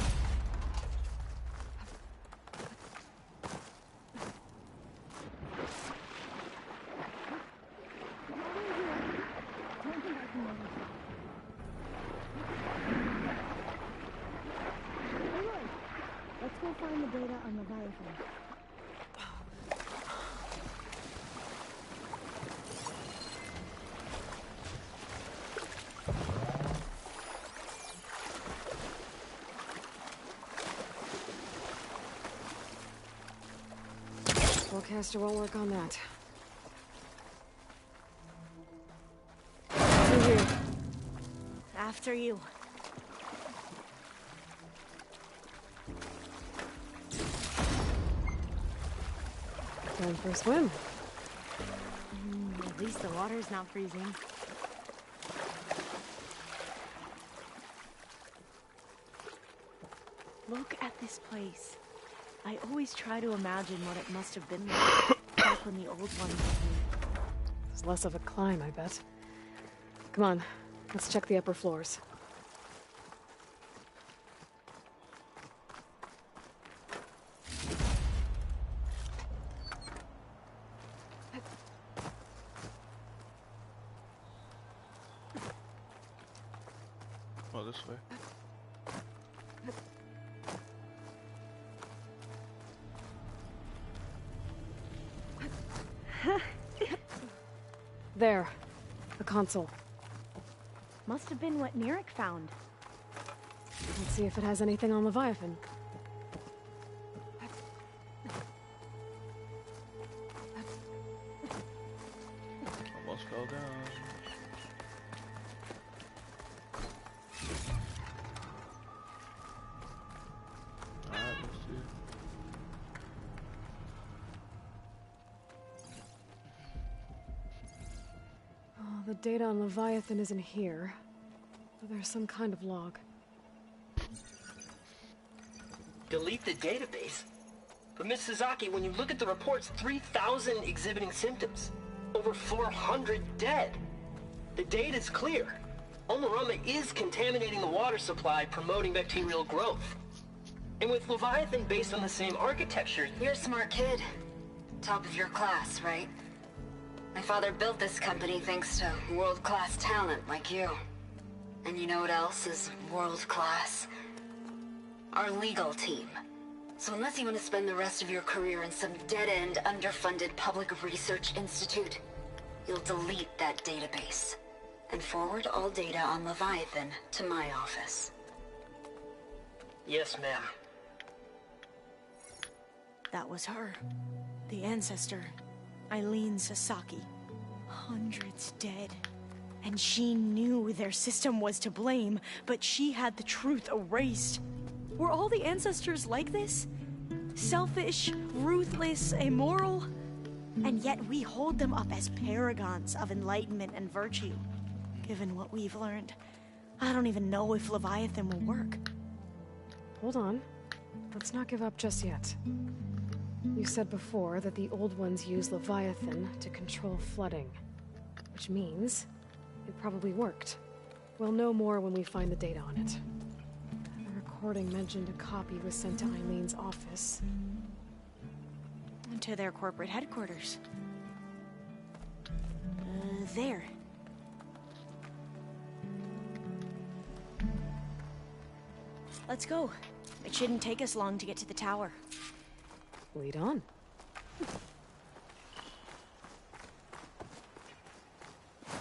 Let's go find the data on Leviathan. Forecaster won't work on that. Through here. After you. Time for a swim. At least the water's not freezing. Look at this place. I always try to imagine what it must have been like back when the old one was here. It's less of a climb, I bet. Come on, let's check the upper floors. Oh, this way. There. The console. Must have been what Nirek found. Let's see if it has anything on Leviathan. Almost fell down. Alright, let's see. Oh, the data on Leviathan isn't here. But there's some kind of log. delete the database. But Miss Sasaki, when you look at the reports, 3,000 exhibiting symptoms. Over 400 dead. The data's clear. Omurama is contaminating the water supply, promoting bacterial growth. And with Leviathan based on the same architecture... You're a smart kid. Top of your class, right? My father built this company thanks to world-class talent like you. And you know what else is world-class? Our legal team. So unless you want to spend the rest of your career in some dead-end, underfunded public research institute, you'll delete that database and forward all data on Leviathan to my office. Yes, ma'am. That was her. The ancestor, Eileen Sasaki. Hundreds dead. And she knew their system was to blame, but she had the truth erased. Were all the ancestors like this? Selfish, ruthless, immoral? And yet we hold them up as paragons of enlightenment and virtue. Given what we've learned, I don't even know if Leviathan will work. Hold on. Let's not give up just yet. You said before that the Old Ones use Leviathan to control flooding. Which means it probably worked. We'll know more when we find the data on it. The recording mentioned a copy was sent to Eileen's office. And to their corporate headquarters. There. Let's go. It shouldn't take us long to get to the tower. Lead on.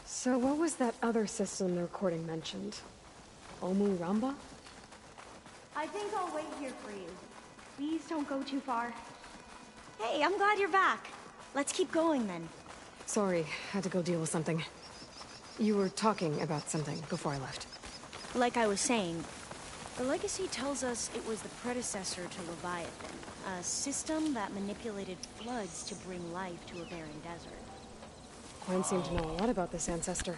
So what was that other system the recording mentioned? Omurama? I think I'll wait here for you. Please don't go too far. Hey, I'm glad you're back. Let's keep going then. Sorry, had to go deal with something. You were talking about something before I left. Like I was saying, the legacy tells us it was the predecessor to Leviathan, a system that manipulated floods to bring life to a barren desert. Quinn seemed to know a lot about this ancestor.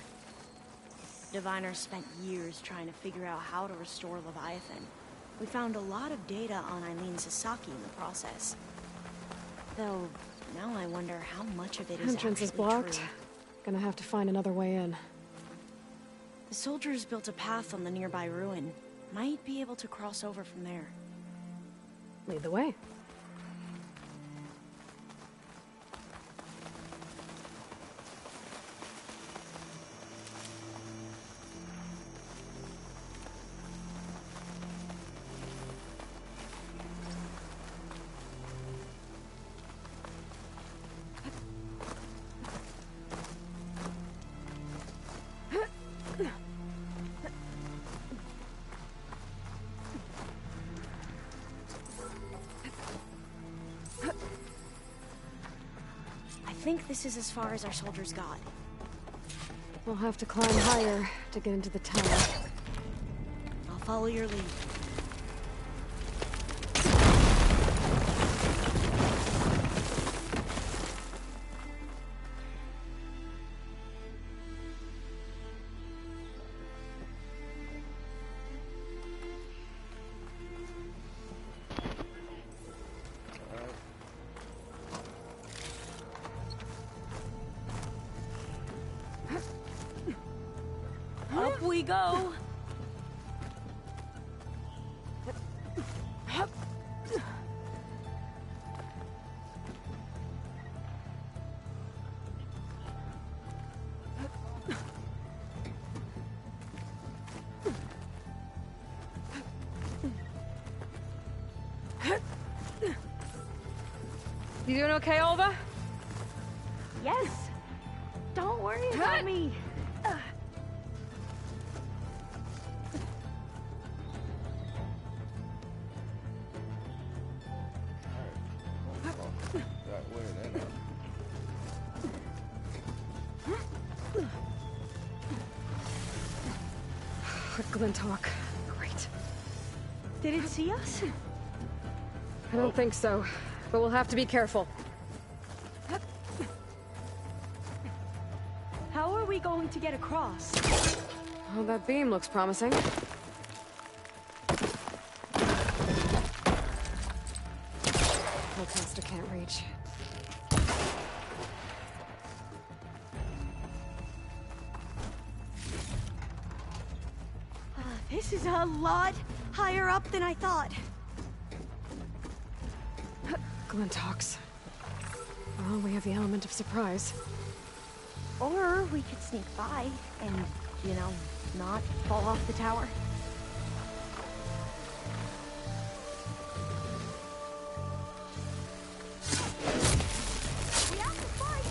Diviners spent years trying to figure out how to restore Leviathan. We found a lot of data on Eileen Sasaki in the process. Though, now I wonder how much of it is Entrance is actually blocked. true. Gonna have to find another way in. The soldiers built a path on the nearby ruin. Might be able to cross over from there. Lead the way. I think this is as far as our soldiers got. We'll have to climb higher to get into the tower. I'll follow your lead. Up we go. You doing okay, Olva? Yes. Don't worry about me. Glinthawk. Great. Did it see us? I don't think so, but we'll have to be careful. How are we going to get across? Oh, that beam looks promising. This is a lot higher up than I thought. Glintox. Well, we have the element of surprise. Or we could sneak by and, you know, not fall off the tower. We have to fight!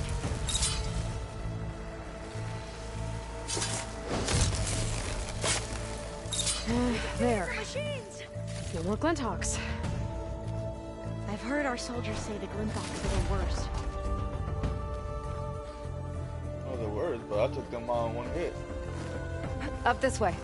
There. Machines! No more Glintox. I've heard our soldiers say the Glintox are the worst. Oh, the worst, but I took them all in one hit. Up this way.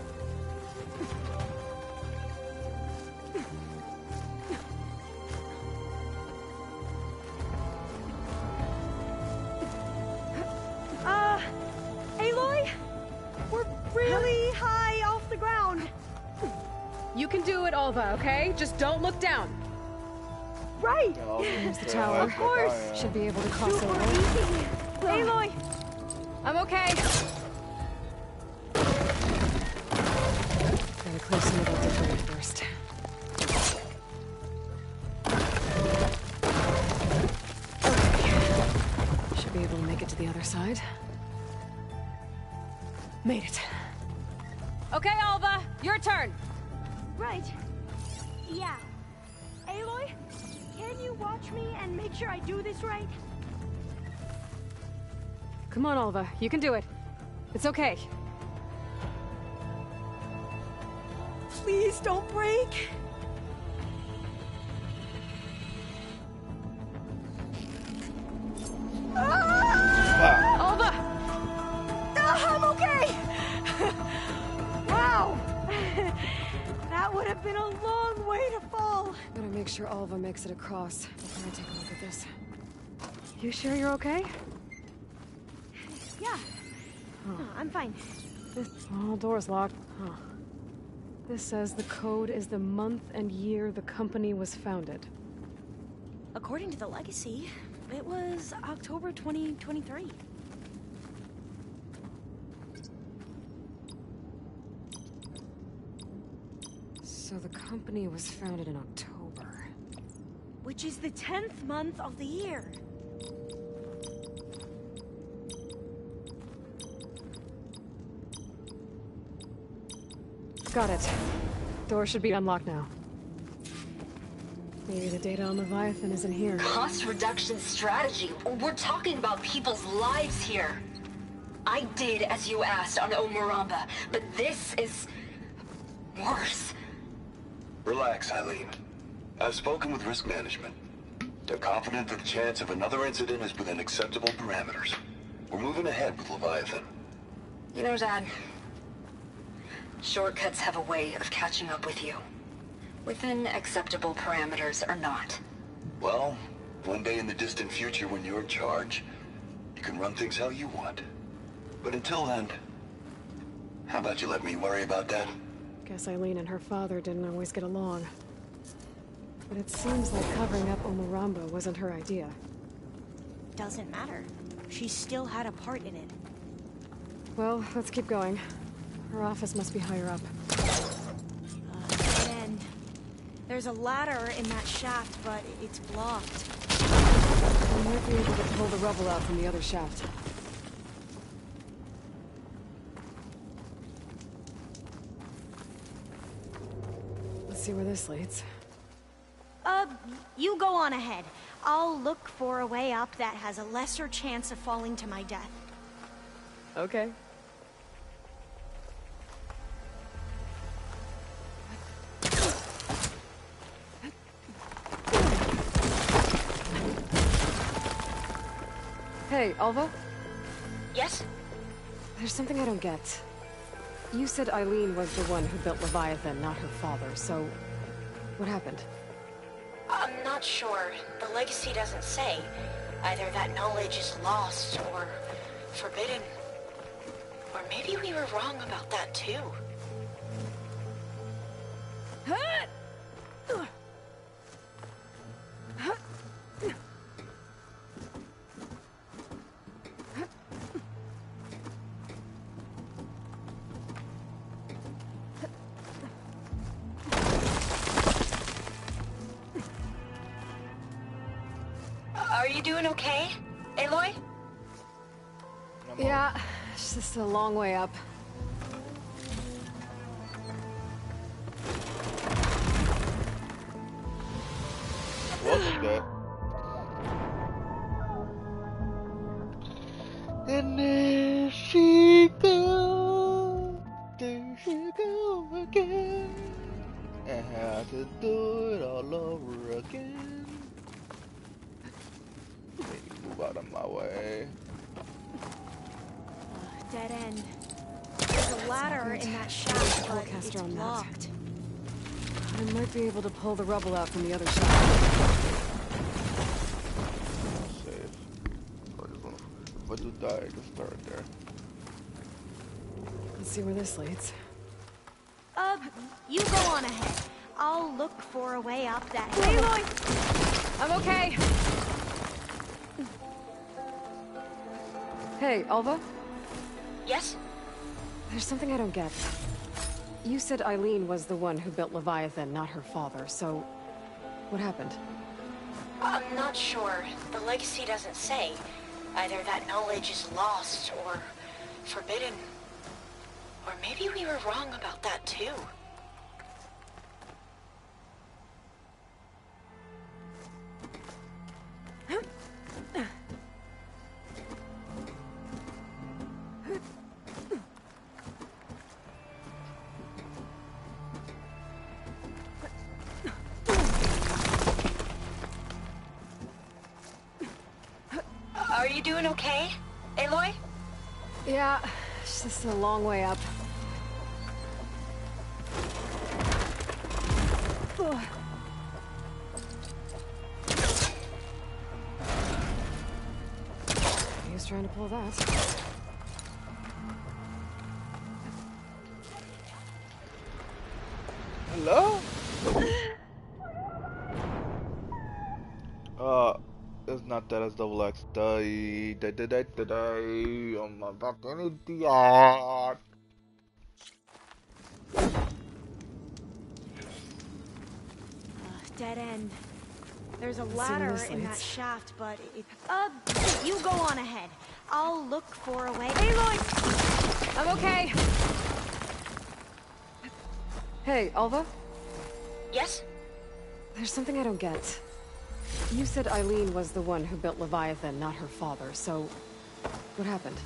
Aloy? We're really high off the ground. You can do it, Alva, okay? Just don't look down. Right! Here's the tower. Of course! Should be able to cross Super over. easy! Aloy! I'm okay. Gotta clear some of that debris first. Okay. Should be able to make it to the other side. Made it. Okay, Alva, your turn. Right. Yeah. Aloy, can you watch me and make sure I do this right? Come on, Alva, you can do it. It's okay. Please don't break. Alva! I'm okay! Wow! That would have been a long way to fall. Better make sure Alva makes it across before I take a look at this. You sure you're okay? Yeah. I'm fine. Oh, door's locked. Huh. This says the code is the month and year the company was founded. According to the legacy, it was October 2023. So the company was founded in October. Which is the 10th month of the year. Got it. Door should be unlocked now. Maybe the data on Leviathan is in here. Cost reduction strategy. We're talking about people's lives here. I did as you asked on Omuramba, but this is worse. Relax, Eileen. I've spoken with risk management. They're confident that the chance of another incident is within acceptable parameters. We're moving ahead with Leviathan. You know, Dad, shortcuts have a way of catching up with you. Within acceptable parameters or not. Well, one day in the distant future when you're in charge, you can run things how you want. But until then, how about you let me worry about that? Guess Eileen and her father didn't always get along. But it seems like covering up Omuramba wasn't her idea. Doesn't matter. She still had a part in it. Well, let's keep going. Her office must be higher up. And there's a ladder in that shaft, but it's blocked. We might be able to pull the rubble out from the other shaft. Let's see where this leads. You go on ahead. I'll look for a way up that has a lesser chance of falling to my death. Okay. Hey, Alva? Yes? There's something I don't get. You said Eileen was the one who built Leviathan, not her father, so... what happened? I'm not sure. The legacy doesn't say. Either that knowledge is lost or forbidden. Or maybe we were wrong about that too. you doing okay, Aloy? Yeah, it's just a long way up. Welcome back. And there she goes, there she goes again. And have to do it all over again. Move out of my way. Dead end. There's a ladder in that shaft, but it's blocked. I might be able to pull the rubble out from the other side. Save. If I do die, I can start there. Let's see where this leads. You go on ahead. I'll look for a way up that Hey, hill. Aloy! I'm okay. Hey, Alva? Yes? There's something I don't get. You said Eileen was the one who built Leviathan, not her father, so... what happened? I'm not sure. The legacy doesn't say. Either that knowledge is lost or forbidden. Or maybe we were wrong about that too. Are you doing okay, Aloy? Yeah, it's just a long way up. He was trying to pull that. Hello? It's not that, it's Double X. Die. I'm a fucking idiot. Dead end. There's a Let's see ladder where this in that leads. shaft, but it... you go on ahead. I'll look for a way... Aloy! I'm okay. Hey, Alva? Yes? There's something I don't get. You said Eileen was the one who built Leviathan, not her father, so... what happened?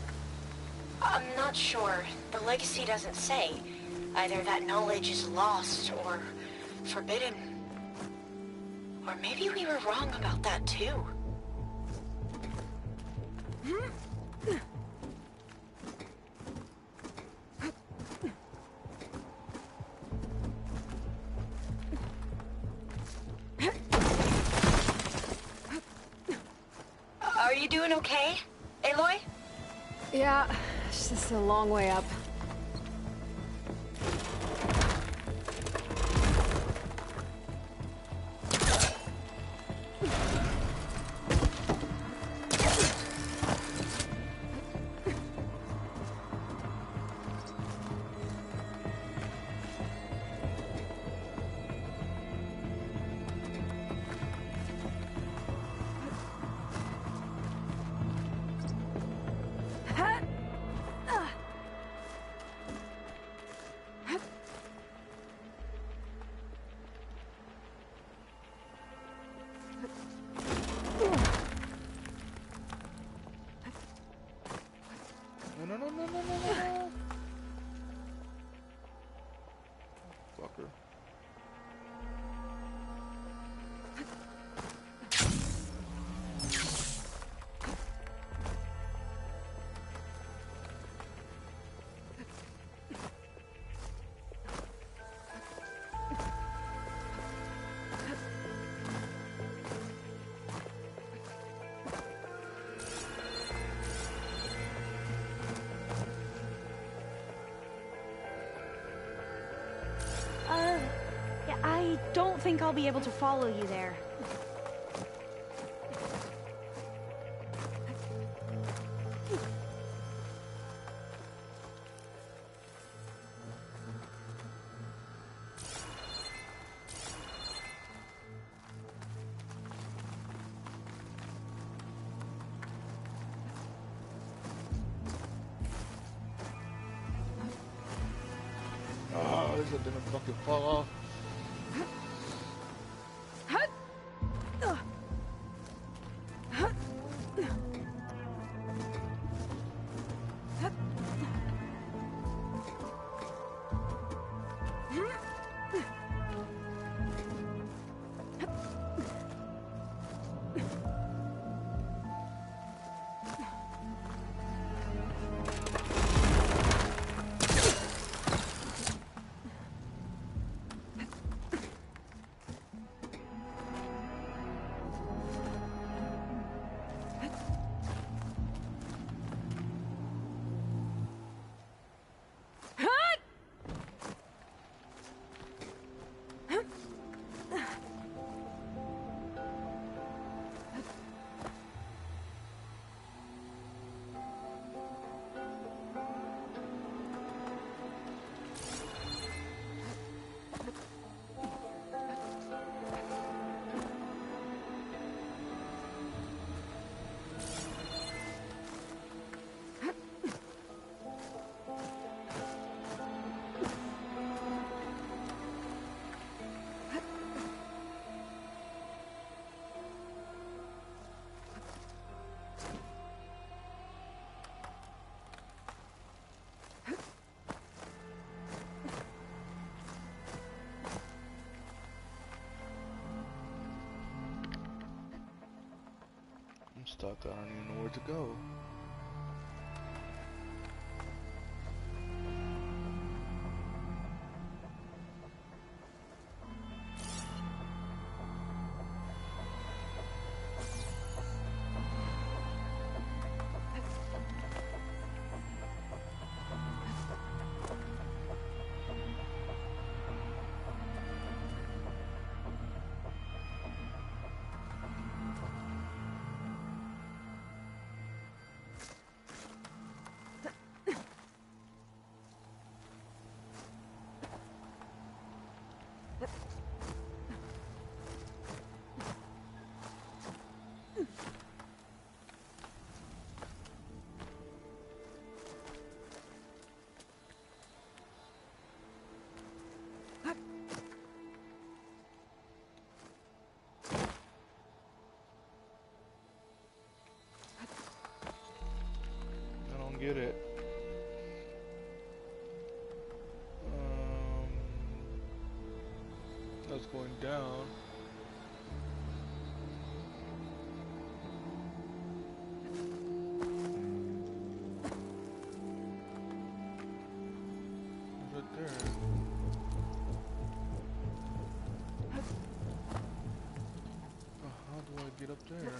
I'm not sure. The legacy doesn't say. Either that knowledge is lost or forbidden. Or maybe we were wrong about that too. Are you doing okay, Aloy? Yeah, it's just a long way up. No. Fucker. Yeah, I don't think I'll be able to follow you there. that didn't fucking fall off. I'm stuck. I don't even know where to go. Get it. That's going down. Right there. How do I get up there?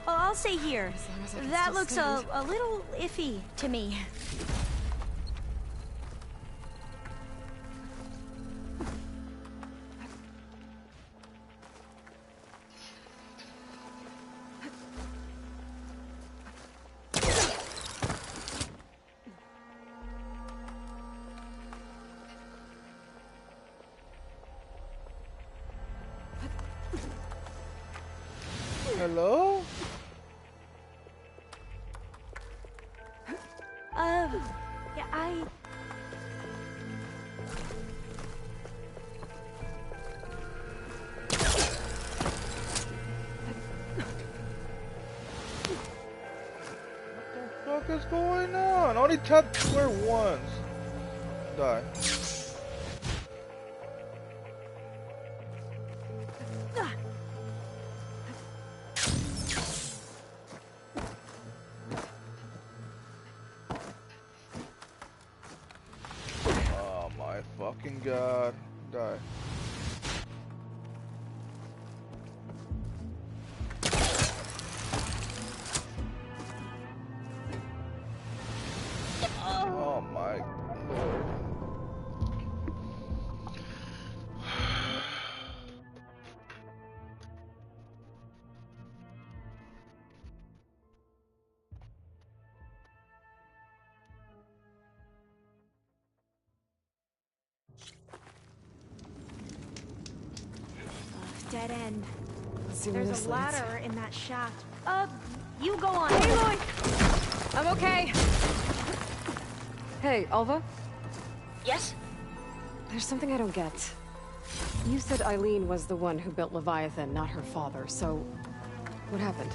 I'll say here, that looks a little iffy to me. Hello? Yeah, What the fuck is going on? Only tap square once. Die. Oh my fucking god. Die. Oh my lord. Dead end. Let's see where There's this a leads. ladder in that shaft. You go on. Aloy! I'm okay. Hey, Alva? Yes? There's something I don't get. You said Eileen was the one who built Leviathan, not her father, so... what happened?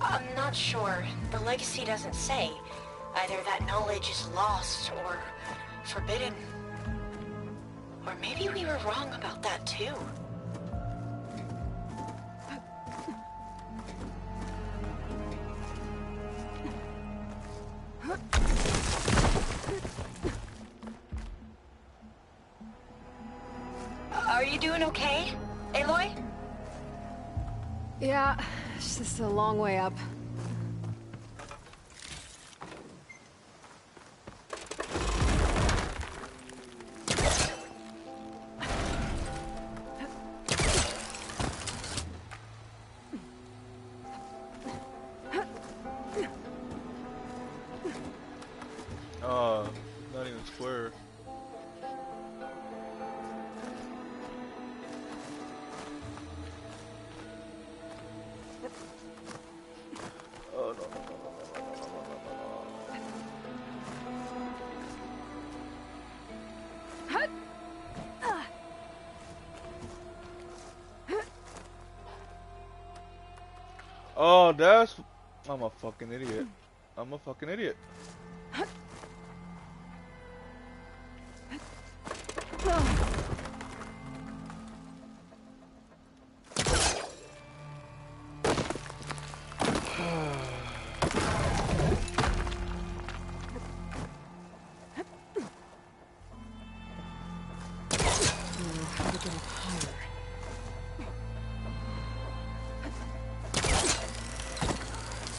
I'm not sure. The legacy doesn't say. Either that knowledge is lost or forbidden. Or maybe we were wrong about that too. Are you doing okay, Aloy? Yeah, it's just a long way up. Not even square. Oh no. Oh, that's... I'm a fucking idiot. I'm a fucking idiot.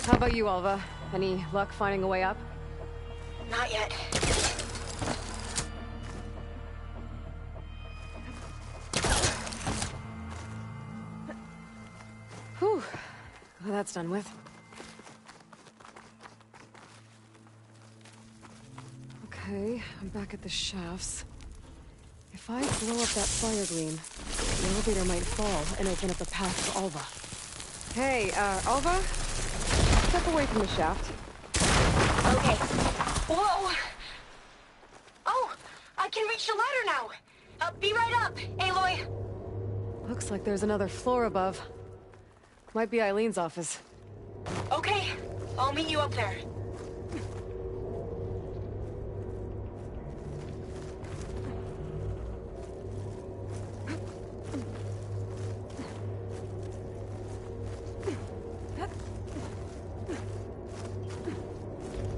How about you, Alva? Any luck finding a way up? Not yet. Whew. Well, that's done with. Okay, I'm back at the shafts. If I blow up that fire gleam, the elevator might fall and open up a path for Alva. Hey, Alva? Step away from the shaft. Okay. Whoa! Oh! I can reach the ladder now! Be right up, Aloy! Looks like there's another floor above. Might be Eileen's office. Okay, I'll meet you up there.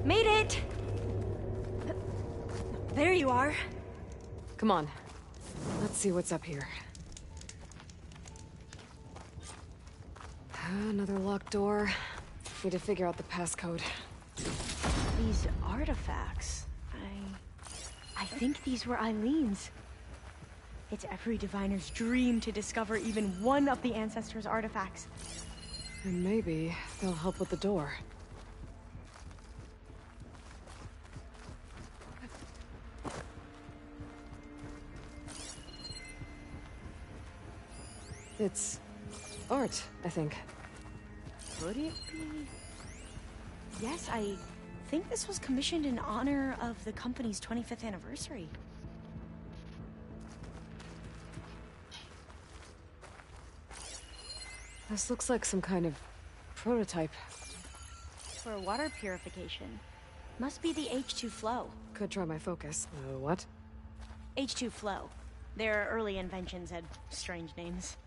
Made it! There you are. Come on. Let's see what's up here. Another locked door. Need to figure out the passcode. These artifacts... I think these were Eileen's. It's every diviner's dream to discover even one of the Ancestors' artifacts. And maybe they'll help with the door. It's art, I think. Could it be? Yes, I think this was commissioned in honor of the company's 25th anniversary. This looks like some kind of prototype. For water purification. Must be the H2 Flow. Could try my focus. What? H2 Flow. Their early inventions had strange names.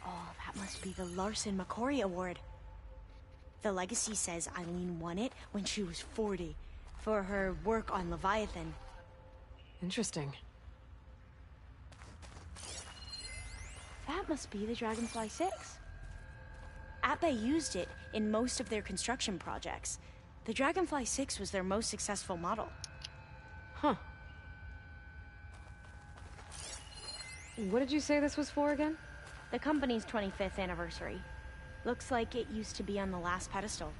Oh, that must be the Larson McCory Award. The legacy says Eileen won it when she was 40 for her work on Leviathan. Interesting. That must be the Dragonfly 6. Atbay used it in most of their construction projects. The Dragonfly 6 was their most successful model. Huh. What did you say this was for again? The company's 25th anniversary. Looks like it used to be on the last pedestal.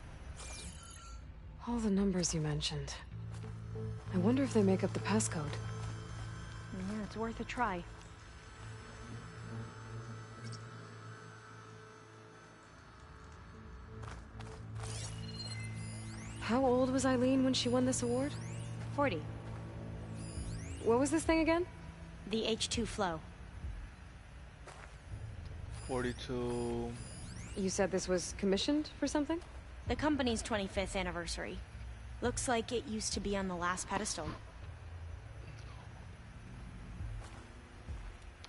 All the numbers you mentioned. I wonder if they make up the passcode. Yeah, it's worth a try. How old was Eileen when she won this award? 40. What was this thing again? The H2 Flow. 42. You said this was commissioned for something? The company's 25th anniversary. Looks like it used to be on the last pedestal.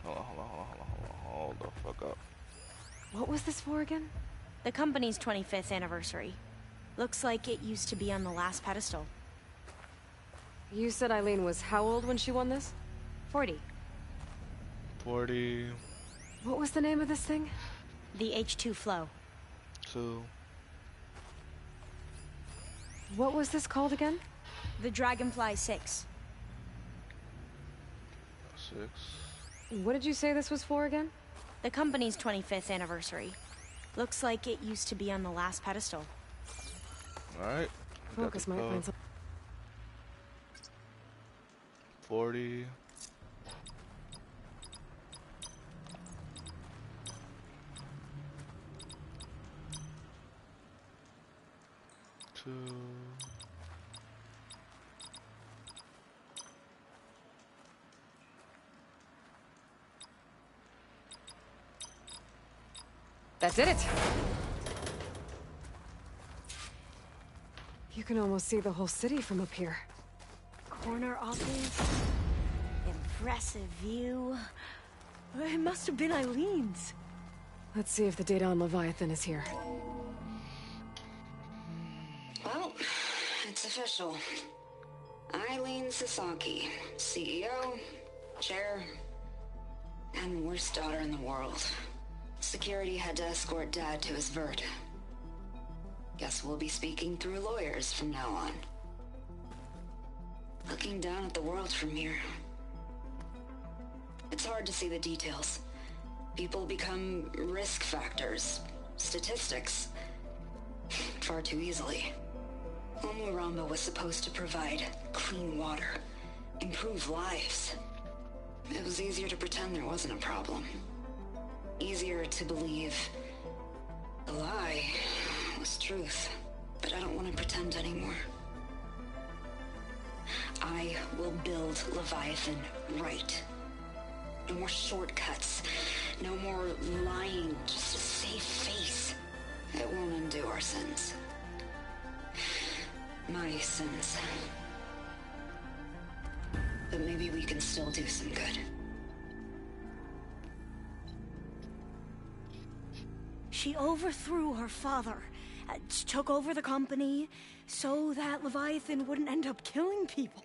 Hold the fuck up. What was this for again? The company's 25th anniversary. Looks like it used to be on the last pedestal. You said Eileen was how old when she won this? 40. 40. What was the name of this thing? The H2 Flow. 2. What was this called again? The Dragonfly 6. 6. What did you say this was for again? The company's 25th anniversary. Looks like it used to be on the last pedestal. Alright. Focus might find something. 40. 2. That did it! You can almost see the whole city from up here. Corner office. Impressive view. It must have been Eileen's. Let's see if the data on Leviathan is here. Well, it's official. Eileen Sasaki, CEO, chair, and worst daughter in the world. Security had to escort Dad to his vert. Guess we'll be speaking through lawyers from now on. Looking down at the world from here. It's hard to see the details. People become risk factors, statistics, far too easily. Omuramba was supposed to provide clean water, improve lives. It was easier to pretend there wasn't a problem. Easier to believe the lie was truth. But I don't want to pretend anymore. I will build Leviathan right. No more shortcuts. No more lying just to save face. It won't undo our sins. My sins. But maybe we can still do some good. She overthrew her father, took over the company, so that Leviathan wouldn't end up killing people.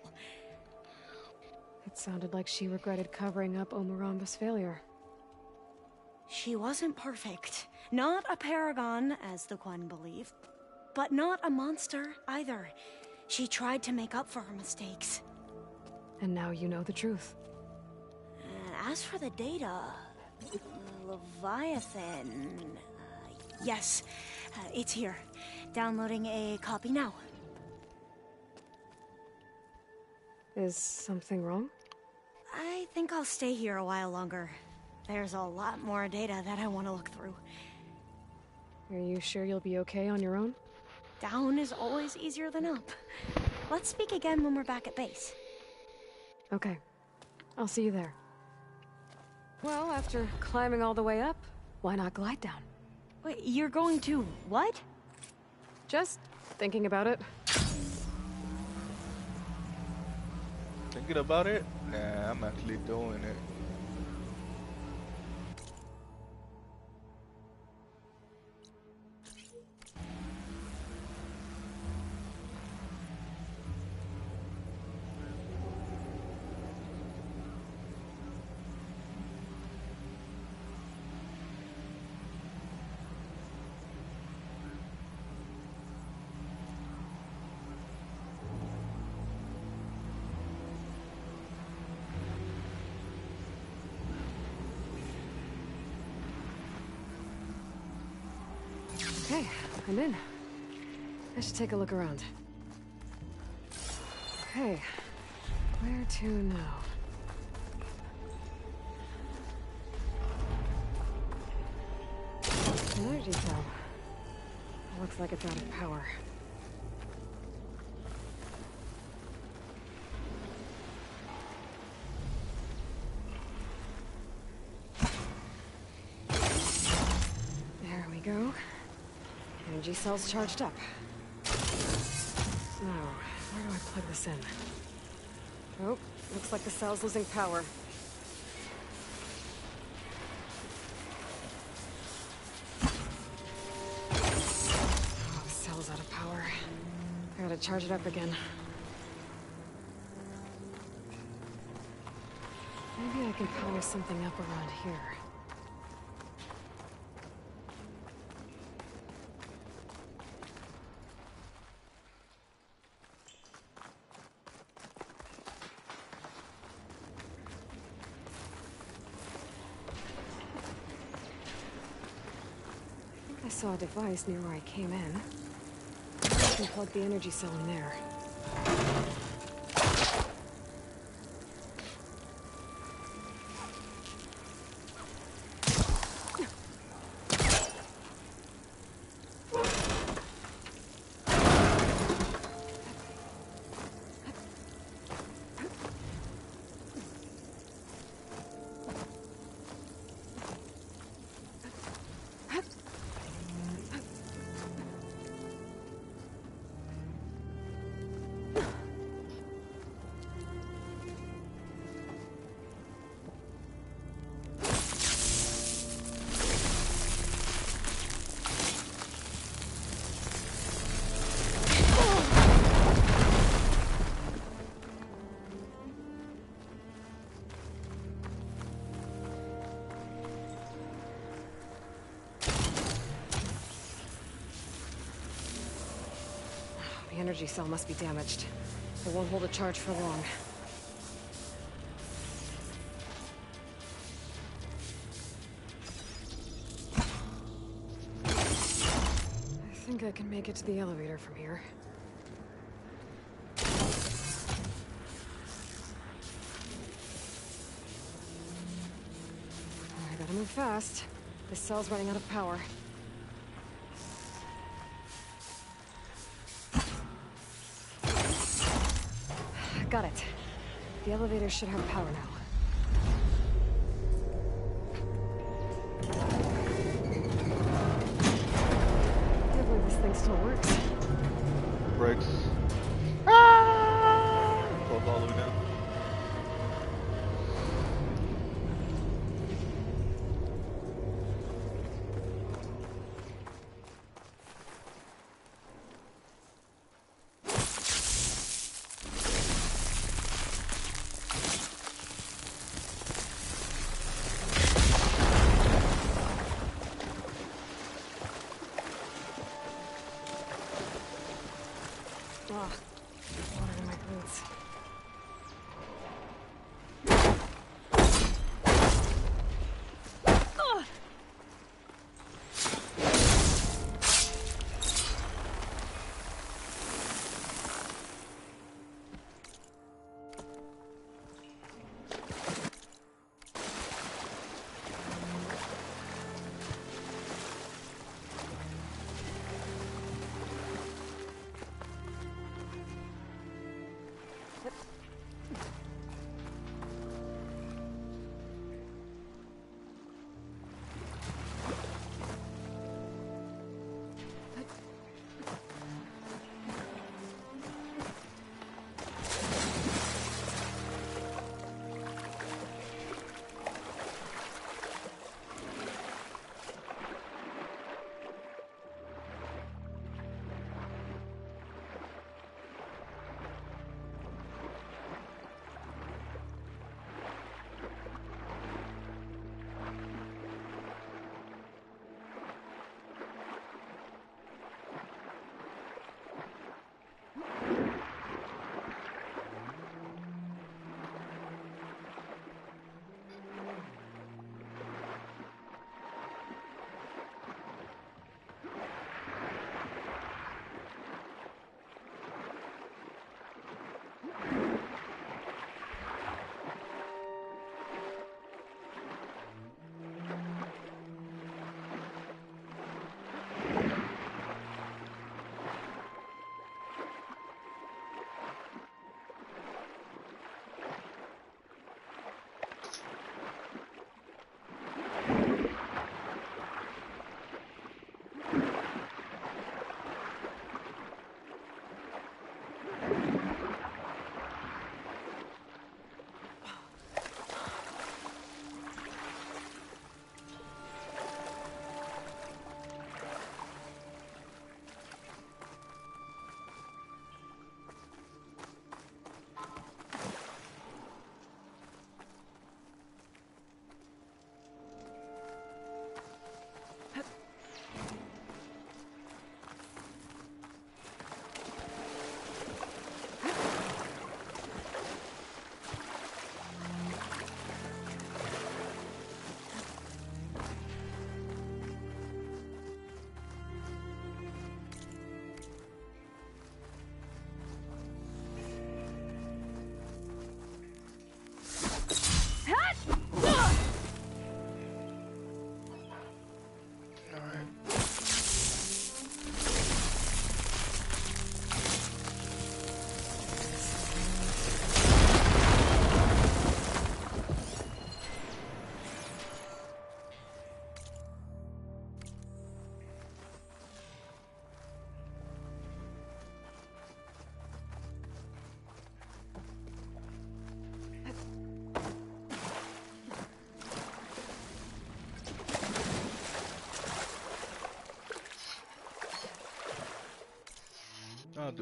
It sounded like she regretted covering up Omuramba's failure. She wasn't perfect. Not a paragon, as the Quan believe. But not a monster, either. She tried to make up for her mistakes. And now you know the truth. As for the data... Leviathan... yes, it's here. Downloading a copy now. Is something wrong? I think I'll stay here a while longer. There's a lot more data that I want to look through. Are you sure you'll be okay on your own? Down is always easier than up. Let's speak again when we're back at base. Okay. I'll see you there. Well, after climbing all the way up, why not glide down? Wait, you're going to what? Just thinking about it. Thinking about it? Nah, I'm actually doing it. I'm in. I should take a look around. Okay, where to now? An energy cell. Looks like it's out of power. There we go. Energy cell's charged up. Now, where do I plug this in? Oh, looks like the cell's losing power. Oh, the cell's out of power. I gotta charge it up again. Maybe I can power something up around here. I saw a device near where I came in. I can plug the energy cell in there. The energy cell must be damaged. It won't hold a charge for long. I think I can make it to the elevator from here. I gotta move fast. This cell's running out of power. Got it. The elevator should have power now. I believe this thing still works. Brakes. Ah! Close all the way down. Ugh, water in my boots.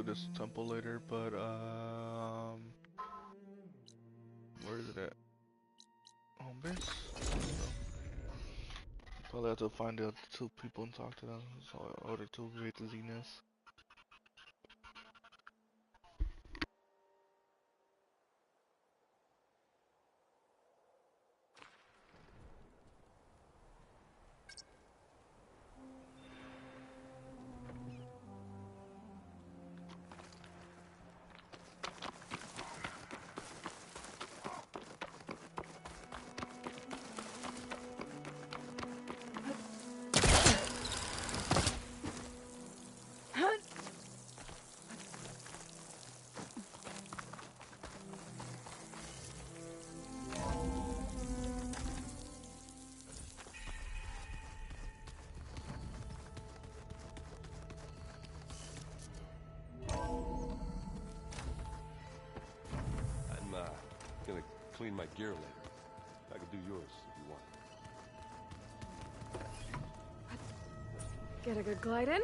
do this temple later, but where is it at? Home base? Probably have to find the two people and talk to them. So I ordered to create the Zenith. Clean my gear later. I could do yours if you want. Get a good glide in.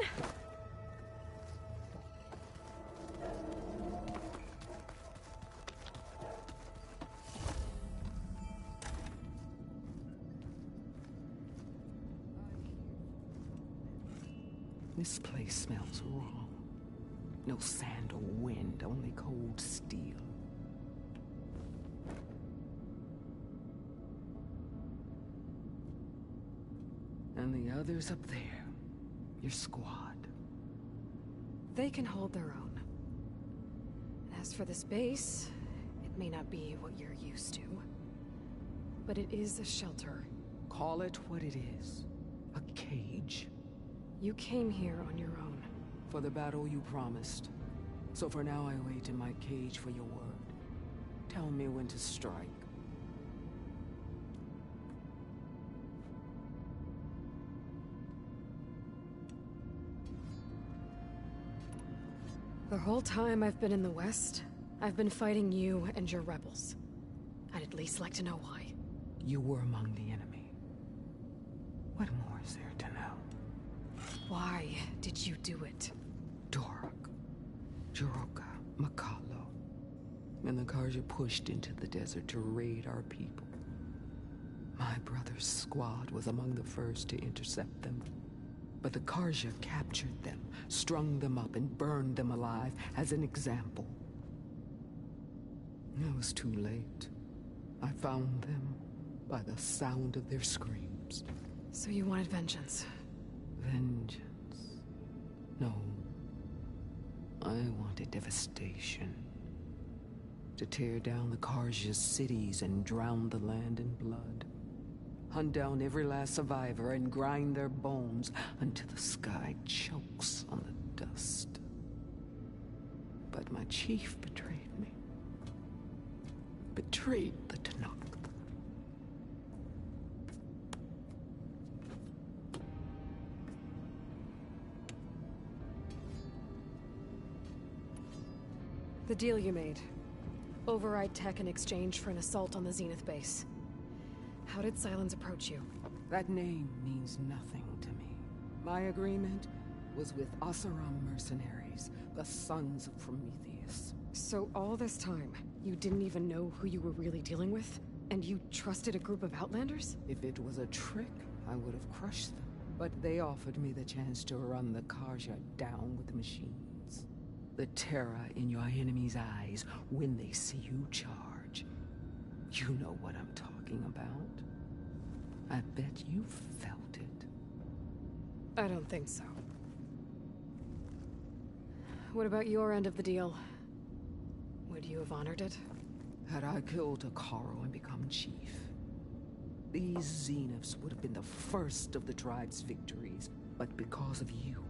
This place smells wrong. No sand or wind, only cold steel. And the others up there, your squad. They can hold their own. As for this base, it may not be what you're used to, but it is a shelter. Call it what it is. A cage. You came here on your own. For the battle you promised. So for now I wait in my cage for your word. Tell me when to strike. The whole time I've been in the West, I've been fighting you and your rebels. I'd at least like to know why. You were among the enemy. What more is there to know? Why did you do it? Dork, Jiroka, Makalo, and the Carja pushed into the desert to raid our people. My brother's squad was among the first to intercept them. But the Carja captured them, strung them up, and burned them alive as an example. It was too late. I found them by the sound of their screams. So you wanted vengeance? Vengeance? No. I wanted devastation. To tear down the Carja's cities and drown the land in blood. Hunt down every last survivor and grind their bones until the sky chokes on the dust. But my chief betrayed me. Betrayed the Tenakth. The deal you made. Override tech in exchange for an assault on the Zenith base. How did Sylens approach you? That name means nothing to me. My agreement was with Oseram mercenaries, the sons of Prometheus. So all this time, you didn't even know who you were really dealing with? And you trusted a group of Outlanders? If it was a trick, I would have crushed them. But they offered me the chance to run the Carja down with the machines. The terror in your enemy's eyes when they see you charge. You know what I'm talking about. I bet you felt it. I don't think so. What about your end of the deal? Would you have honored it? Had I killed Hekarro and become chief, these Zeniths would have been the first of the tribe's victories. But because of you,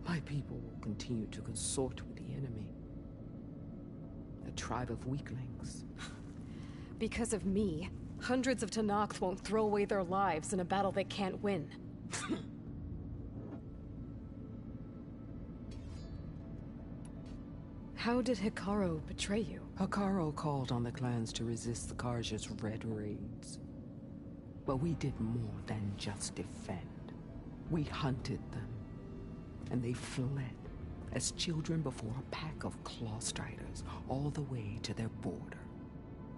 my people will continue to consort with the enemy. A tribe of weaklings. Because of me, hundreds of Tenakth won't throw away their lives in a battle they can't win. How did Hekarro betray you? Hekarro called on the clans to resist the Carja's red raids. But we did more than just defend. We hunted them, and they fled, as children before a pack of claw striders, all the way to their border.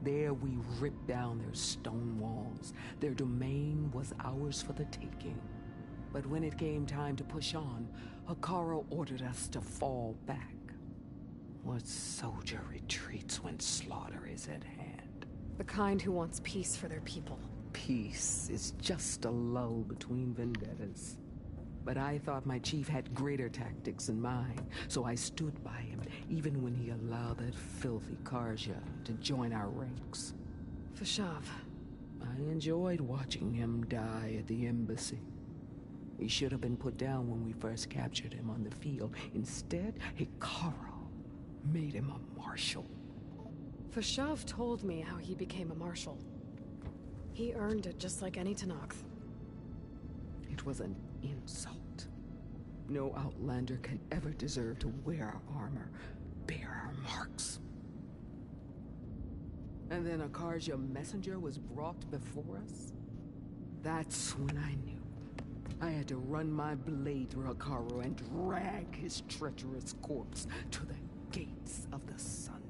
There we ripped down their stone walls. Their domain was ours for the taking. But when it came time to push on, Hekarro ordered us to fall back. What soldier retreats when slaughter is at hand? The kind who wants peace for their people. Peace is just a lull between vendettas. But I thought my chief had greater tactics in mind, so I stood by him, even when he allowed that filthy Carja to join our ranks. Fashav. I enjoyed watching him die at the embassy. He should have been put down when we first captured him on the field. Instead, Hekarro made him a marshal. Fashav told me how he became a marshal. He earned it just like any Tenakth. It was an insult. No Outlander can ever deserve to wear our armor, bear our marks. And then a Carja messenger was brought before us? That's when I knew. I had to run my blade through Hekarro and drag his treacherous corpse to the gates of the sun.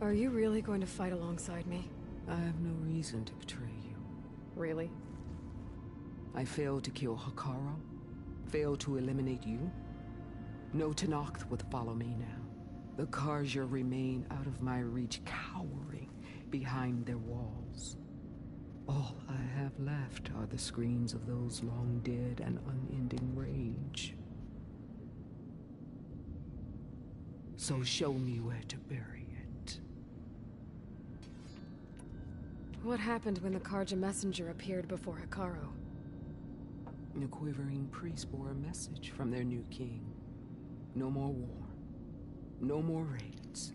Are you really going to fight alongside me? I have no reason to betray you. Really? I failed to kill Hekarro? Failed to eliminate you? No Tenakth would follow me now. The Carja remain out of my reach, cowering behind their walls. All I have left are the screams of those long dead and unending rage. So show me where to bury it. What happened when the Carja messenger appeared before Hekarro? The quivering priest bore a message from their new king. No more war. No more raids.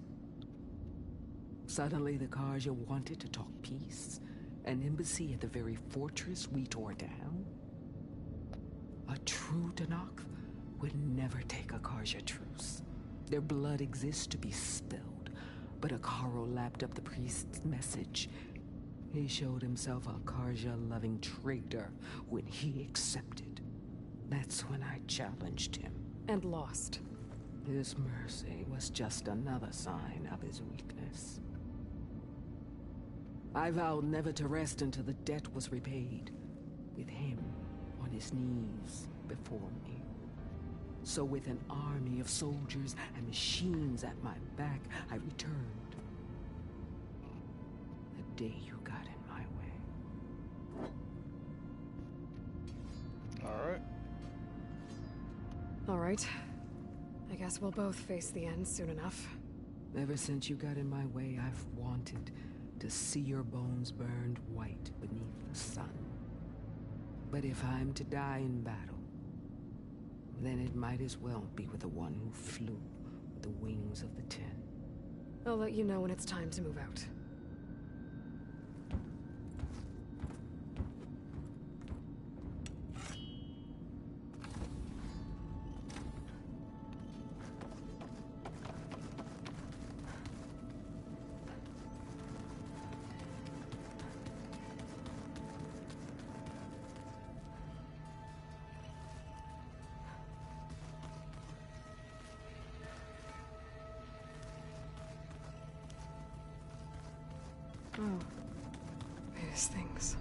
Suddenly the Carja wanted to talk peace. An embassy at the very fortress we tore down? A true Tenakth would never take a Carja truce. Their blood exists to be spilled, but Hekarro lapped up the priest's message. He showed himself a Carja-loving traitor when he accepted. That's when I challenged him. And lost. His mercy was just another sign of his weakness. I vowed never to rest until the debt was repaid, with him on his knees before me. So with an army of soldiers and machines at my back, I returned. The day you got in my way. Alright. Alright. I guess we'll both face the end soon enough. Ever since you got in my way, I've wanted to see your bones burned white beneath the sun. But if I'm to die in battle, then it might as well be with the one who flew with the wings of the Ten. I'll let you know when it's time to move out. Oh, these things.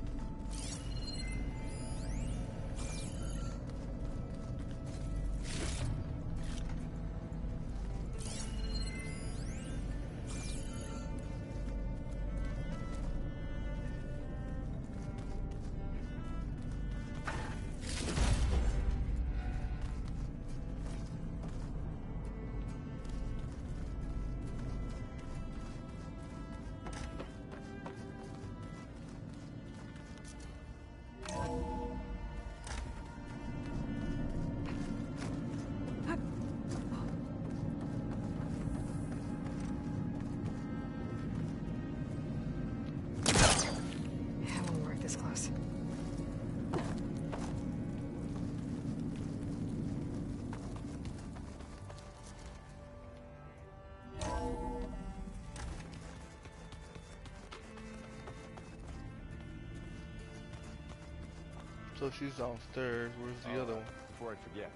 So she's downstairs. Where's the other one? Before I forget,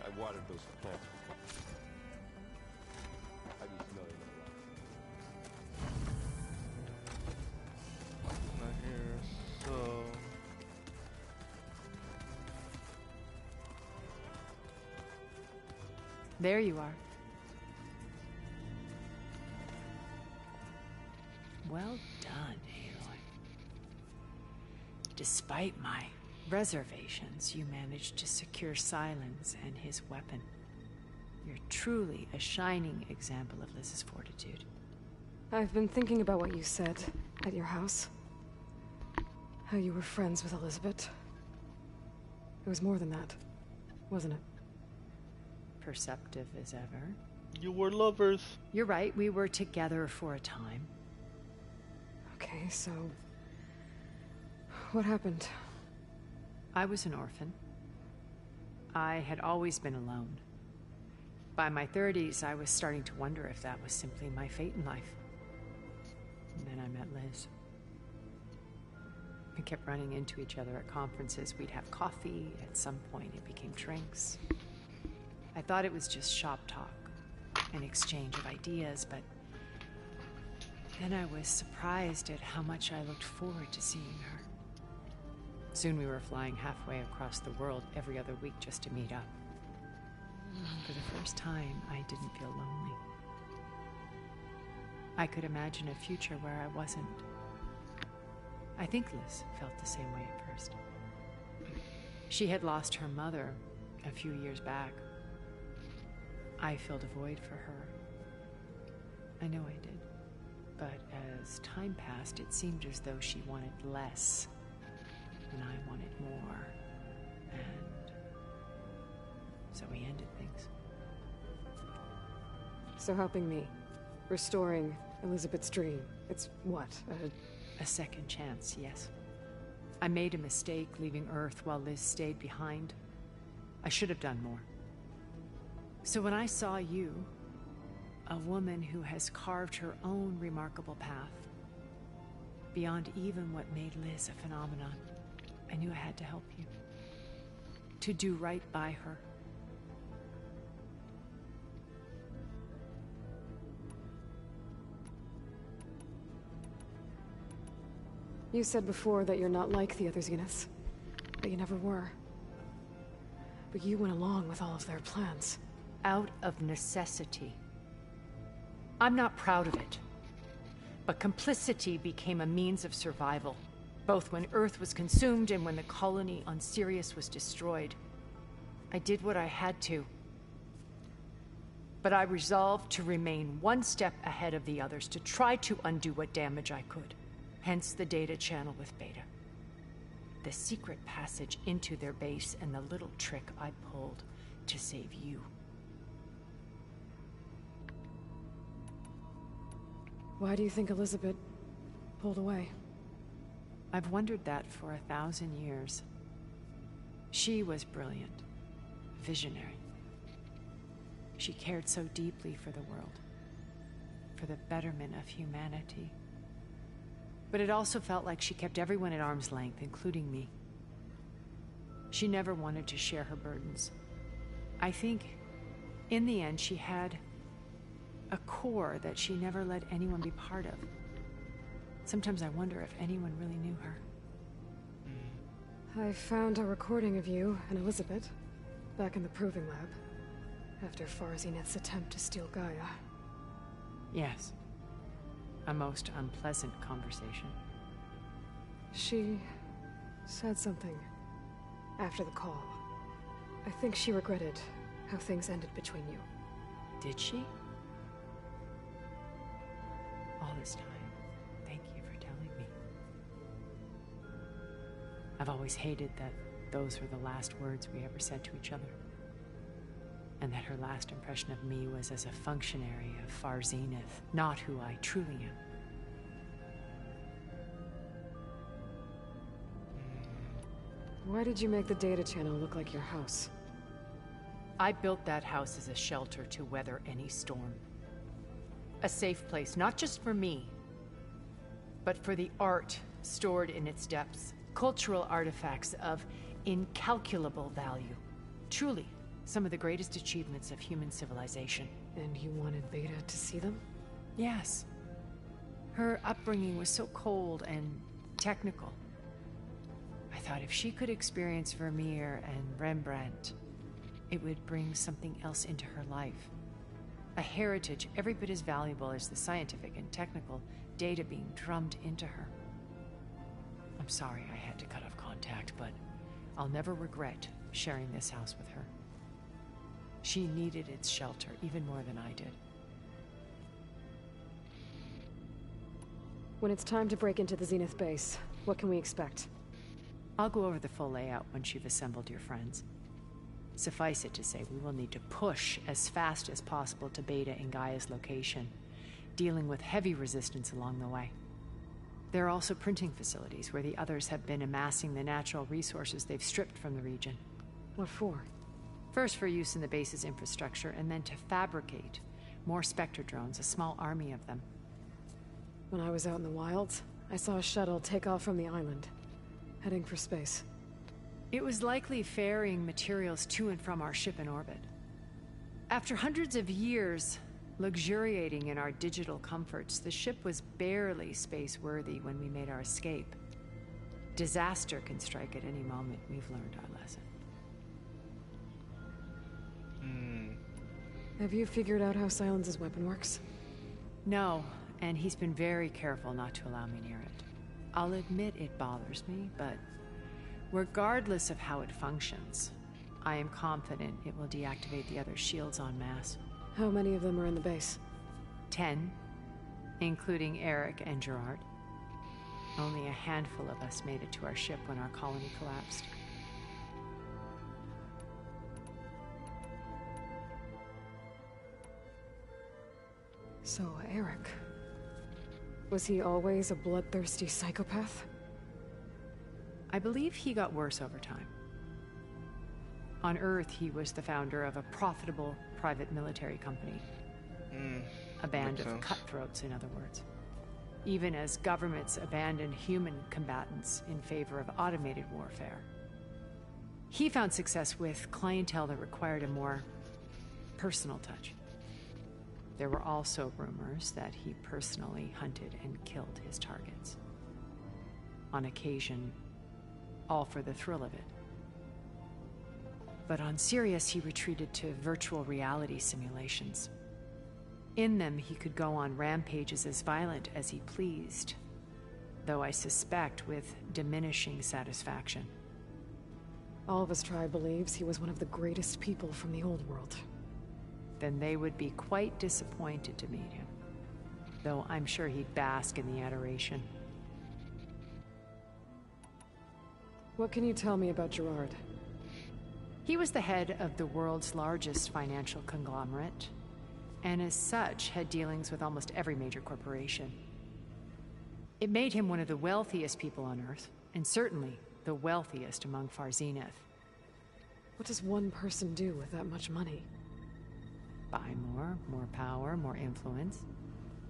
I watered those plants. I need to know Not here. So there you are. Well done, Aloy. Despite my reservations, you managed to secure Silence and his weapon. You're truly a shining example of Liz's fortitude. I've been thinking about what you said at your house. How you were friends with Elizabeth. It was more than that, wasn't it? Perceptive as ever. You were lovers. You're right, we were together for a time. Okay, so what happened? I was an orphan. I had always been alone. By my 30s, I was starting to wonder if that was simply my fate in life. And then I met Liz. We kept running into each other at conferences. We'd have coffee. At some point, it became drinks. I thought it was just shop talk, an exchange of ideas, but then I was surprised at how much I looked forward to seeing her. Soon we were flying halfway across the world every other week just to meet up. For the first time, I didn't feel lonely. I could imagine a future where I wasn't. I think Liz felt the same way at first. She had lost her mother a few years back. I filled a void for her. I know I did. But as time passed, it seemed as though she wanted less, and I wanted more. And so we ended things. So helping me, restoring Elizabeth's dream, it's what, a second chance, yes. I made a mistake leaving Earth while Liz stayed behind. I should have done more. So when I saw you, a woman who has carved her own remarkable path, beyond even what made Liz a phenomenon, I knew I had to help you. To do right by her. You said before that you're not like the other Zeniths, but you never were. But you went along with all of their plans. Out of necessity. I'm not proud of it. But complicity became a means of survival, both when Earth was consumed and when the colony on Sirius was destroyed. I did what I had to. But I resolved to remain one step ahead of the others, to try to undo what damage I could. Hence the data channel with Beta. The secret passage into their base and the little trick I pulled to save you. Why do you think Elizabeth pulled away? I've wondered that for 1,000 years. She was brilliant, visionary. She cared so deeply for the world, for the betterment of humanity. But it also felt like she kept everyone at arm's length, including me. She never wanted to share her burdens. I think, in the end, she had a core that she never let anyone be part of. Sometimes I wonder if anyone really knew her. I found a recording of you and Elizabeth back in the Proving Lab after Far Zenith's attempt to steal Gaia. Yes. A most unpleasant conversation. She said something after the call. I think she regretted how things ended between you. Did she? All this time, thank you for telling me. I've always hated that those were the last words we ever said to each other. And that her last impression of me was as a functionary of Far Zenith, not who I truly am. Why did you make the data channel look like your house? I built that house as a shelter to weather any storm. A safe place, not just for me, but for the art stored in its depths. cultural artifacts of incalculable value. Truly, some of the greatest achievements of human civilization. And you wanted Beta to see them? Yes. Her upbringing was so cold and technical. I thought if she could experience Vermeer and Rembrandt, it would bring something else into her life. A heritage every bit as valuable as the scientific and technical data being drummed into her. I'm sorry I had to cut off contact, but I'll never regret sharing this house with her. She needed its shelter even more than I did. When it's time to break into the Zenith base, what can we expect? I'll go over the full layout once you've assembled your friends. Suffice it to say, we will need to push as fast as possible to Beta and Gaia's location, dealing with heavy resistance along the way. There are also printing facilities where the others have been amassing the natural resources they've stripped from the region. What for? First for use in the base's infrastructure, and then to fabricate more Spectre drones, a small army of them. When I was out in the wilds, I saw a shuttle take off from the island, heading for space. It was likely ferrying materials to and from our ship in orbit. After hundreds of years luxuriating in our digital comforts, the ship was barely space-worthy when we made our escape. Disaster can strike at any moment. We've learned our lesson. Have you figured out how Silence's weapon works? No, and he's been very careful not to allow me near it. I'll admit it bothers me, but regardless of how it functions, I am confident it will deactivate the other shields en masse. How many of them are in the base? 10, including Eric and Gerard. Only a handful of us made it to our ship when our colony collapsed. So, Eric... was he always a bloodthirsty psychopath? I believe he got worse over time. On Earth, he was the founder of a profitable private military company. A band of cutthroats, in other words. Even as governments abandoned human combatants in favor of automated warfare. He found success with clientele that required a more personal touch. There were also rumors that he personally hunted and killed his targets. On occasion, all for the thrill of it. But on Sirius, he retreated to virtual reality simulations. In them, he could go on rampages as violent as he pleased, though I suspect with diminishing satisfaction. All of his tribe believes he was one of the greatest people from the old world. Then they would be quite disappointed to meet him, though I'm sure he'd bask in the adoration. What can you tell me about Gerard? He was the head of the world's largest financial conglomerate, and as such had dealings with almost every major corporation. It made him one of the wealthiest people on Earth, and certainly the wealthiest among Far Zenith. What does one person do with that much money? Buy more power, more influence.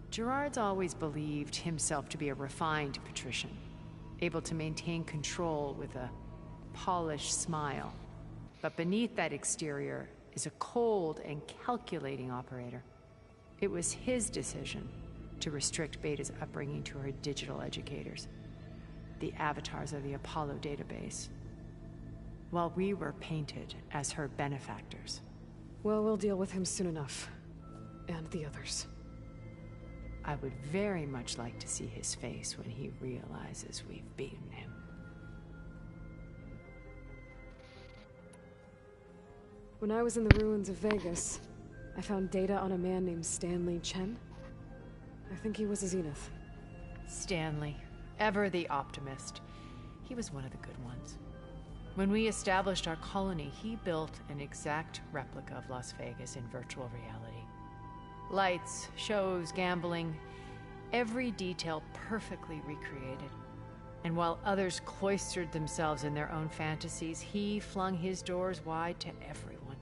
Gerard's always believed himself to be a refined patrician, able to maintain control with a polished smile. But beneath that exterior is a cold and calculating operator. It was his decision to restrict Beta's upbringing to her digital educators, the avatars of the Apollo database, while we were painted as her benefactors. Well, we'll deal with him soon enough. And the others. I would very much like to see his face when he realizes we've beaten him. When I was in the ruins of Vegas, I found data on a man named Stanley Chen. I think he was a Zenith. Stanley, ever the optimist. He was one of the good ones. When we established our colony, he built an exact replica of Las Vegas in virtual reality. Lights, shows, gambling, every detail perfectly recreated. And while others cloistered themselves in their own fantasies, he flung his doors wide to everyone.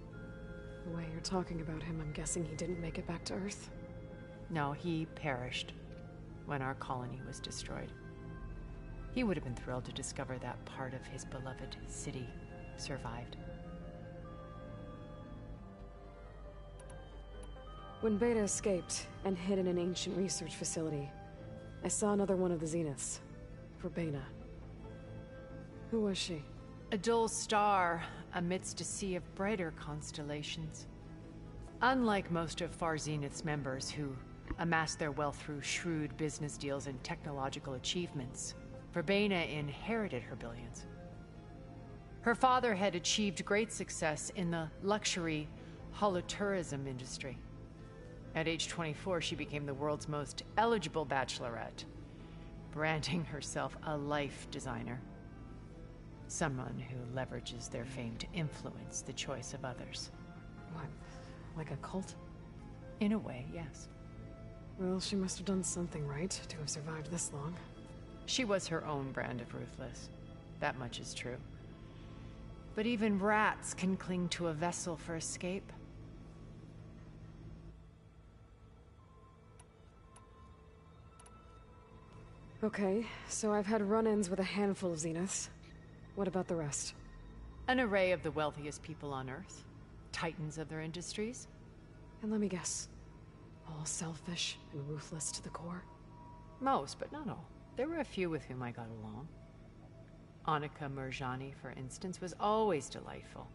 The way you're talking about him, I'm guessing he didn't make it back to Earth? No, he perished when our colony was destroyed. He would have been thrilled to discover that part of his beloved city survived. When Beta escaped and hid in an ancient research facility, I saw another one of the Zeniths. Verbena. Who was she? A dull star amidst a sea of brighter constellations. Unlike most of Far Zenith's members who amassed their wealth through shrewd business deals and technological achievements, Verbena inherited her billions. Her father had achieved great success in the luxury holotourism industry. At age 24, she became the world's most eligible bachelorette, branding herself a life designer. Someone who leverages their fame to influence the choice of others. What? Like a cult? In a way, yes. Well, she must have done something right to have survived this long. She was her own brand of ruthless. That much is true. But even rats can cling to a vessel for escape. Okay, so I've had run-ins with a handful of Zeniths. What about the rest? An array of the wealthiest people on Earth. Titans of their industries. And let me guess. All selfish and ruthless to the core? Most, but not all. There were a few with whom I got along. Annika Murjani, for instance, was always delightful.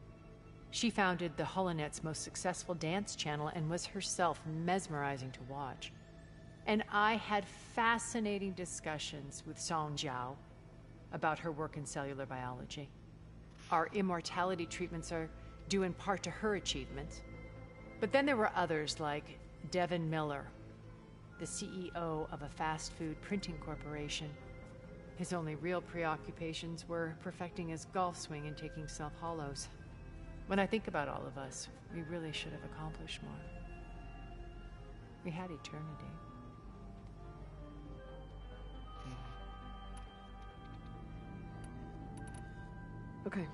She founded the Holonet's most successful dance channel and was herself mesmerizing to watch. And I had fascinating discussions with Song Jiao about her work in cellular biology. Our immortality treatments are due in part to her achievements. But then there were others like Devin Miller, the CEO of a fast food printing corporation. His only real preoccupations were perfecting his golf swing and taking self-hollows. When I think about all of us, we really should have accomplished more. We had eternity. Okay.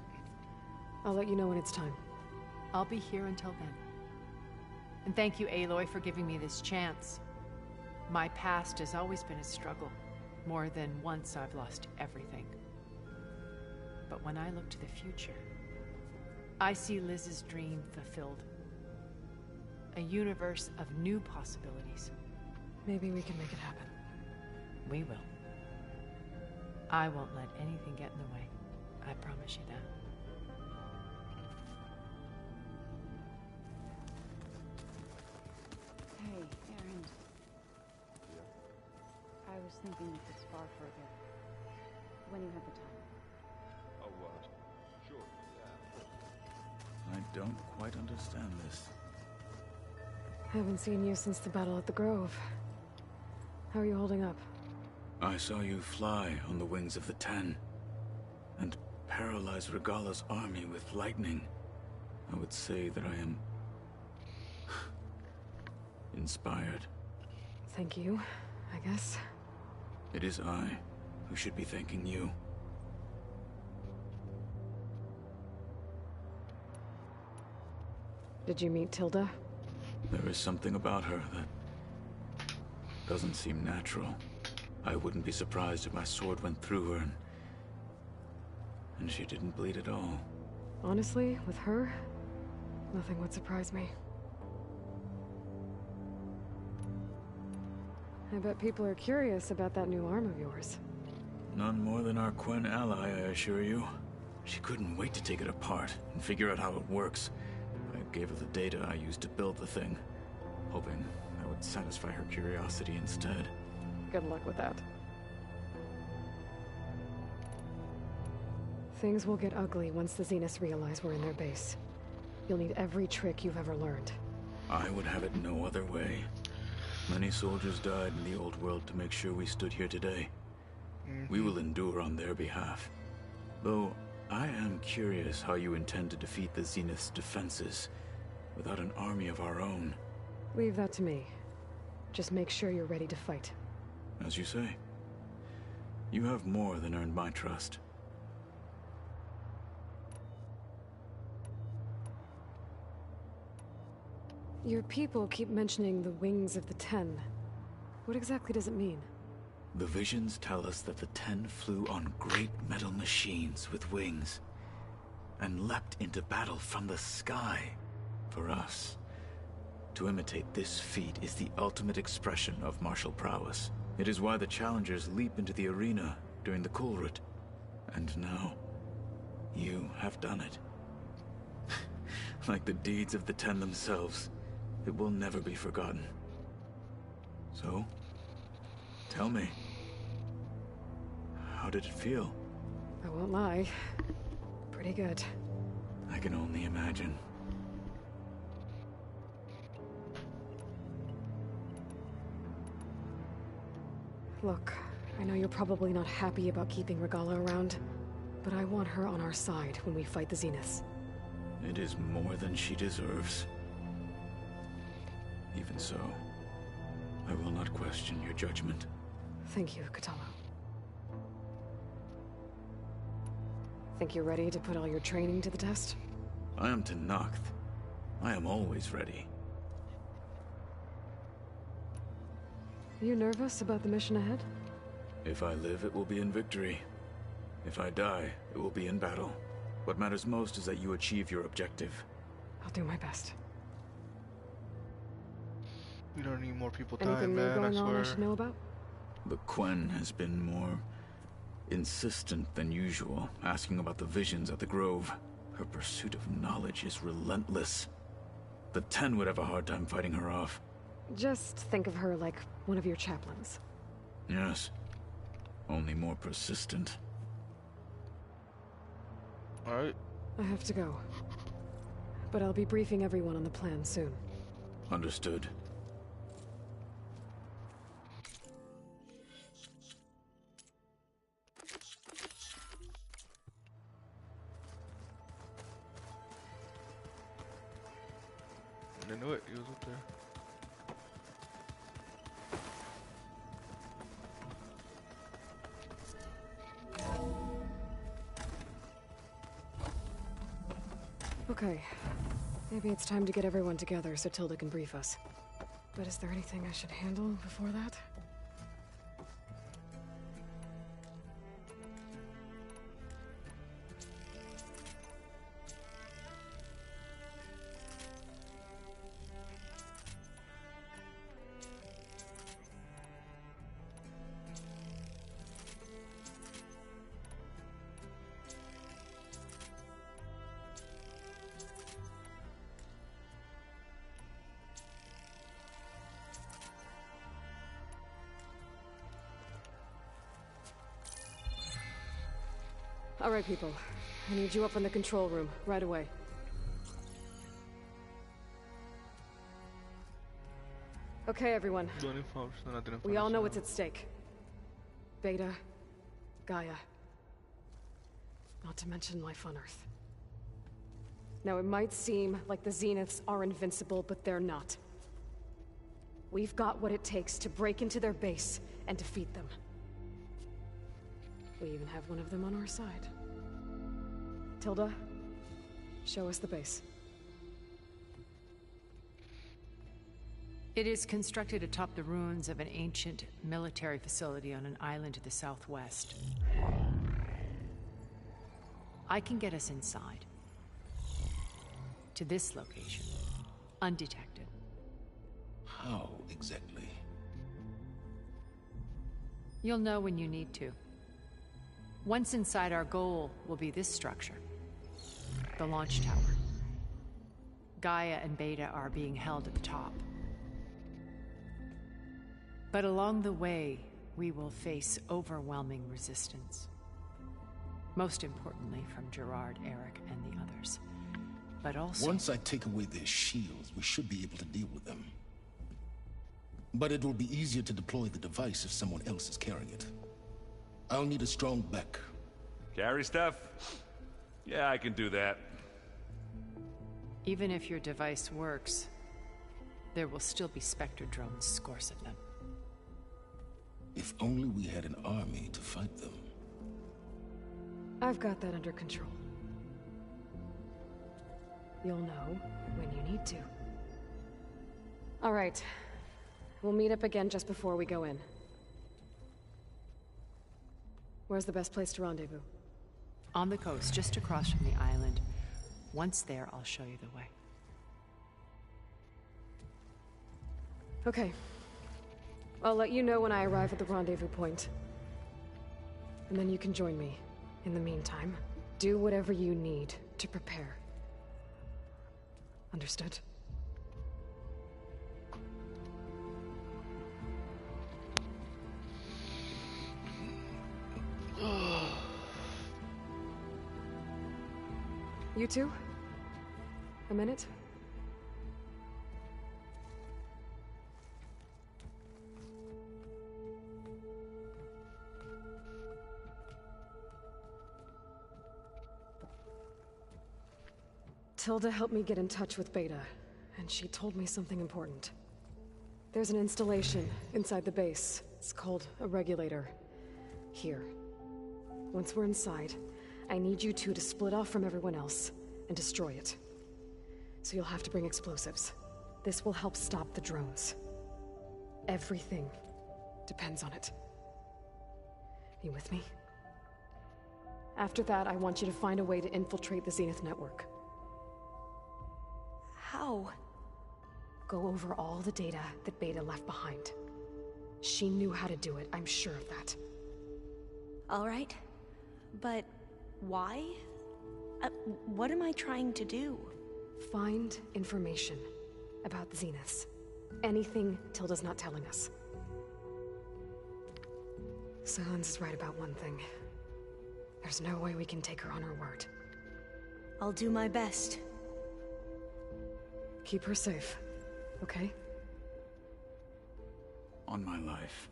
I'll let you know when it's time. I'll be here until then. And thank you, Aloy, for giving me this chance. My past has always been a struggle. More than once I've lost everything. But when I look to the future, I see Liz's dream fulfilled. A universe of new possibilities. Maybe we can make it happen. We will. I won't let anything get in the way. I promise you that. Hey, Aaron. I was thinking we could spar further. When you have the time. Oh, sure, yeah. I don't quite understand this. Haven't seen you since the battle at the Grove. How are you holding up? I saw you fly on the wings of the Ten, and paralyze Regala's army with lightning. I would say that I am inspired. Thank you, I guess. It is I who should be thanking you. Did you meet Tilda? There is something about her that doesn't seem natural. I wouldn't be surprised if my sword went through her and she didn't bleed at all. Honestly, with her, nothing would surprise me. I bet people are curious about that new arm of yours. None more than our Quen ally, I assure you. She couldn't wait to take it apart and figure out how it works. I gave her the data I used to build the thing, hoping I would satisfy her curiosity instead. Good luck with that. Things will get ugly once the Zeniths realize we're in their base. You'll need every trick you've ever learned. I would have it no other way. Many soldiers died in the old world to make sure we stood here today. We will endure on their behalf. Though, I am curious how you intend to defeat the Zenith's defenses without an army of our own. Leave that to me. Just make sure you're ready to fight. As you say. You have more than earned my trust. Your people keep mentioning the Wings of the Ten. What exactly does it mean? The visions tell us that the Ten flew on great metal machines with wings and leapt into battle from the sky. For us, to imitate this feat is the ultimate expression of martial prowess. It is why the challengers leap into the arena during the Kulrut. And now, you have done it. Like the deeds of the Ten themselves, it will never be forgotten. So, tell me, how did it feel? I won't lie. Pretty good. I can only imagine. Look, I know you're probably not happy about keeping Regala around, but I want her on our side when we fight the Zeniths. It is more than she deserves. Even so, I will not question your judgment. Thank you, Kotallo. Think you're ready to put all your training to the test? I am Tenakth. I am always ready. You nervous about the mission ahead? If I live, it will be in victory. If I die, it will be in battle. What matters most is that you achieve your objective. I'll do my best. We don't need more people dying, Anything new man, going I on I swear. should know about? The Quen has been more insistent than usual, asking about the visions at the Grove. Her pursuit of knowledge is relentless. The Ten would have a hard time fighting her off. Just think of her like one of your chaplains. Yes. Only more persistent. Alright. I have to go. But I'll be briefing everyone on the plan soon. Understood. I knew it, he was up there. Okay. Maybe it's time to get everyone together so Tilda can brief us. But is there anything I should handle before that? All right, people. I need you up in the control room, right away. Okay, everyone. We all know what's at stake. Beta, Gaia. Not to mention life on Earth. Now, it might seem like the Zeniths are invincible, but they're not. We've got what it takes to break into their base and defeat them. We even have one of them on our side. Tilda, show us the base. It is constructed atop the ruins of an ancient military facility on an island to the southwest. I can get us inside. To this location. Undetected. How exactly? You'll know when you need to. Once inside, our goal will be this structure. The launch tower. Gaia and Beta are being held at the top. But along the way, we will face overwhelming resistance. Most importantly from Gerard, Eric, and the others. But also... Once I take away their shields, we should be able to deal with them. But it will be easier to deploy the device if someone else is carrying it. I'll need a strong back. Carry stuff? Yeah, I can do that. Even if your device works, there will still be Spectre drones, scores of them. If only we had an army to fight them. I've got that under control. You'll know when you need to. All right. We'll meet up again just before we go in. Where's the best place to rendezvous? On the coast, just across from the island. Once there, I'll show you the way. Okay. I'll let you know when I arrive at the rendezvous point. And then you can join me. In the meantime, do whatever you need to prepare. Understood? You two? A minute? Tilda helped me get in touch with Beta, and she told me something important. There's an installation inside the base. It's called a regulator. Here. Once we're inside, I need you two to split off from everyone else and destroy it. So you'll have to bring explosives. This will help stop the drones. Everything depends on it. You with me? After that, I want you to find a way to infiltrate the Zenith network. How? Go over all the data that Beta left behind. She knew how to do it, I'm sure of that. All right. But why? What am I trying to do? Find information about the Zeniths. Anything Tilda's not telling us. Sylens is right about one thing. There's no way we can take her on her word. I'll do my best. Keep her safe, okay? On my life.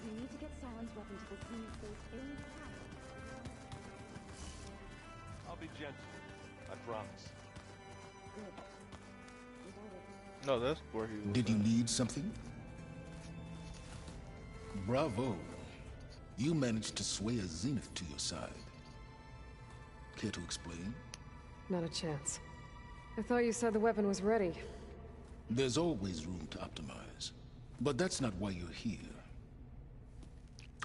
We need to get Sylens' weapon to the Zenith base ASAP. I'll be gentle. I promise. No, that's where he was. Did you need something? Bravo. You managed to sway a Zenith to your side. Care to explain? Not a chance. I thought you said the weapon was ready. There's always room to optimize. But that's not why you're here.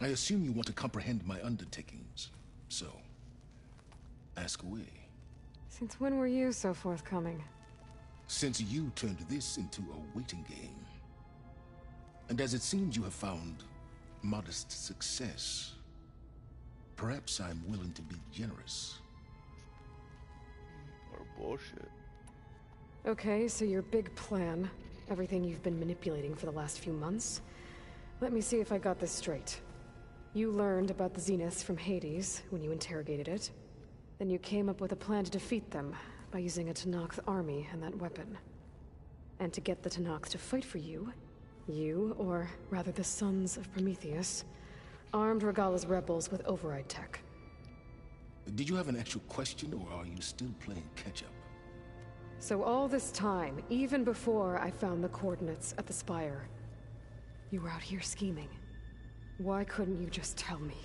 I assume you want to comprehend my undertakings. So, ask away. Since when were you so forthcoming? Since you turned this into a waiting game. And as it seems you have found modest success, perhaps I'm willing to be generous. Or bullshit. Okay, so your big plan, everything you've been manipulating for the last few months. Let me see if I got this straight. You learned about the Zeniths from Hades when you interrogated it. Then you came up with a plan to defeat them by using a Tenakth army and that weapon. And to get the Tenakth to fight for you, or rather the Sons of Prometheus, armed Regalla's rebels with override tech. Did you have an actual question, or are you still playing catch-up? So all this time, even before I found the coordinates at the Spire, you were out here scheming. Why couldn't you just tell me?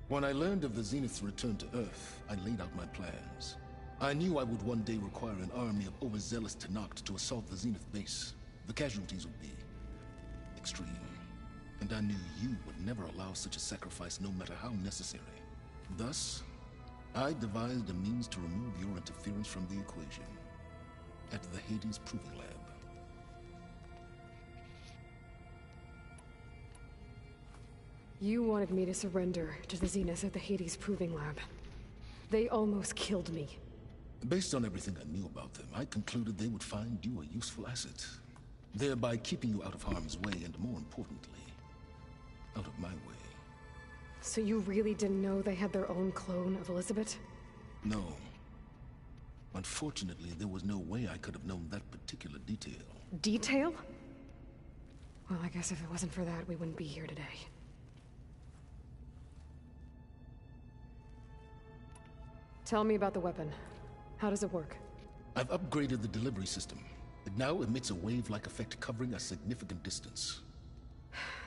When I learned of the Zenith's return to Earth, I laid out my plans. I knew I would one day require an army of overzealous Tenakth to assault the Zenith base. The casualties would be extreme. And I knew you would never allow such a sacrifice, no matter how necessary. Thus, I devised a means to remove your interference from the equation. At the Hades Proving Lab. You wanted me to surrender to the Zenith at the Hades Proving Lab. They almost killed me. Based on everything I knew about them, I concluded they would find you a useful asset, thereby keeping you out of harm's way and, more importantly, out of my way. So you really didn't know they had their own clone of Elizabeth? No. Unfortunately, there was no way I could have known that particular detail. Detail? Well, I guess if it wasn't for that, we wouldn't be here today. Tell me about the weapon. How does it work? I've upgraded the delivery system. It now emits a wave-like effect covering a significant distance.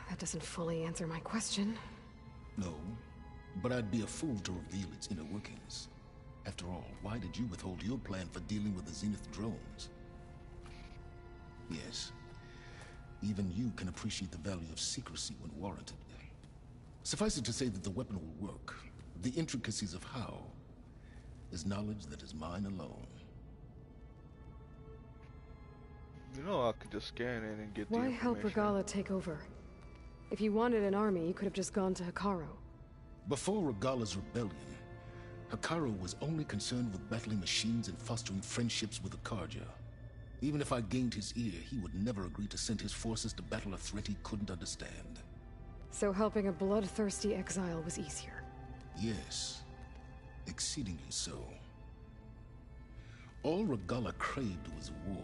That doesn't fully answer my question. No, but I'd be a fool to reveal its inner workings. After all, why did you withhold your plan for dealing with the Zenith drones? Yes, even you can appreciate the value of secrecy when warranted. Suffice it to say that the weapon will work. The intricacies of how is knowledge that is mine alone. You know, I could just scan in and get the Why information. help Regalla take over? If you wanted an army, you could have just gone to Hekarro. Before Regalla's rebellion, Hekarro was only concerned with battling machines and fostering friendships with the Carja. Even if I gained his ear, he would never agree to send his forces to battle a threat he couldn't understand. So helping a bloodthirsty exile was easier? Yes. Exceedingly so. All Regalla craved was war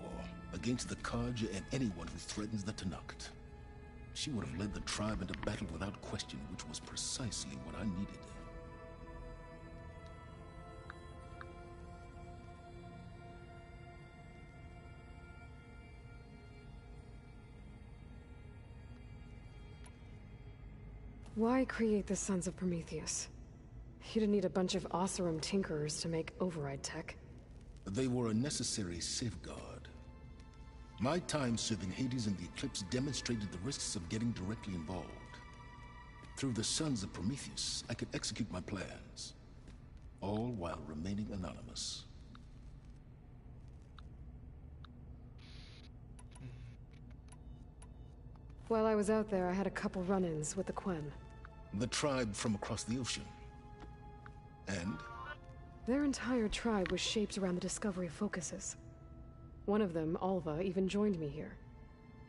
against the Carja and anyone who threatens the Tenakth. She would have led the tribe into battle without question, which was precisely what I needed. Why create the Sons of Prometheus? You didn't need a bunch of Oseram tinkerers to make override tech. They were a necessary safeguard. My time serving Hades and the Eclipse demonstrated the risks of getting directly involved. Through the Sons of Prometheus, I could execute my plans, all while remaining anonymous. While I was out there, I had a couple run-ins with the Quen. The tribe from across the ocean. And? Their entire tribe was shaped around the discovery of focuses. One of them, Alva, even joined me here.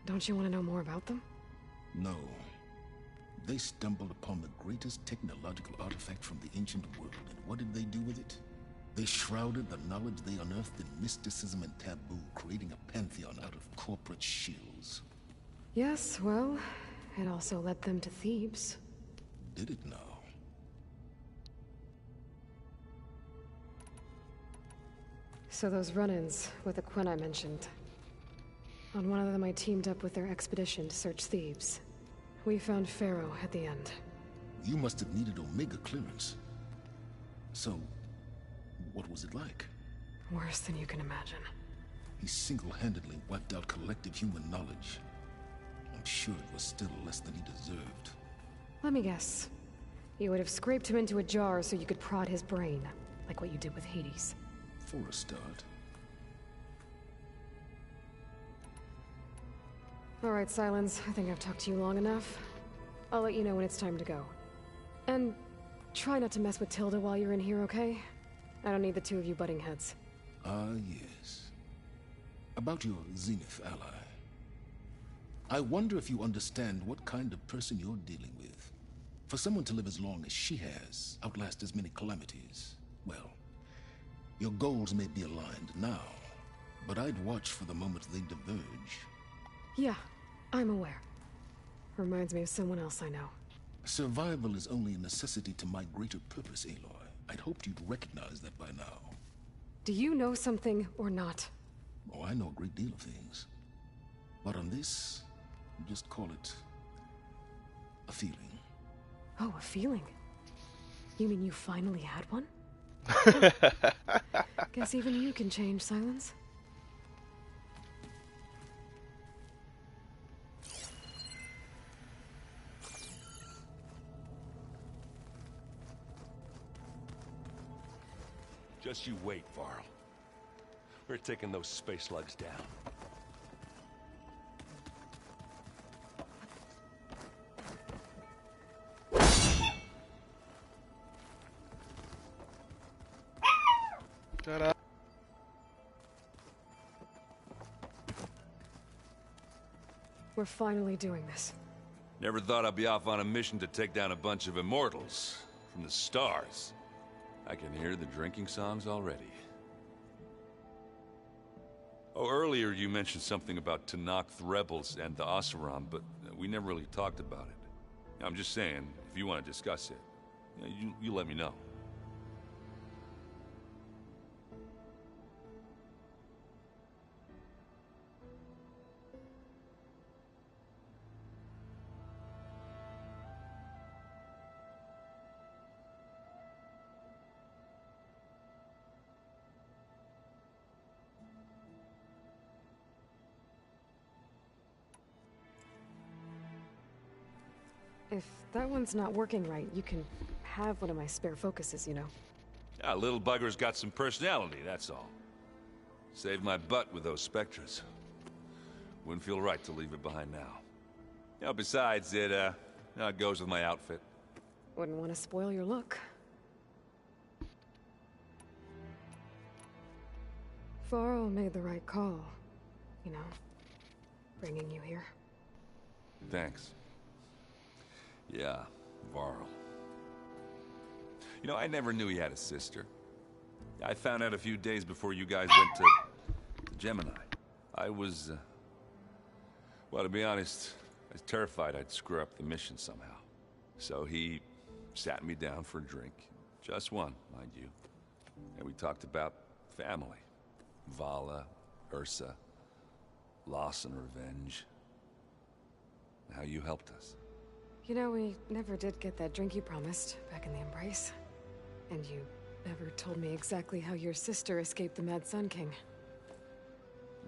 Don't you want to know more about them? No. They stumbled upon the greatest technological artifact from the ancient world, and what did they do with it? They shrouded the knowledge they unearthed in mysticism and taboo, creating a pantheon out of corporate shills. Yes, well, it also led them to Thebes. Did it now? So those run-ins with the Quen I mentioned. On one of them I teamed up with their expedition to search Thebes. We found Pharaoh at the end. You must have needed Omega clearance. So, what was it like? Worse than you can imagine. He single-handedly wiped out collective human knowledge. I'm sure it was still less than he deserved. Let me guess. You would have scraped him into a jar so you could prod his brain, like what you did with Hades. For a start. All right, Silence. I think I've talked to you long enough. I'll let you know when it's time to go. And try not to mess with Tilda while you're in here, okay? I don't need the two of you butting heads. Ah, yes. About your Zenith ally. I wonder if you understand what kind of person you're dealing with. For someone to live as long as she has, outlast as many calamities, well, your goals may be aligned now, but I'd watch for the moment they diverge. Yeah, I'm aware. Reminds me of someone else I know. Survival is only a necessity to my greater purpose, Aloy. I'd hoped you'd recognize that by now. Do you know something or not? Oh, I know a great deal of things. But on this, just call it a feeling. Oh, a feeling? You mean you finally had one? Guess even you can change, Silence. Just you wait, Varl. We're taking those space slugs down. Ta-da. We're finally doing this. Never thought I'd be off on a mission to take down a bunch of immortals from the stars. I can hear the drinking songs already. Oh, earlier you mentioned something about Tenakth rebels and the Oseram, but we never really talked about it. I'm just saying, if you want to discuss it, you let me know. If that one's not working right, you can have one of my spare focuses, you know. Little bugger's got some personality, that's all. Saved my butt with those Spectres. Wouldn't feel right to leave it behind now. Besides, it goes with my outfit. Wouldn't want to spoil your look. Varl made the right call. You know, bringing you here. Thanks. Yeah, Varl. I never knew he had a sister. I found out a few days before you guys went to Gemini. I was, well, to be honest, I was terrified I'd screw up the mission somehow. So he sat me down for a drink. Just one, mind you. And we talked about family. Vala, Ursa, loss and revenge. How you helped us. You know, we never did get that drink you promised back in the Embrace. And you never told me exactly how your sister escaped the Mad Sun King.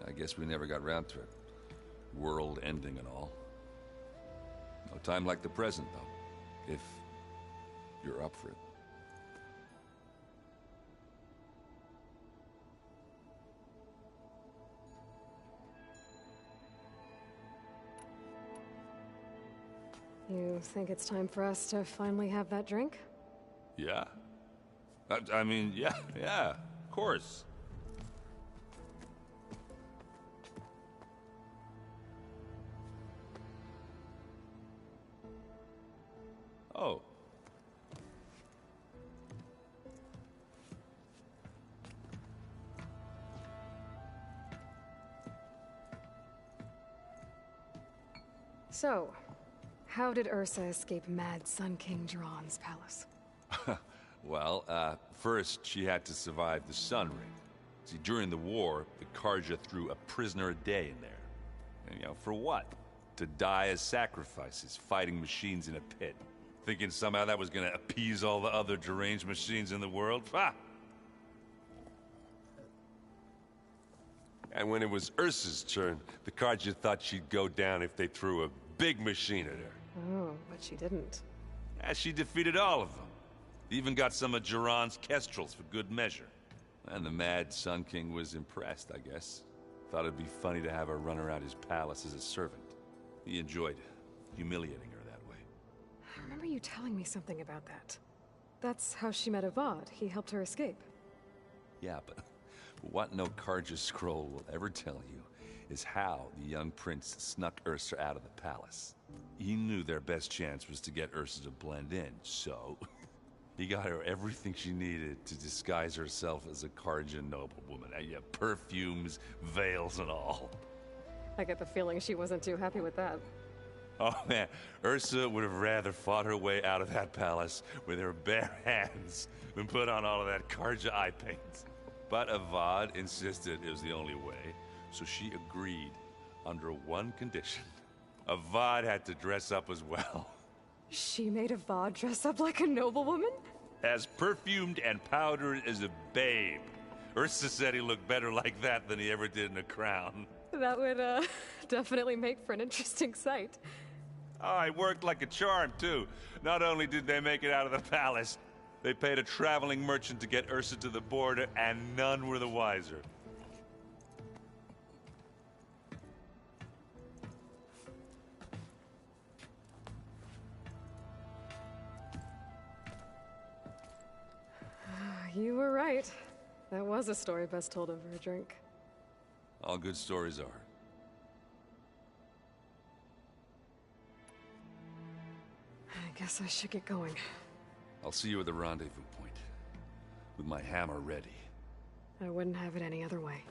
I guess we never got round to it. World ending and all. No time like the present, though. If you're up for it. You think it's time for us to finally have that drink? Yeah. I mean, yeah, of course. Oh. So, how did Ursa escape Mad Sun King Jiran's palace? Well, first she had to survive the Sun Ring. See, during the war, the Carja threw a prisoner a day in there. And, for what? To die as sacrifices, fighting machines in a pit. Thinking somehow that was gonna appease all the other deranged machines in the world? Ha! And when it was Ursa's turn, the Carja thought she'd go down if they threw a big machine at her. Oh, but she didn't. And she defeated all of them. Even got some of Jiran's Kestrels for good measure. And the Mad Sun King was impressed, I guess. Thought it'd be funny to have her run around his palace as a servant. He enjoyed humiliating her that way. I remember you telling me something about that. That's how she met Avad. He helped her escape. Yeah, but what no Carja scroll will ever tell you is how the young prince snuck Ursa out of the palace. He knew their best chance was to get Ursa to blend in, so he got her everything she needed to disguise herself as a Carja noblewoman. Yeah, perfumes, veils, and all. I get the feeling she wasn't too happy with that. Oh man, Ursa would have rather fought her way out of that palace with her bare hands than put on all of that Carja eye paint. But Avad insisted it was the only way. So she agreed under one condition. Avad had to dress up as well. She made Avad dress up like a noblewoman? As perfumed and powdered as a babe. Ursa said he looked better like that than he ever did in a crown. That would, definitely make for an interesting sight. Oh, it worked like a charm, too. Not only did they make it out of the palace, they paid a traveling merchant to get Ursa to the border, and none were the wiser. You were right. That was a story best told over a drink. All good stories are. I guess I should get going. I'll see you at the rendezvous point, with my hammer ready. I wouldn't have it any other way.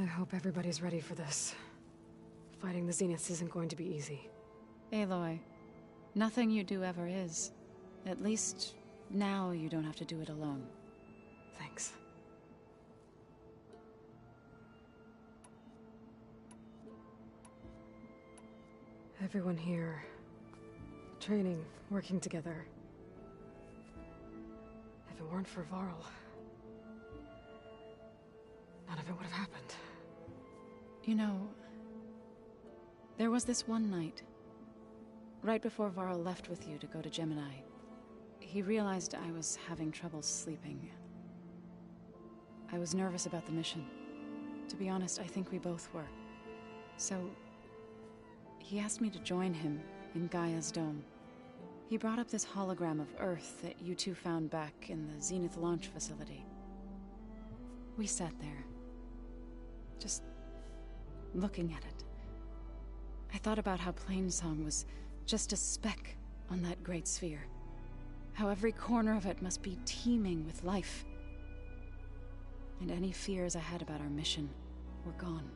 I hope everybody's ready for this. Fighting the Zeniths isn't going to be easy. Aloy, nothing you do ever is. At least, now you don't have to do it alone. Thanks. Everyone here, training, working together. If it weren't for Varl, none of it would have happened. You know, there was this one night, right before Varl left with you to go to Gemini. He realized I was having trouble sleeping. I was nervous about the mission. To be honest, I think we both were. So, he asked me to join him in Gaia's dome. He brought up this hologram of Earth that you two found back in the Zenith launch facility. We sat there, just looking at it. I thought about how Plainsong was just a speck on that great sphere. How every corner of it must be teeming with life. And any fears I had about our mission were gone.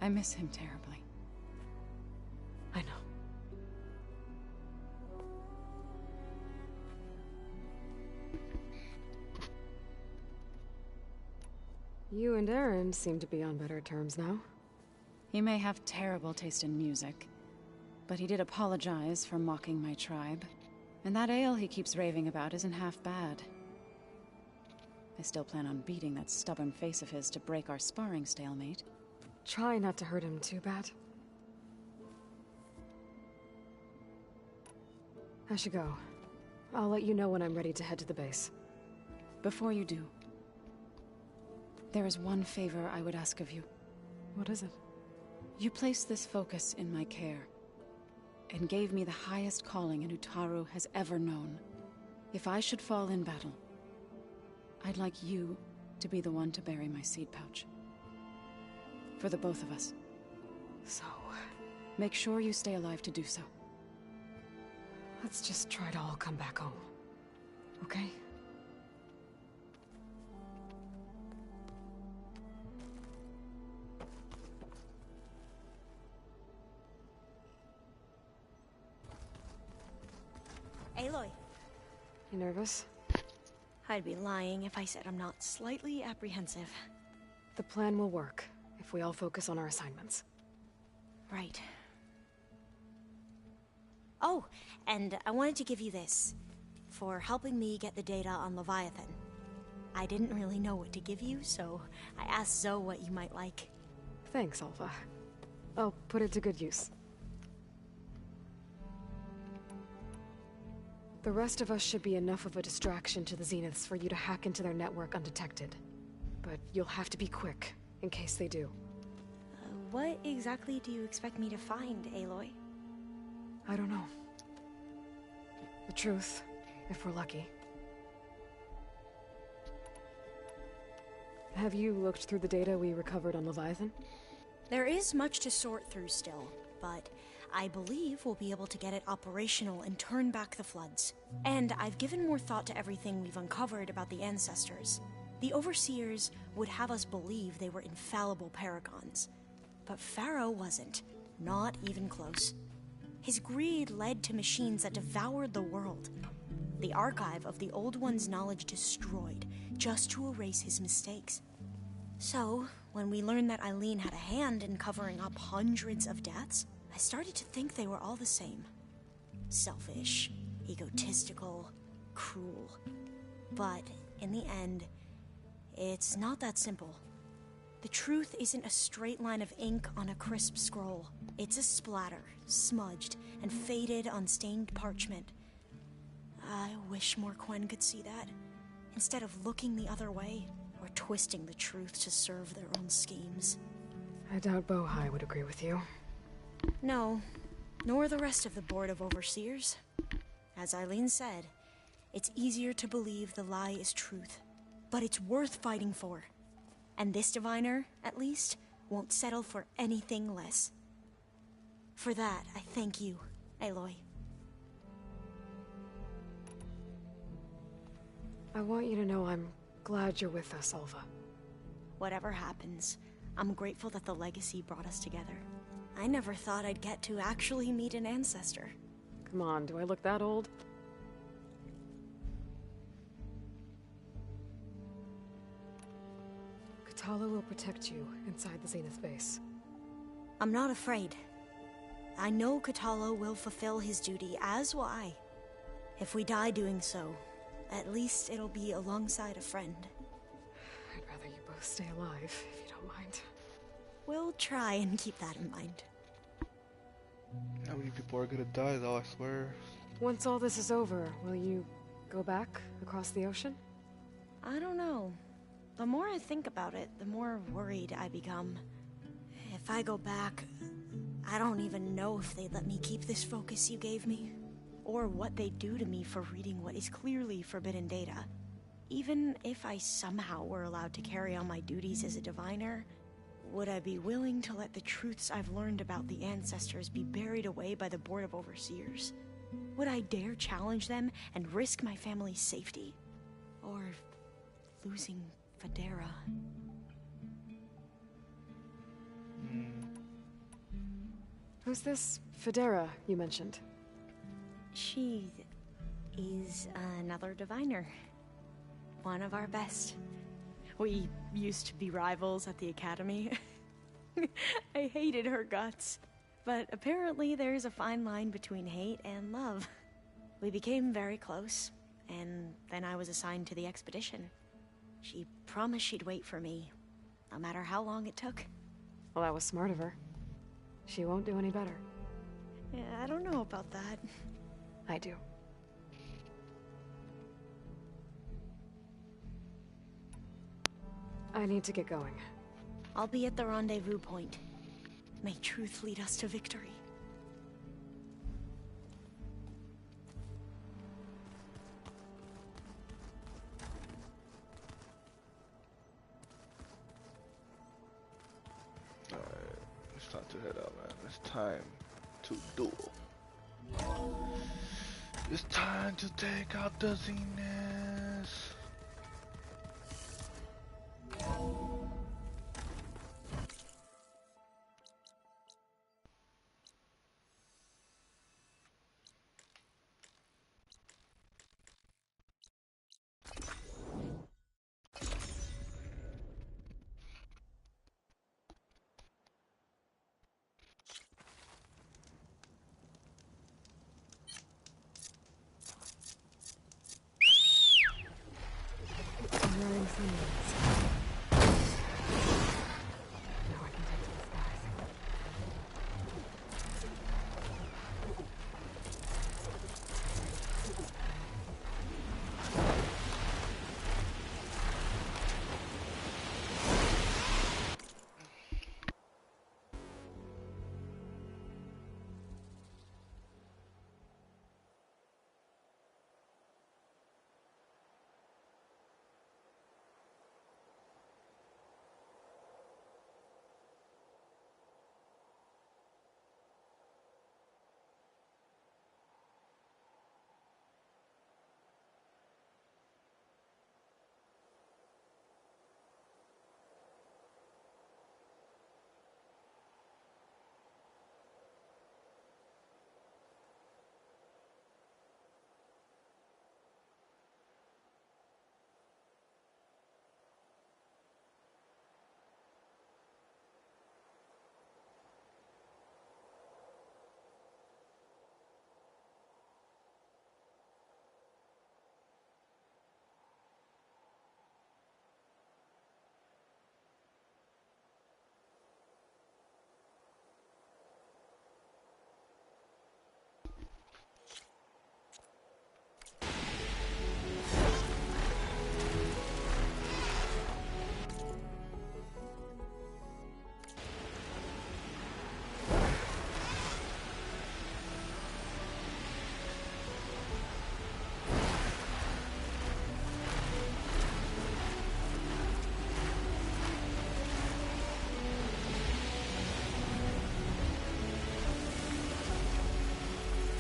I miss him terribly. I know. You and Aaron seem to be on better terms now. He may have terrible taste in music, but he did apologize for mocking my tribe. And that ale he keeps raving about isn't half bad. I still plan on beating that stubborn face of his to break our sparring stalemate. Try not to hurt him too bad. I should go. I'll let you know when I'm ready to head to the base. Before you do, there is one favor I would ask of you. What is it? You placed this focus in my care, and gave me the highest calling an Utaru has ever known. If I should fall in battle, I'd like you to be the one to bury my seed pouch. For the both of us. So, make sure you stay alive to do so. Let's just try to all come back home. Okay? Aloy. You nervous? I'd be lying if I said I'm not slightly apprehensive. The plan will work, if we all focus on our assignments. Right. Oh, and I wanted to give you this, for helping me get the data on Leviathan. I didn't really know what to give you, so I asked Zoe what you might like. Thanks, Alpha. I'll put it to good use. The rest of us should be enough of a distraction to the Zeniths for you to hack into their network undetected. But you'll have to be quick, in case they do. What exactly do you expect me to find, Aloy? I don't know. The truth, if we're lucky. Have you looked through the data we recovered on Leviathan? There is much to sort through still, but I believe we'll be able to get it operational and turn back the floods. And I've given more thought to everything we've uncovered about the ancestors. The Overseers would have us believe they were infallible paragons. But Pharaoh wasn't. Not even close. His greed led to machines that devoured the world. The archive of the Old One's knowledge destroyed, just to erase his mistakes. So, when we learned that Eileen had a hand in covering up hundreds of deaths, I started to think they were all the same. Selfish, egotistical, cruel. But, in the end, it's not that simple. The truth isn't a straight line of ink on a crisp scroll. It's a splatter, smudged, and faded on stained parchment. I wish more Quen could see that, instead of looking the other way, or twisting the truth to serve their own schemes. I doubt Bohai would agree with you. No, nor the rest of the Board of Overseers. As Eileen said, it's easier to believe the lie is truth, but it's worth fighting for. And this diviner, at least, won't settle for anything less. For that, I thank you, Aloy. I want you to know I'm glad you're with us, Alva. Whatever happens, I'm grateful that the legacy brought us together. I never thought I'd get to actually meet an ancestor. Come on, do I look that old? Katala will protect you inside the Zenith base. I'm not afraid. I know Katala will fulfill his duty, as will I. If we die doing so, at least it'll be alongside a friend. I'd rather you both stay alive, if you don't mind. We'll try and keep that in mind. How many people are gonna die though, I swear. Once all this is over, will you go back across the ocean? I don't know. The more I think about it, the more worried I become. If I go back, I don't even know if they'd let me keep this focus you gave me, or what they'd do to me for reading what is clearly forbidden data. Even if I somehow were allowed to carry on my duties as a diviner, would I be willing to let the truths I've learned about the ancestors be buried away by the Board of Overseers? Would I dare challenge them and risk my family's safety? Or losing Federa? Who's this Federa you mentioned? She is another diviner. One of our best. We used to be rivals at the academy. I hated her guts. But apparently there's a fine line between hate and love. We became very close, and then I was assigned to the expedition. She promised she'd wait for me, no matter how long it took. Well, that was smart of her. She won't do any better. Yeah, I don't know about that. I do. I need to get going. I'll be at the rendezvous point. May truth lead us to victory. Alright, it's time to head out, man. It's time to duel. It's time to take out the Zenith.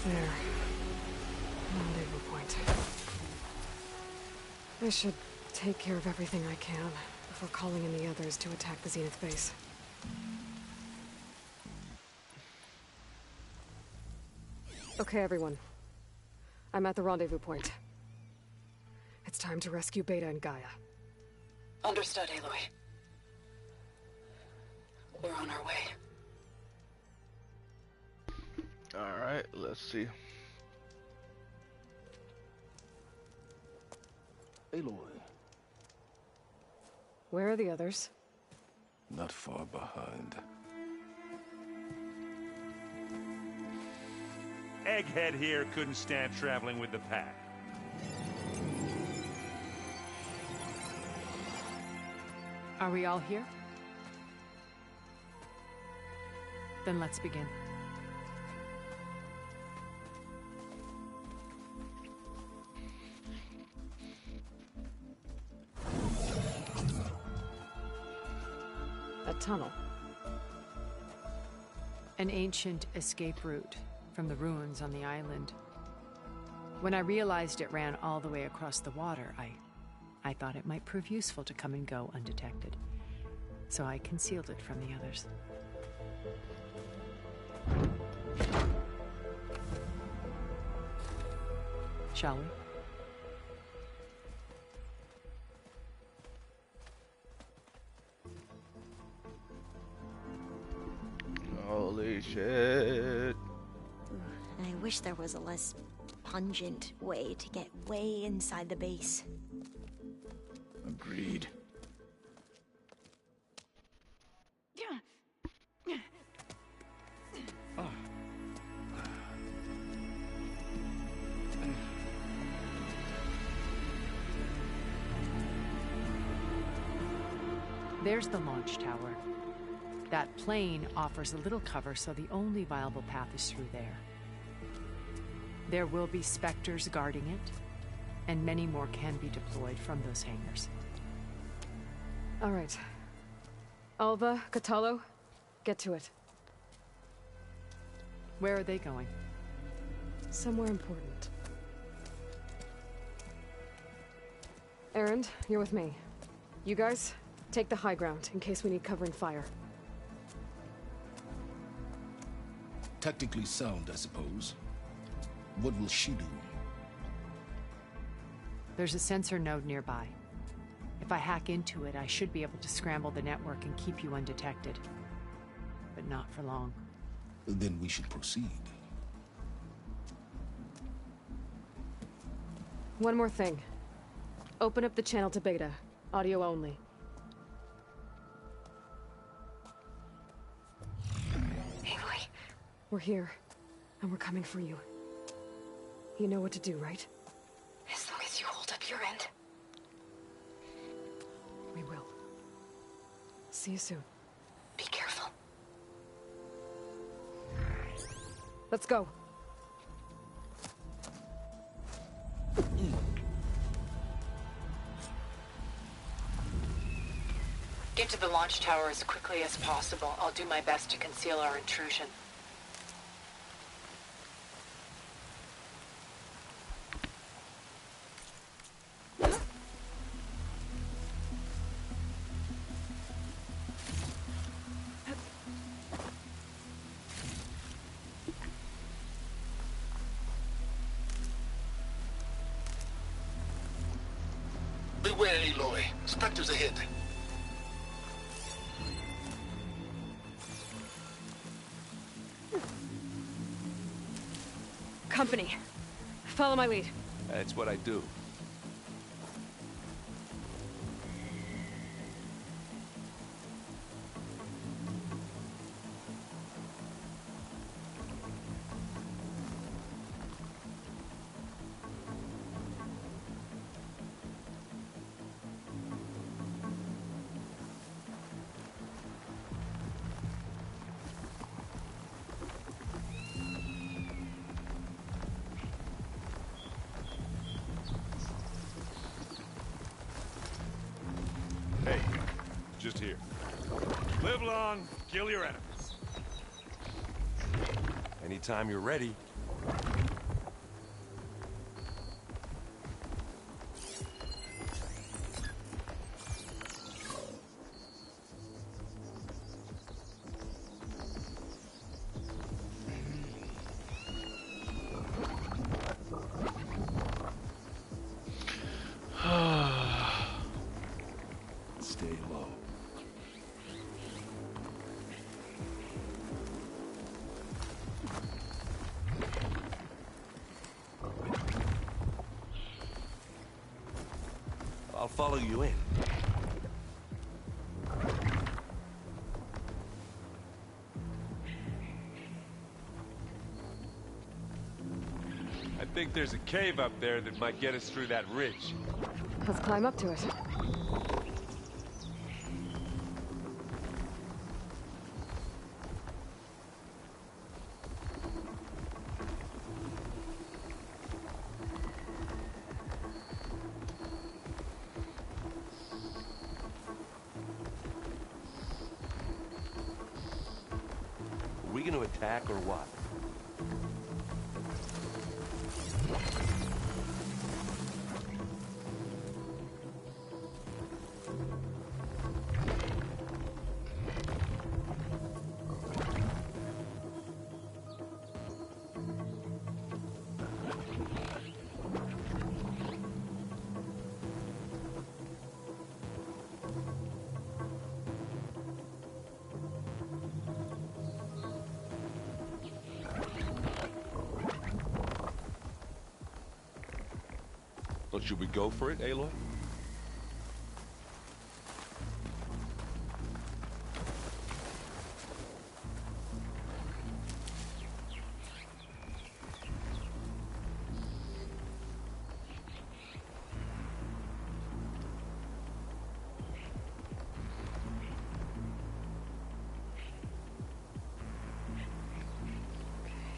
There. Rendezvous point. I should take care of everything I can before calling in the others to attack the Zenith base. Okay, everyone. I'm at the rendezvous point. It's time to rescue Beta and Gaia. Understood, Aloy. We're on our way. Alright, let's see. Aloy. Where are the others? Not far behind. Egghead here couldn't stand traveling with the pack. Are we all here? Then let's begin. A tunnel. An ancient escape route from the ruins on the island. When I realized it ran all the way across the water, I thought it might prove useful to come and go undetected. So I concealed it from the others. Shall we? Holy shit. I wish there was a less pungent way to get way inside the base. Agreed. There's the launch tower. That plane offers a little cover, so the only viable path is through there. There will be Spectres guarding it, and many more can be deployed from those hangars. All right. Alva, Kotallo, get to it. Where are they going? Somewhere important. Erend, you're with me. You guys, take the high ground in case we need covering fire. Tactically sound, I suppose. What will she do? There's a sensor node nearby. If I hack into it, I should be able to scramble the network and keep you undetected. But not for long. Then we should proceed. One more thing. Open up the channel to Beta. Audio only. Aloy. We're here, and we're coming for you. You know what to do, right? As long as you hold up your end. We will. See you soon. Be careful. Let's go. Get to the launch tower as quickly as possible. I'll do my best to conceal our intrusion. Beware, Aloy. Spectres ahead. Company. Follow my lead. That's what I do. Hey, just here. Live long, kill your enemies. Anytime you're ready, Stay low. I'll follow you in. I think there's a cave up there that might get us through that ridge. Let's climb up to it. Are we gonna attack or what? Well, should we go for it, Aloy?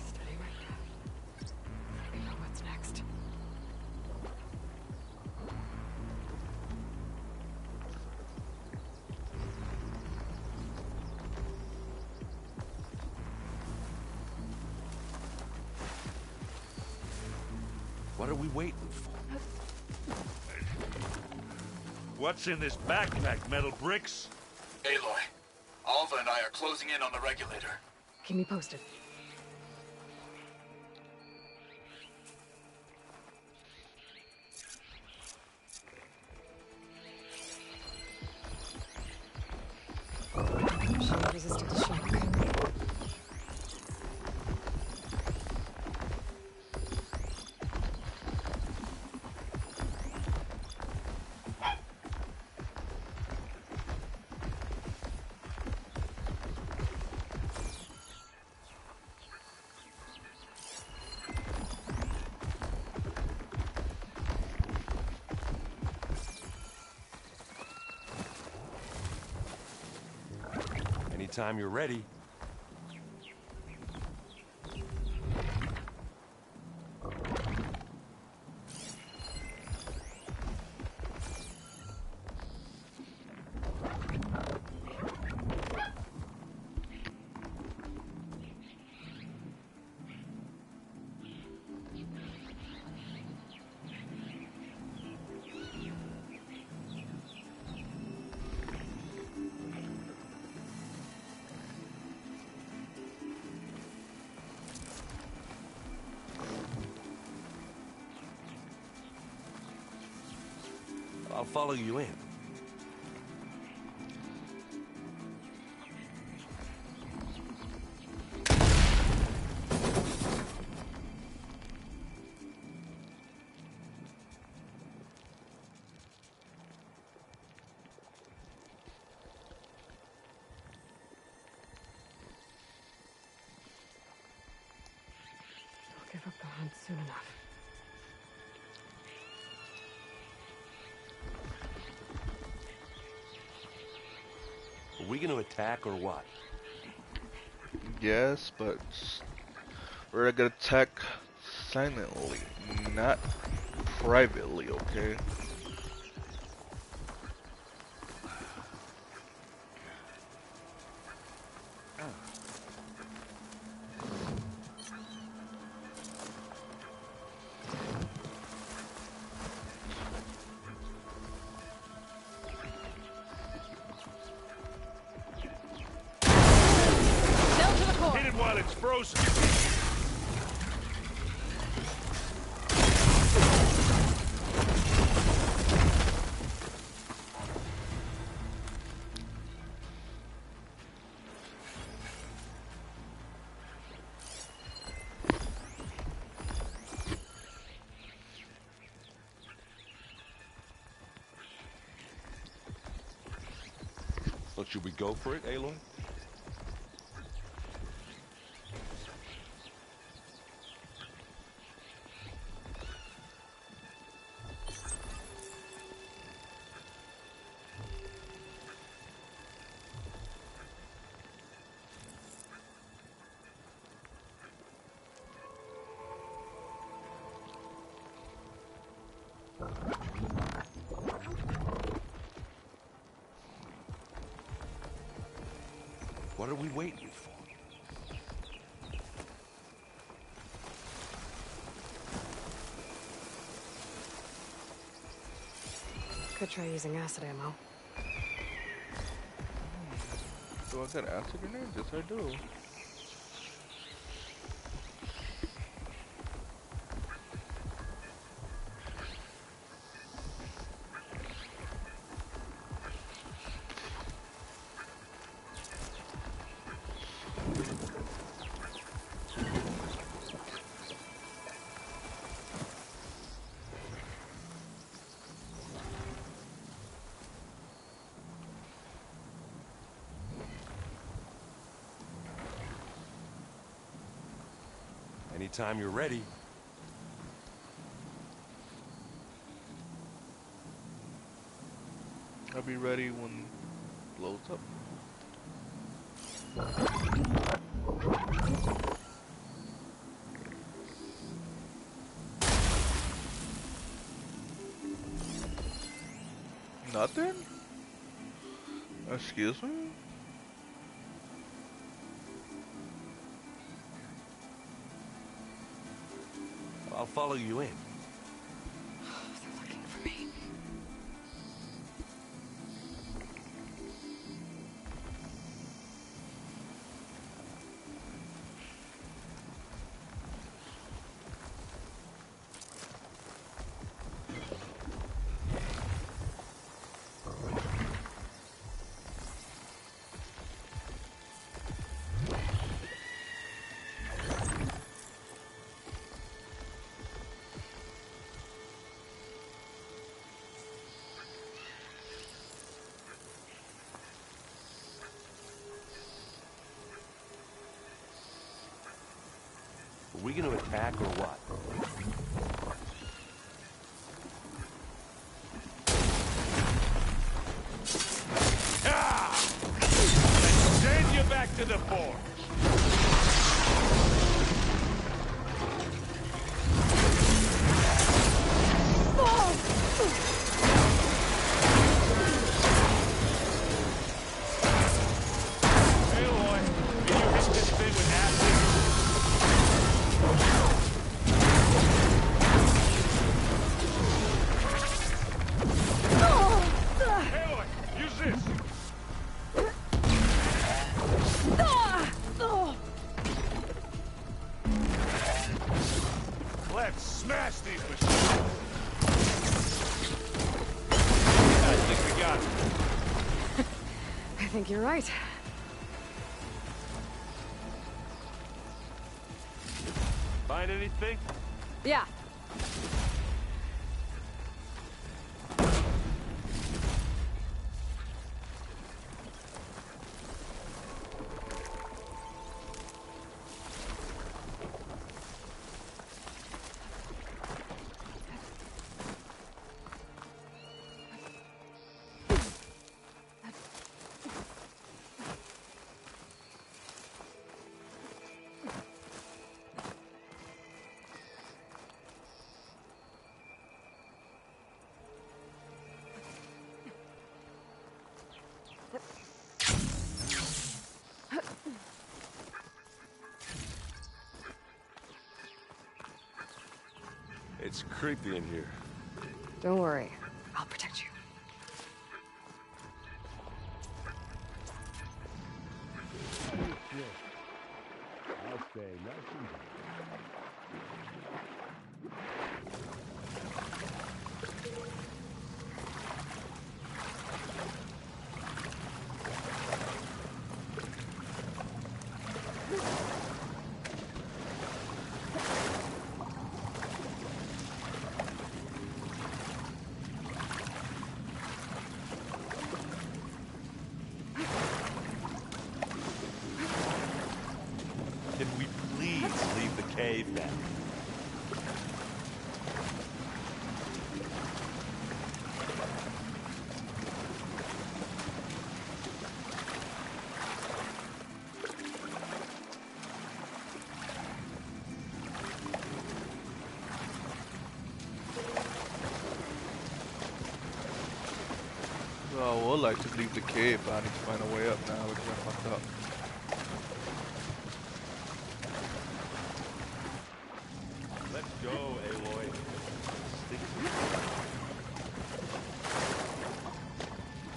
Steady my breath. Let me know what's next. What are we waiting for? What's in this backpack, Metal Bricks? Aloy, Alva and I are closing in on the regulator. Keep me posted. Shield resistant to shock. Anytime you're ready. I'll follow you in. I'll give up the hunt soon enough. Are we gonna attack or what? Yes, but we're gonna attack silently, not privately, okay? So should we go for it, Aloy? What are we waiting for? Could try using acid ammo. Do I got acid in there? Yes, I do. Anytime you're ready. I'll be ready when it blows up. Nothing? Excuse me? I'll follow you in. They're looking for me. Are we gonna attack or what? Ah! Let's send you back to the fort. Let's smash these machines! I think we got it. I think you're right. Find anything? Yeah. It's creepy in here. Don't worry. I'll protect you. I'll stay nice and I would like to leave the cave, but I need to find a way up now because I fucked up. Let's go, Aloy.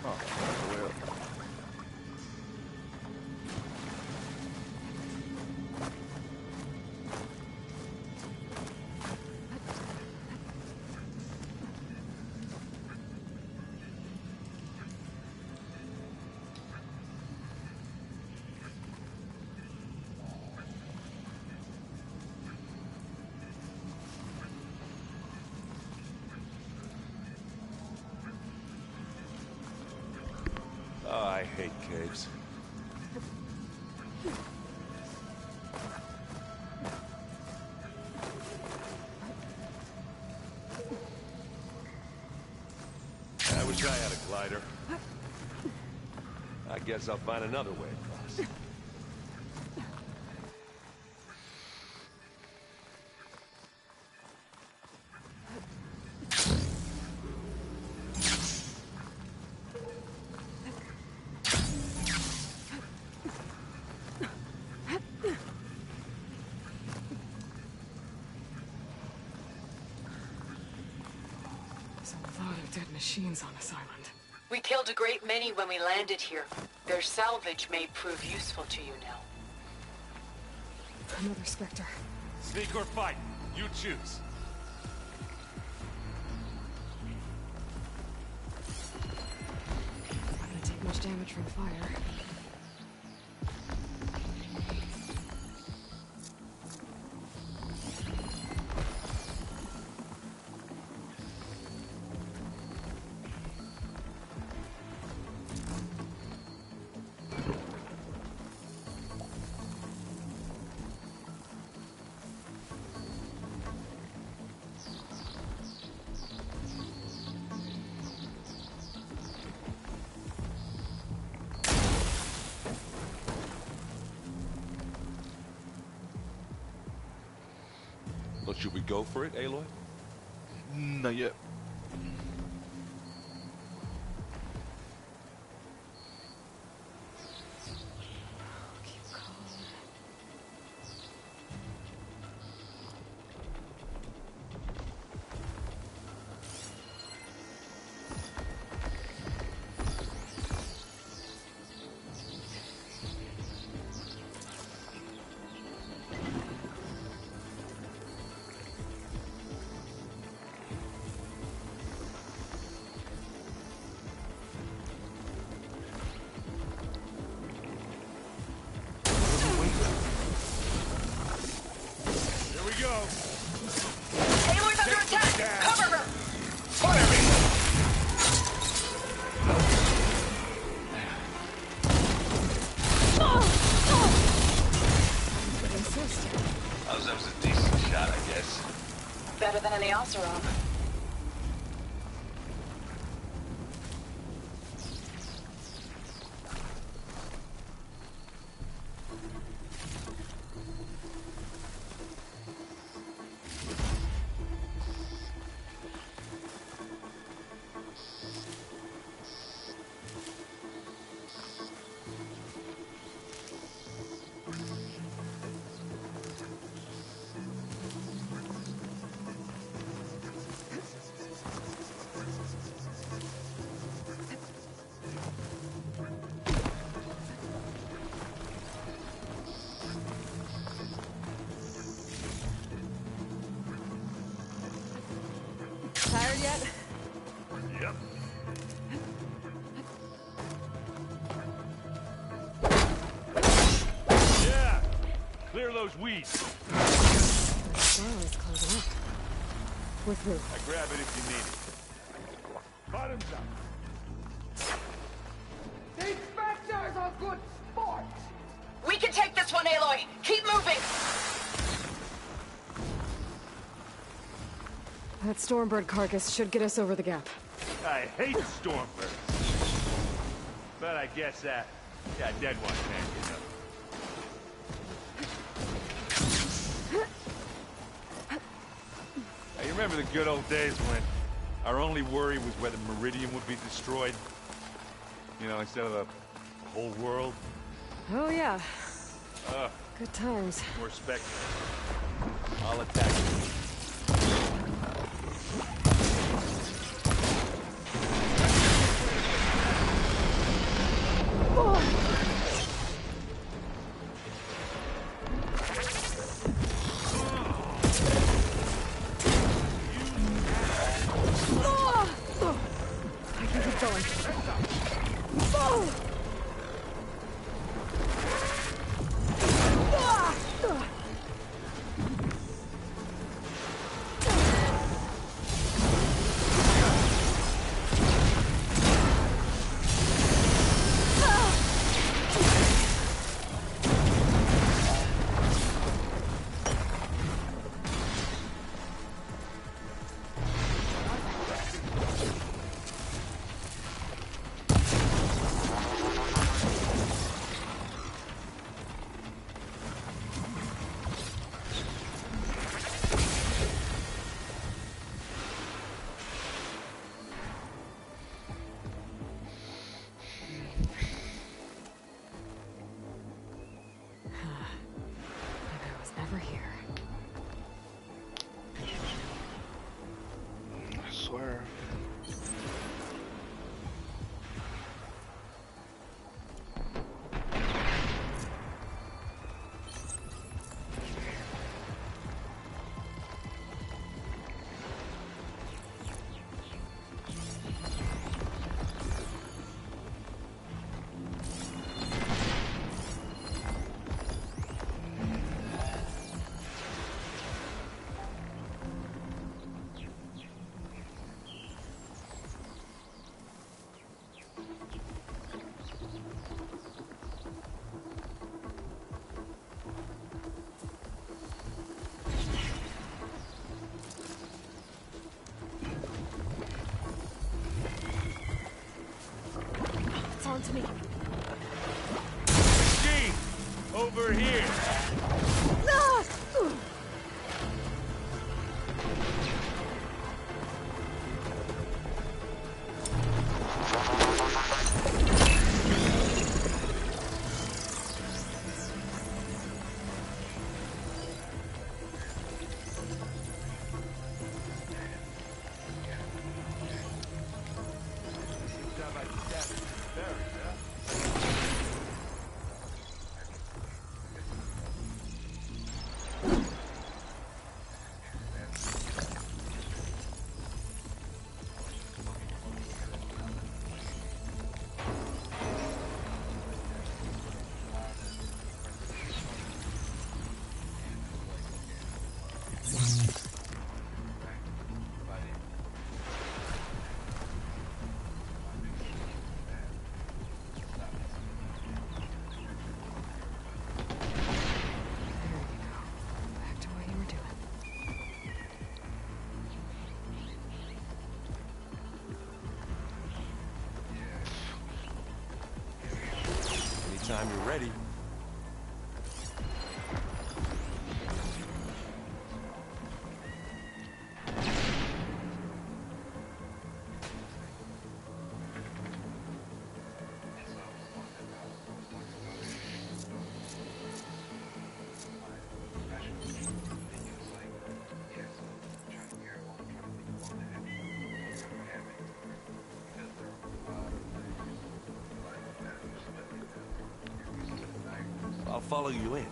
Oh, there's a way up. Oh, I hate caves. I wish I had a glider. I guess I'll find another way across. Dead machines on this island. We killed a great many when we landed here. Their salvage may prove useful to you now. Another Spectre. Sneak or fight, you choose. Not gonna take much damage from fire. Well, should we go for it, Aloy? Not yet. Aloy's under attack! Cover her! Fire me! Oh, that was a decent shot, I guess. Better than any Oseram. Tired yet? Yep. Yeah! Clear those weeds. Now it's closing up. With who? I grab it if you need it. Bottoms up. These Spectres are good sport! We can take this one, Aloy! Keep moving! That Stormbird carcass should get us over the gap. I hate Stormbirds. But I guess that... yeah, dead one can't get up. Now, you remember the good old days when our only worry was whether Meridian would be destroyed? You know, instead of the whole world? Oh, yeah. Ugh. Good times. More Spectre. I'll attack you. I can keep going. Never here. I swear. It's on to me. Machine! Over here! Ah! Anytime you're ready. I'll follow you in.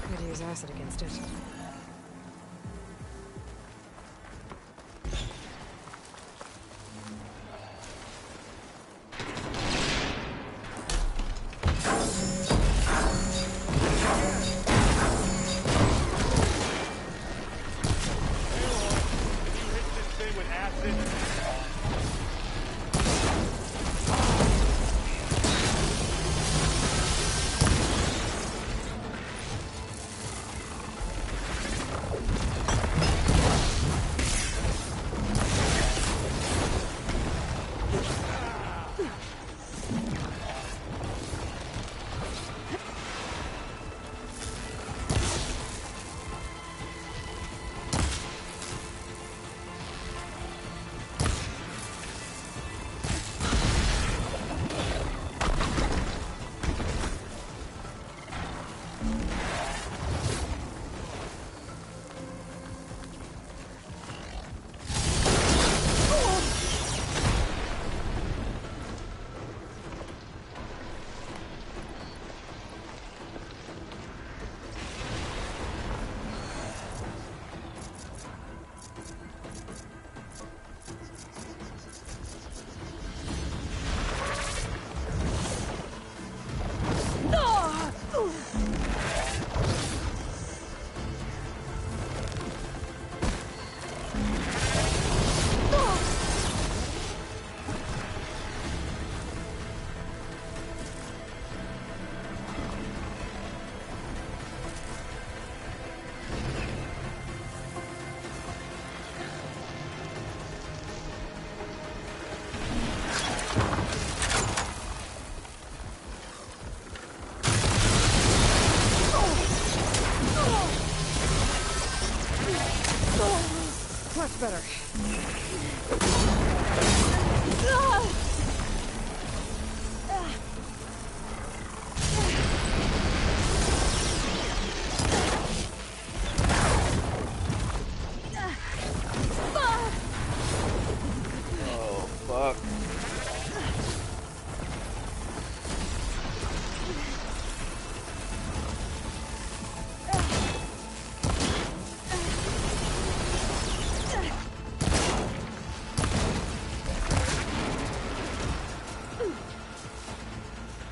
Could use acid against it. Fuck.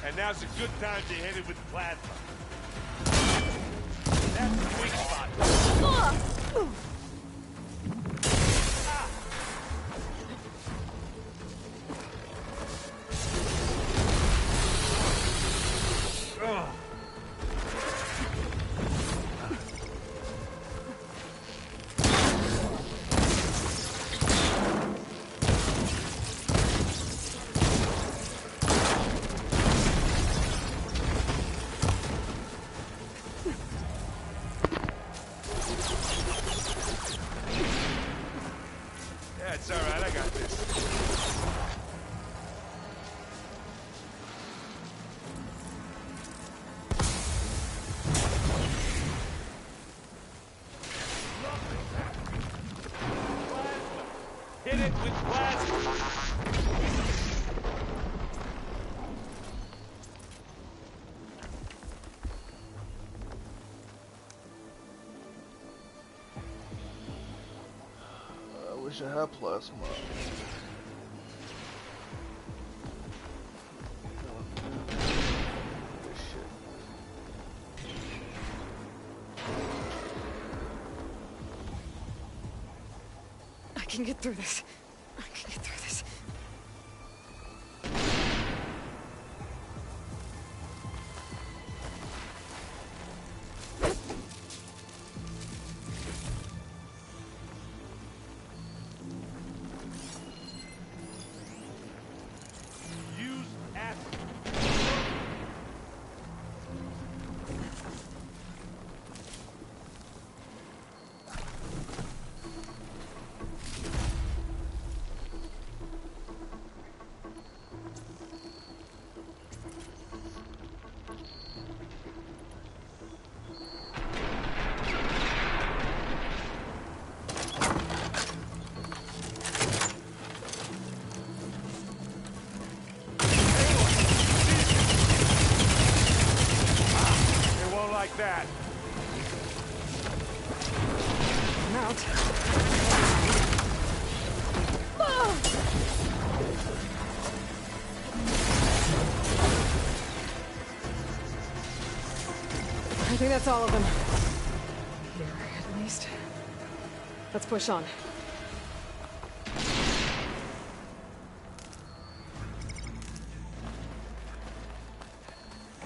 And now's a good time to hit it with plasma. That's the weak spot. Yeah, it's alright, I got this. Hit it with plasma. I wish I had plasma. This shit. I can get through this. I can get through this. Use acid. It won't like that. I'm out. I think that's all of them. Here, at least. Let's push on.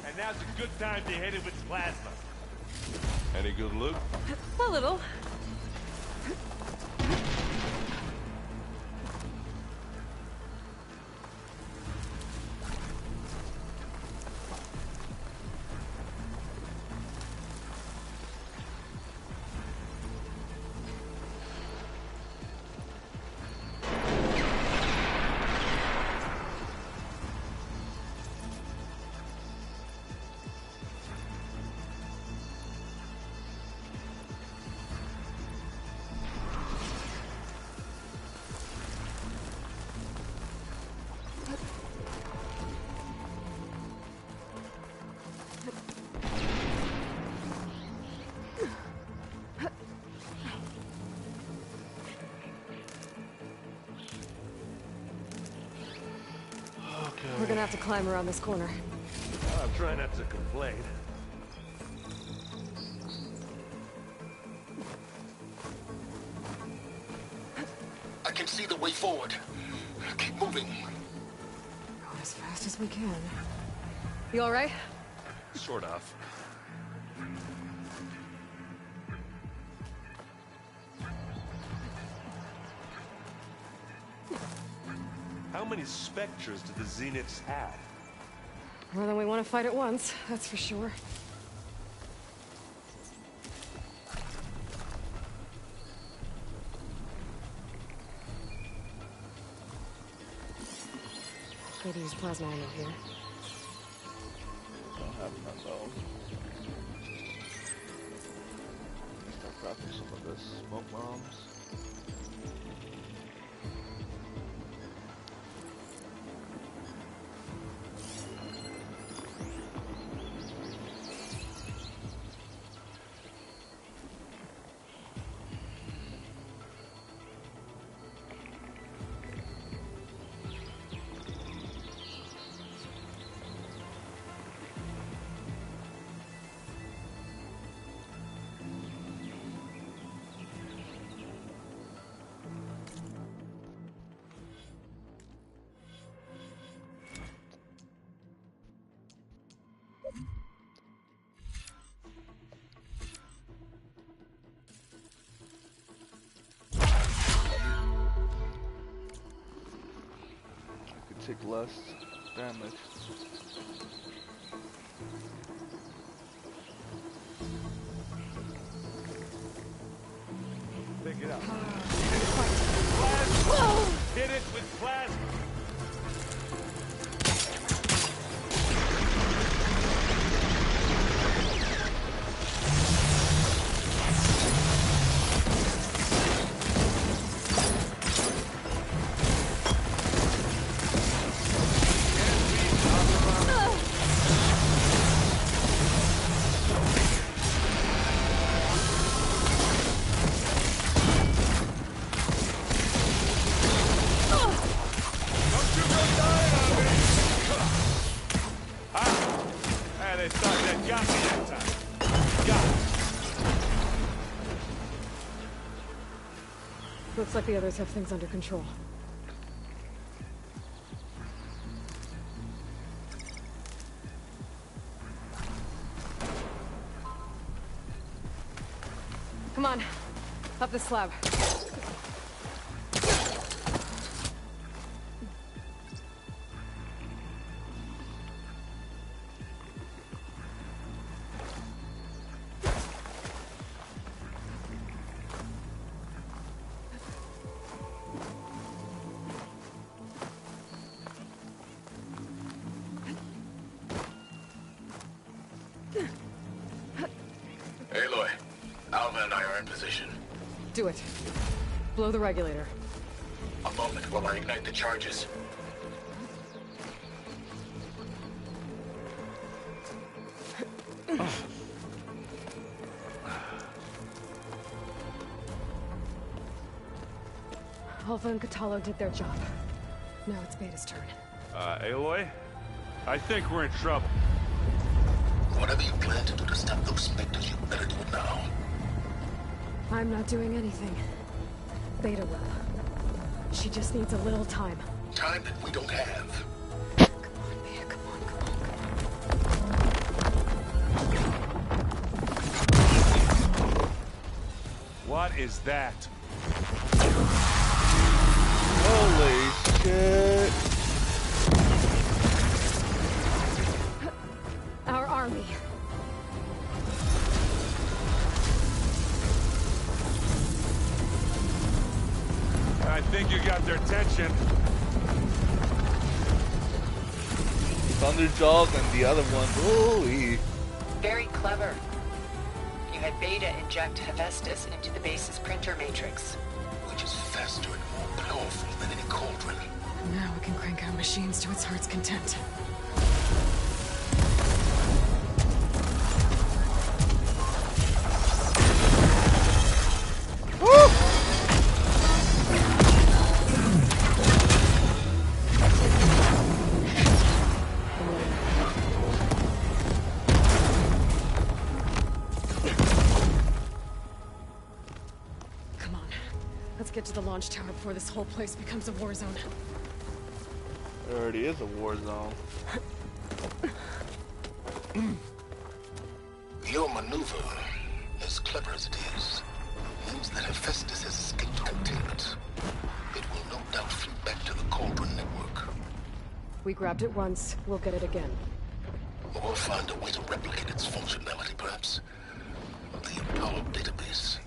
And now's a good time to hit it with plasma. Any good loot? A little. We're gonna have to climb around this corner. I'm trying not to complain. I can see the way forward. Keep moving. Going as fast as we can. You all right? Sort of. How many Spectres do the Zeniths have? More than we want to fight at once, that's for sure. Way to use plasma ammo here. Don't have none though. Start crafting some of this smoke bombs. take less damage. Pick it up. Plasma! Hit it with plasma! Looks like the others have things under control. Come on, up the slab. Aloy, Alva and I are in position. Do it. Blow the regulator. A moment while I ignite the charges. Alva and Kotallo did their job. Now it's Beta's turn. Aloy? I think we're in trouble. Whatever you plan to do to stop those specters, you better do it now. I'm not doing anything. Beta will. She just needs a little time. Time that we don't have. Come on, Beta, come on, come on. What is that? Holy shit. Our army. I think you got their attention. Thunderjaws and the other ones. Holy. Very clever. You had Beta inject Hephaestus into the base's printer matrix. Which is faster and more powerful than any cauldron. Now we can crank out machines to its heart's content. Get to the launch tower before this whole place becomes a war zone. It already is a war zone. Your maneuver, as clever as it is, means that Hephaestus has escaped containment. It will no doubt flee back to the Cauldron network. We grabbed it once, we'll get it again. Or we'll find a way to replicate its functionality, perhaps. The Apollo database.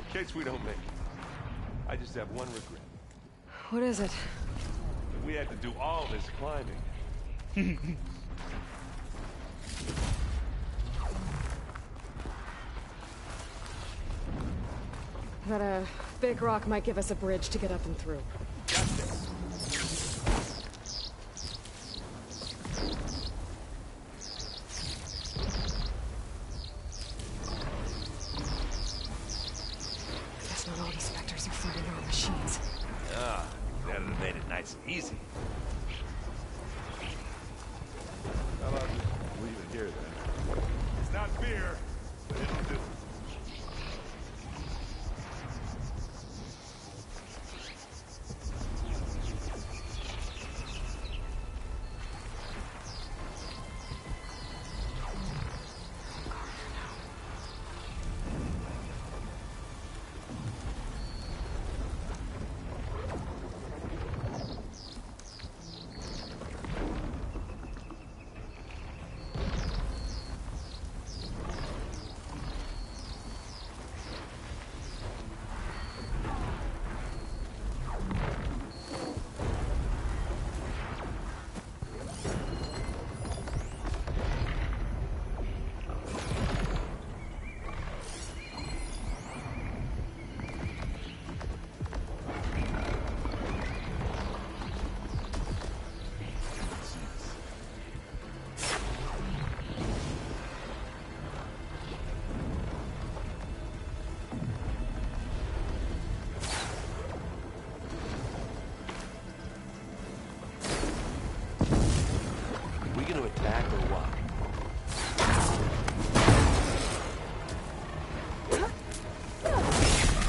In case we don't make it, I just have one regret. What is it? That we had to do all this climbing. That a big rock might give us a bridge to get up and through. Got this. Guess not all the specters are fighting our machines. Ah, that'd have made it nice and easy. How about just leave it here then? It's not beer, but it'll do. back or what?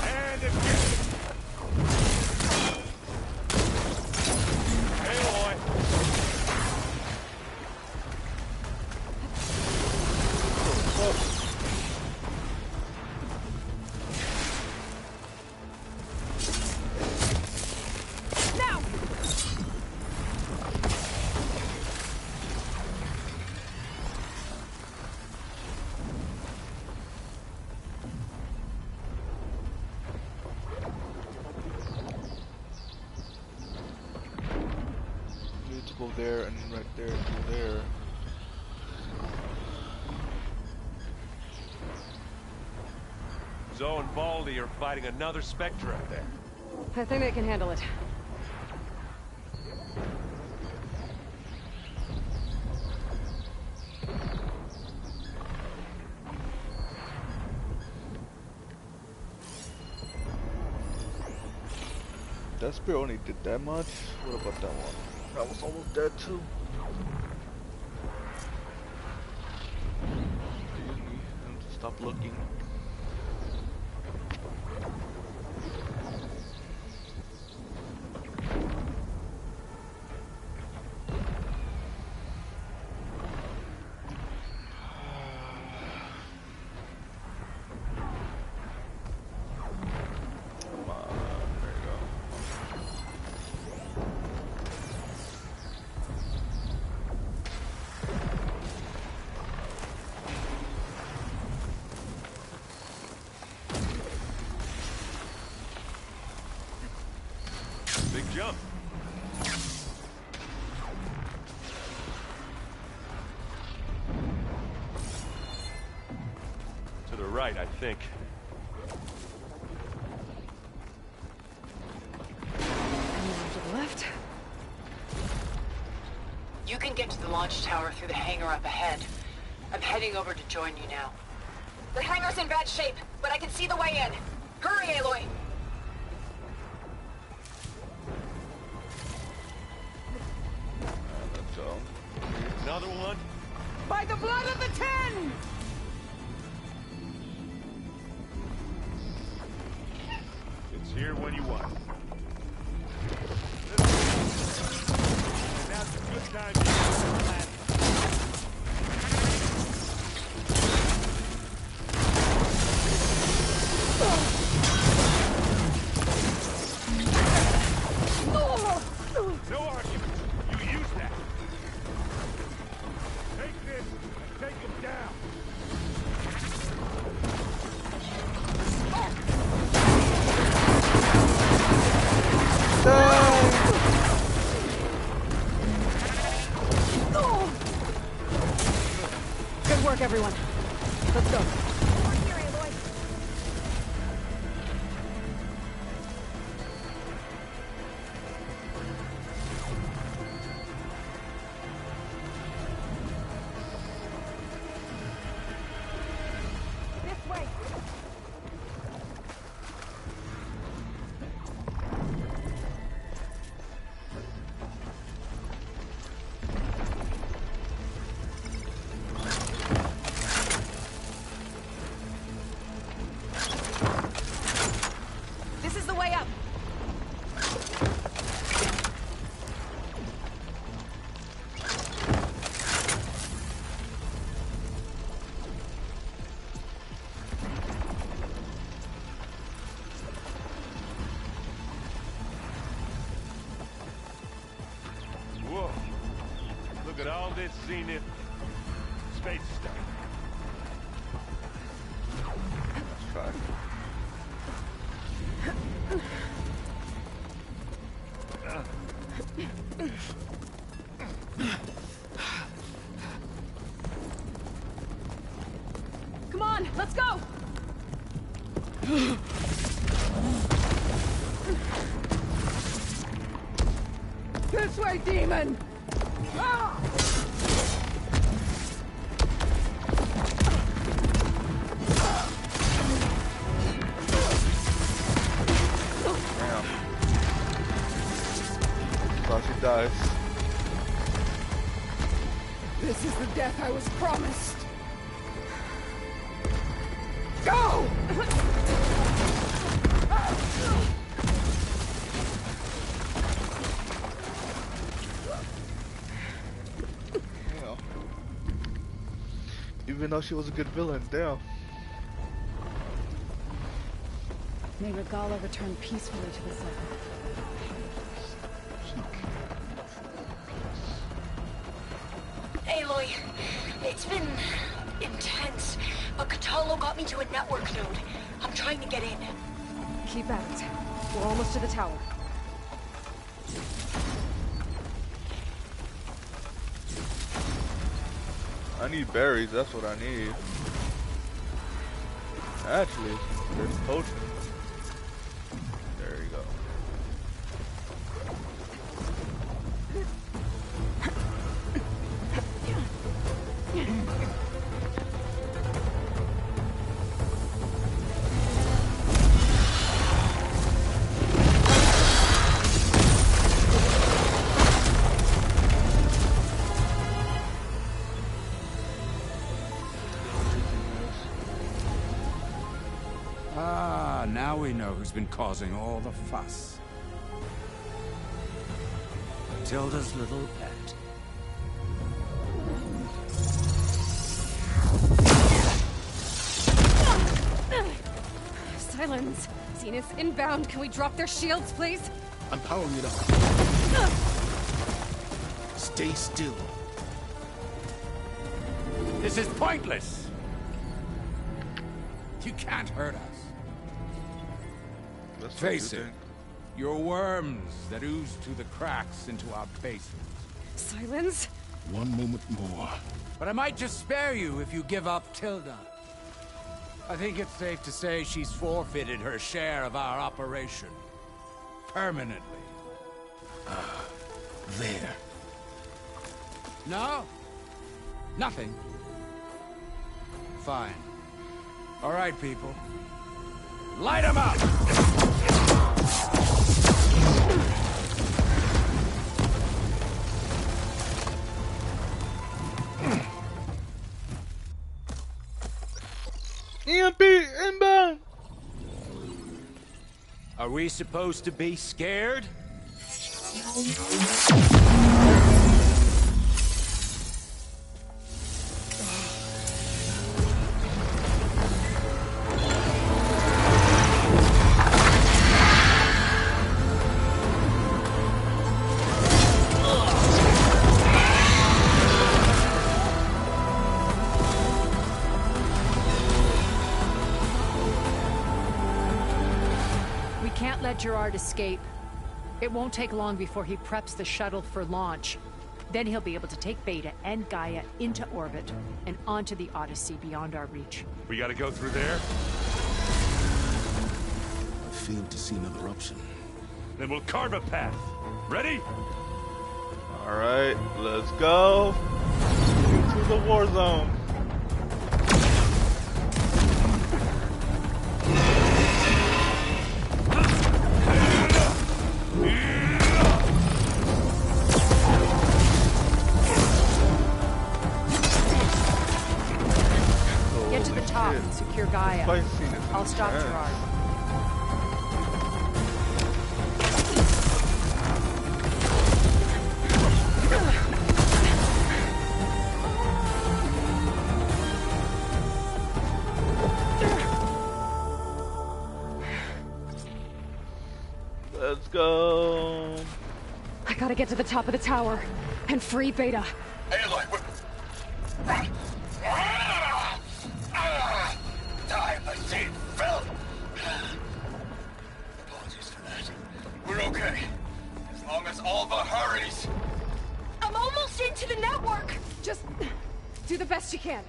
And again. Aloy. Now! Need to go there and right there to there. Zoe and Baldy are fighting another Spectre out there. I think they can handle it. That spear only did that much? What about that one? That was almost dead too. Excuse me, I have to stop looking. Big jump. To the right, I think. And to the left. You can get to the launch tower through the hangar up ahead. I'm heading over to join you now. The hangar's in bad shape, but I can see the way in. Hurry, Aloy! Another one? By the blood of the Ten! It's here when you want. And now's a good time to use the plan. No argument. You use that. Take this and take him down. Good work, everyone. Let's go. This way! This is the way up! Whoa. Look at all this Zenith space stuff. That's fine. Come on, let's go! This way, demon! Ah! Damn. Thought she dies. This is the death I was promised. Go! Yeah. Even though she was a good villain, damn. May Regala return peacefully to the cycle. Aloy, it's been intense, but Kotallo got me to a network node. I'm trying to get in. Keep at it. We're almost to the tower. I need berries, that's what I need. Actually, there's potions. There you go. Now we know who's been causing all the fuss. Tilda's little pet. Silence! Zenith inbound. Can we drop their shields, please? I'm powering it up. Stay still. This is pointless! You can't hurt us. Face it, you're worms that ooze through the cracks into our bases. Silence? One moment more. But I might just spare you if you give up Tilda. I think it's safe to say she's forfeited her share of our operation. Permanently. There. No? Nothing? Fine. All right, people. Light 'em up! EMP inbound! Are we supposed to be scared? Gerard escape. It won't take long before he preps the shuttle for launch. Then he'll be able to take Beta and Gaia into orbit and onto the Odyssey beyond our reach. We gotta go through there? I fail to see another option. Then we'll carve a path. Ready? Alright, let's go into the war zone. Get to the top and secure Gaia. I'll stop Gerard. Let's go. I gotta get to the top of the tower and free Beta. Aloy, time machine fell. Apologies for that. We're okay. As long as Alva hurries. I'm almost into the network! Just do the best you can.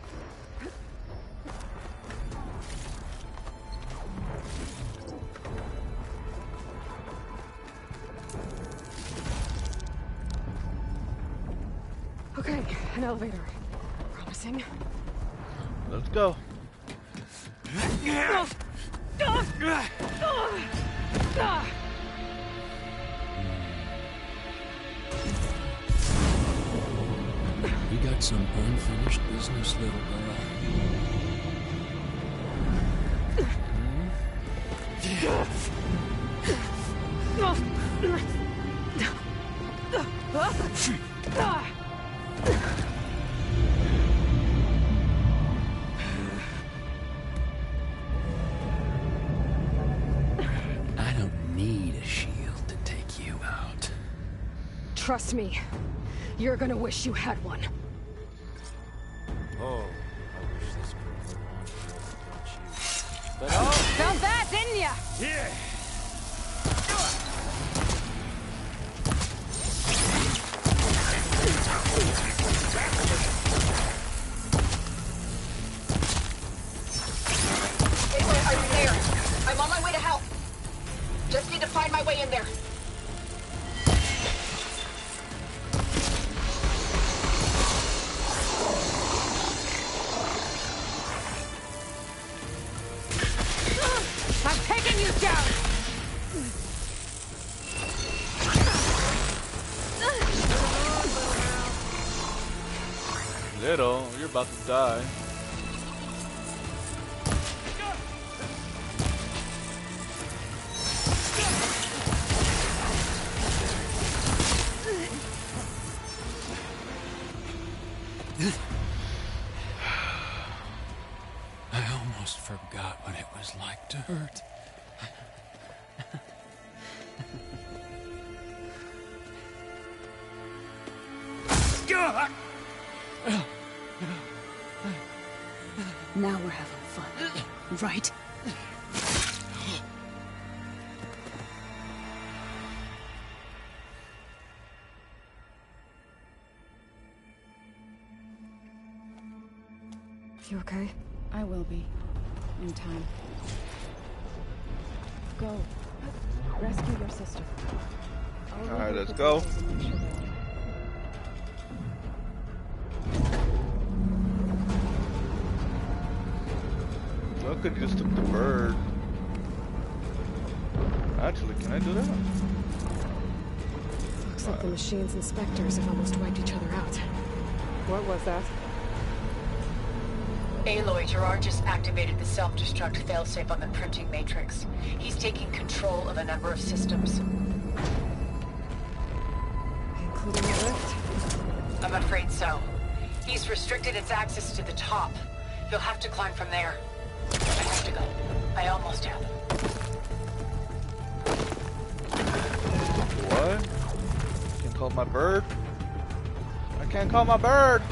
Okay, an elevator. Promising. Let's go. We got some unfinished business, little girl. I don't need a shield to take you out. Trust me, you're gonna wish you had one. Oh, I wish this could go on forever, don't you? But Felt that, didn't ya? Yeah. Are you there? I'm on my way to help. Just need to find my way in there. I'm taking you down! Little, you're about to die. I almost forgot what it was like to hurt. Now we're having fun, right? You okay? I will be. In time. Go. Rescue your sister. Alright, let's go. I could just took the bird. Actually, can I do that? Looks like the machine's inspectors have almost wiped each other out. What was that? Aloy, Gerard just activated the self-destruct failsafe on the printing matrix. He's taking control of a number of systems. Including the lift? I'm afraid so. He's restricted its access to the top. You'll have to climb from there. I have to go. I almost have. What? I can't call my bird? I can't call my bird!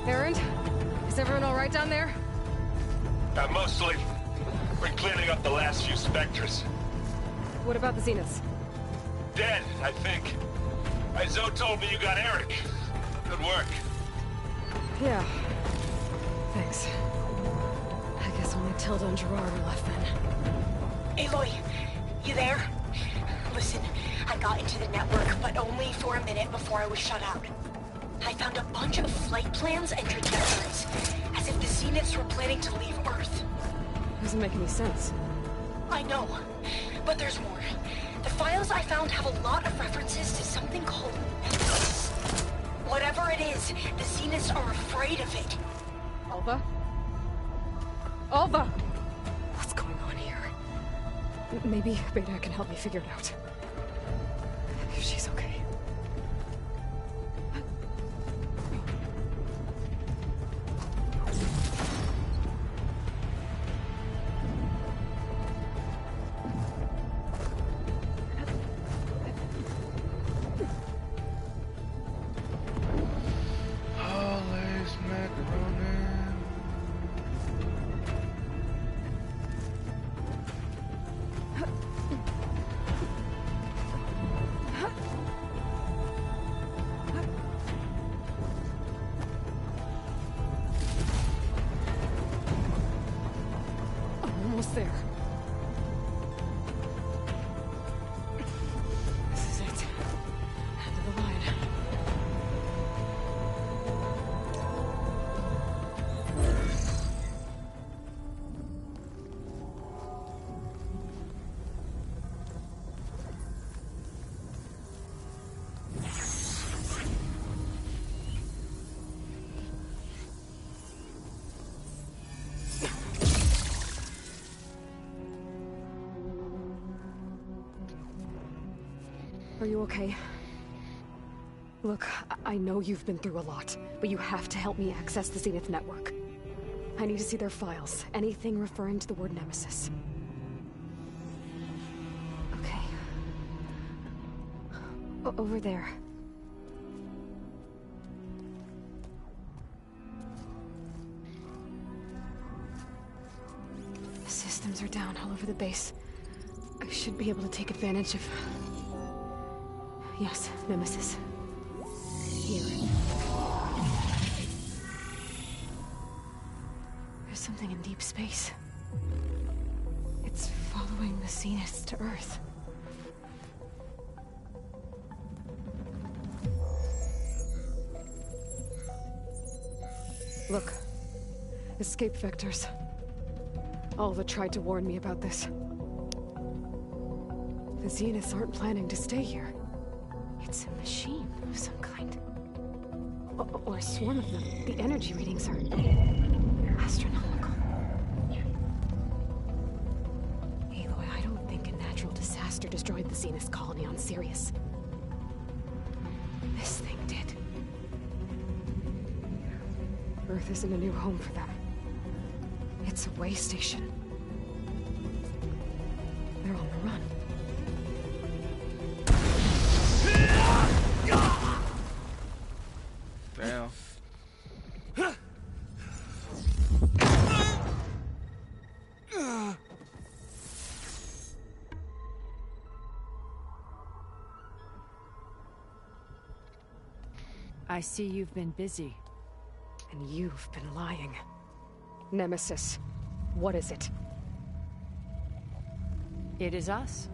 Erend? Is everyone alright down there? Mostly. We're cleaning up the last few Spectres. What about the Zeniths? Dead, I think. Zoe told me you got Eric. Good work. Yeah. Thanks. I guess only Tilda and Gerard are left then. Aloy, you there? Listen, I got into the network, but only for a minute before I was shut out. I found a bunch of flight plans and trajectories, as if the Zeniths were planning to leave Earth. Doesn't make any sense. I know, but there's more. The files I found have a lot of references to something called Nexus. Whatever it is, the Zeniths are afraid of it. Alva? Alva! What's going on here? Maybe Beta can help me figure it out. If she's okay. Almost there. Are you okay? Look, I know you've been through a lot, but you have to help me access the Zenith network. I need to see their files. Anything referring to the word Nemesis. Okay. Over there. The systems are down all over the base. I should be able to take advantage of... Yes, Nemesis. Here. There's something in deep space. It's following the Zeniths to Earth. Look. Escape vectors. Alva tried to warn me about this. The Zeniths aren't planning to stay here. It's a machine of some kind. Or a swarm of them. The energy readings are... astronomical. Aloy, I don't think a natural disaster destroyed the Zenith colony on Sirius. This thing did. Earth isn't a new home for them. It's a way station. They're on the run. Damn. I see you've been busy. And you've been lying. Nemesis, what is it? It is us.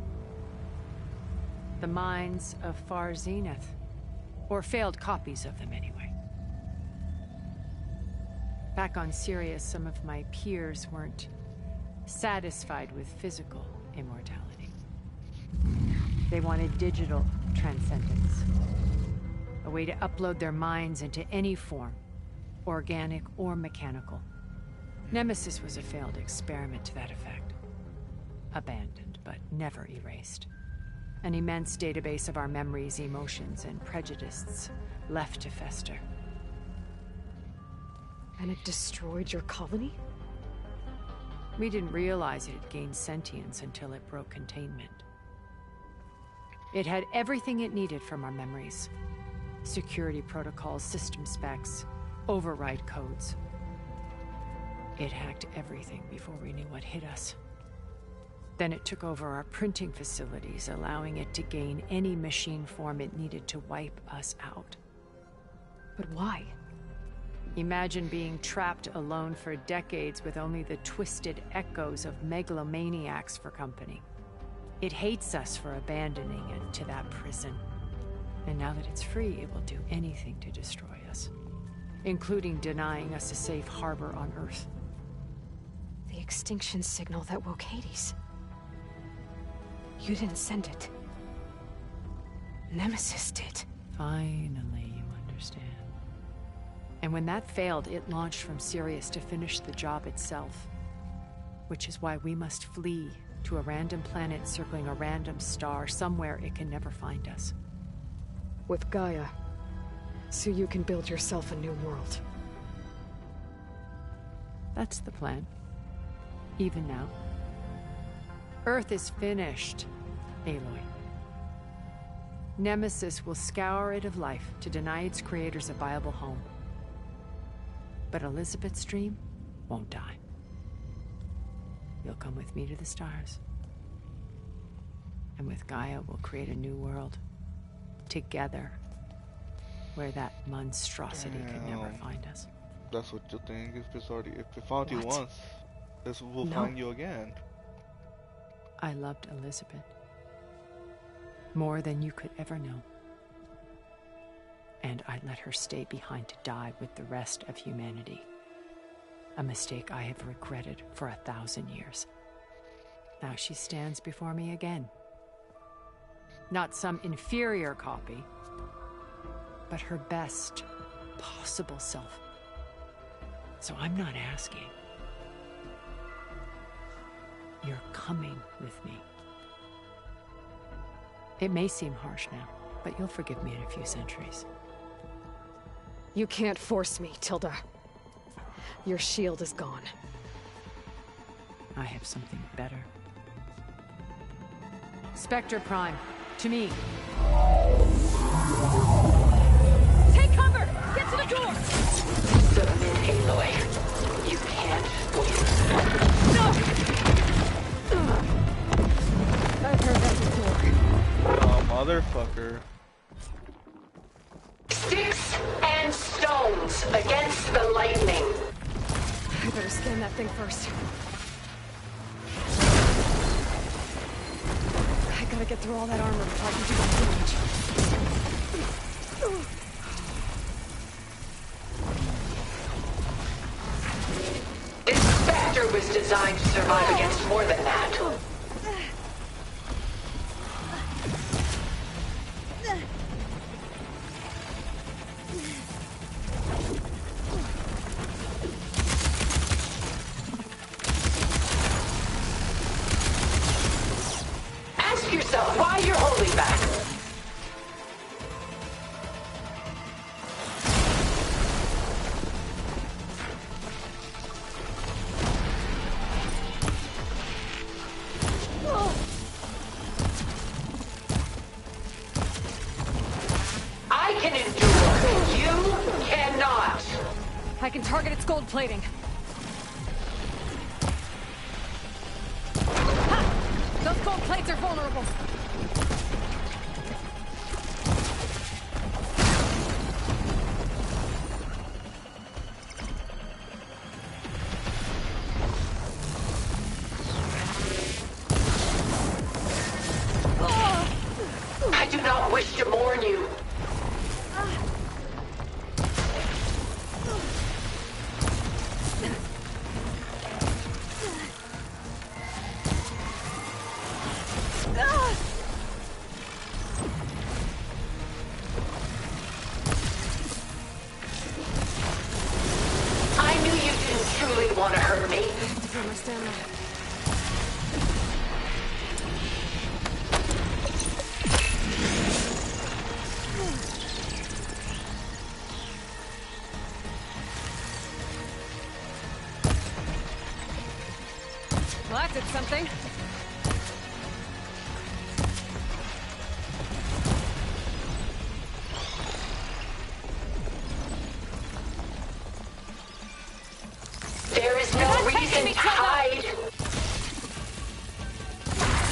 The minds of Far Zenith. Or failed copies of them, anyway. Back on Sirius, some of my peers weren't satisfied with physical immortality. They wanted digital transcendence. A way to upload their minds into any form, organic or mechanical. Nemesis was a failed experiment to that effect. Abandoned, but never erased. An immense database of our memories, emotions, and prejudices left to fester. And it destroyed your colony? We didn't realize it had gained sentience until it broke containment. It had everything it needed from our memories. Security protocols, system specs, override codes. It hacked everything before we knew what hit us. Then it took over our printing facilities, allowing it to gain any machine form it needed to wipe us out. But why? Imagine being trapped alone for decades with only the twisted echoes of megalomaniacs for company. It hates us for abandoning it to that prison. And now that it's free, it will do anything to destroy us, including denying us a safe harbor on Earth. The extinction signal that woke Hades. You didn't send it. Nemesis did. Finally, you understand. And when that failed, it launched from Sirius to finish the job itself. Which is why we must flee to a random planet circling a random star, somewhere it can never find us. With Gaia, so you can build yourself a new world. That's the plan. Even now. Earth is finished, Aloy. Nemesis will scour it of life to deny its creators a viable home. But Elizabeth's dream won't die. You'll come with me to the stars. And with Gaia, we'll create a new world. Together. Where that monstrosity could never find us. That's what you think. If it found you once, this will find you again. I loved Elizabeth. More than you could ever know. And I let her stay behind to die with the rest of humanity. A mistake I have regretted for 1,000 years. Now she stands before me again. Not some inferior copy, but her best possible self. So I'm not asking. You're coming with me. It may seem harsh now, but you'll forgive me in a few centuries. You can't force me, Tilda. Your shield is gone. I have something better. Spectre Prime, to me. Take cover! Get to the door! Submit, Aloy. You can't win. No! I've heard that before. Oh, motherfucker. Sticks and stones against the lightning. I better scan that thing first. I gotta get through all that armor before I can do that damage. This Spectre was designed to survive against more than that. Ask yourself why you're holding back. I can endure. You cannot. I can target its gold plating. Ha! Those gold plates are vulnerable. I do not wish to mourn you. I knew you didn't truly want to hurt me. Throw my stamina. Well, that did something. There is no reason to hide.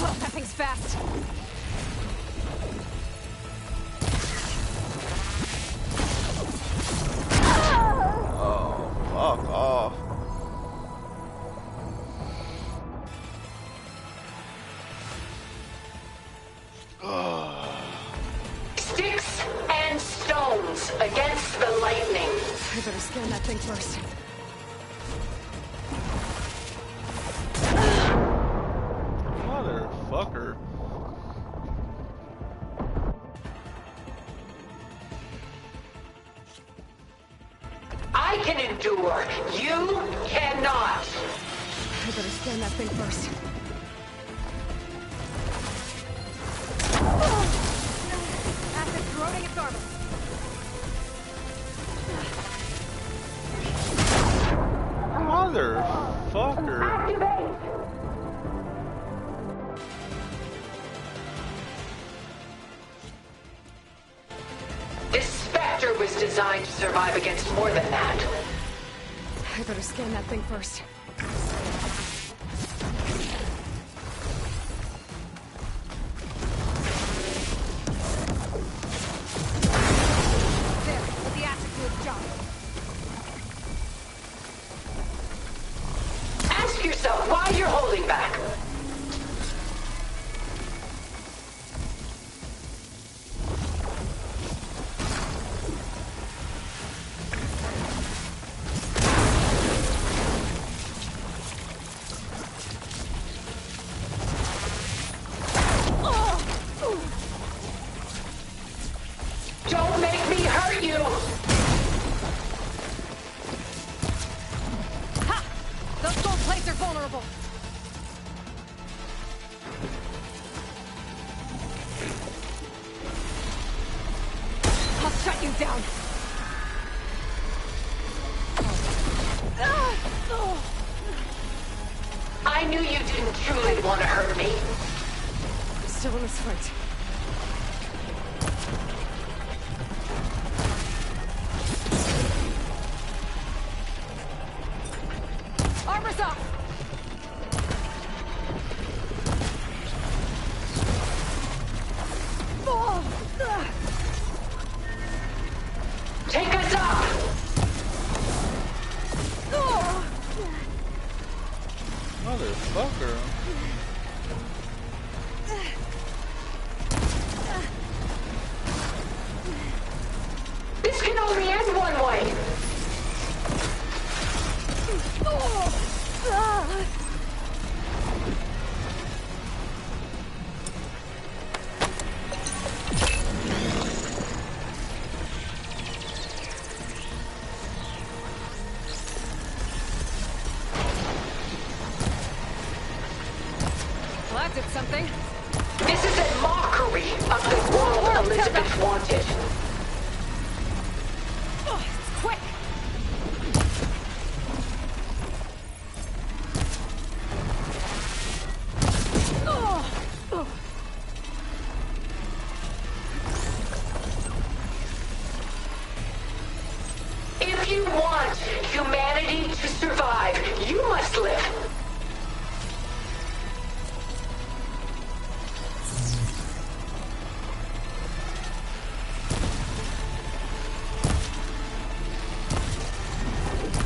Oh, that thing's fast. Oh, fuck off. Sticks and stones against the lightning. I better scan that thing first. Motherfucker. I can endure. You cannot. I better scan that thing first. Acid corroding its armor. Motherfucker. This Spectre was designed to survive against more than that. I better scan that thing first. There, let the acid do its job. Ask yourself why you're holding back. I knew you didn't truly want to hurt me. I'm still in this fight. Armor's off! Take us up! Motherfucker. This can only end one way! Well, that did something. This is a mockery of the world Elizabeth wanted. It's quick! If you want humanity to survive, you must live.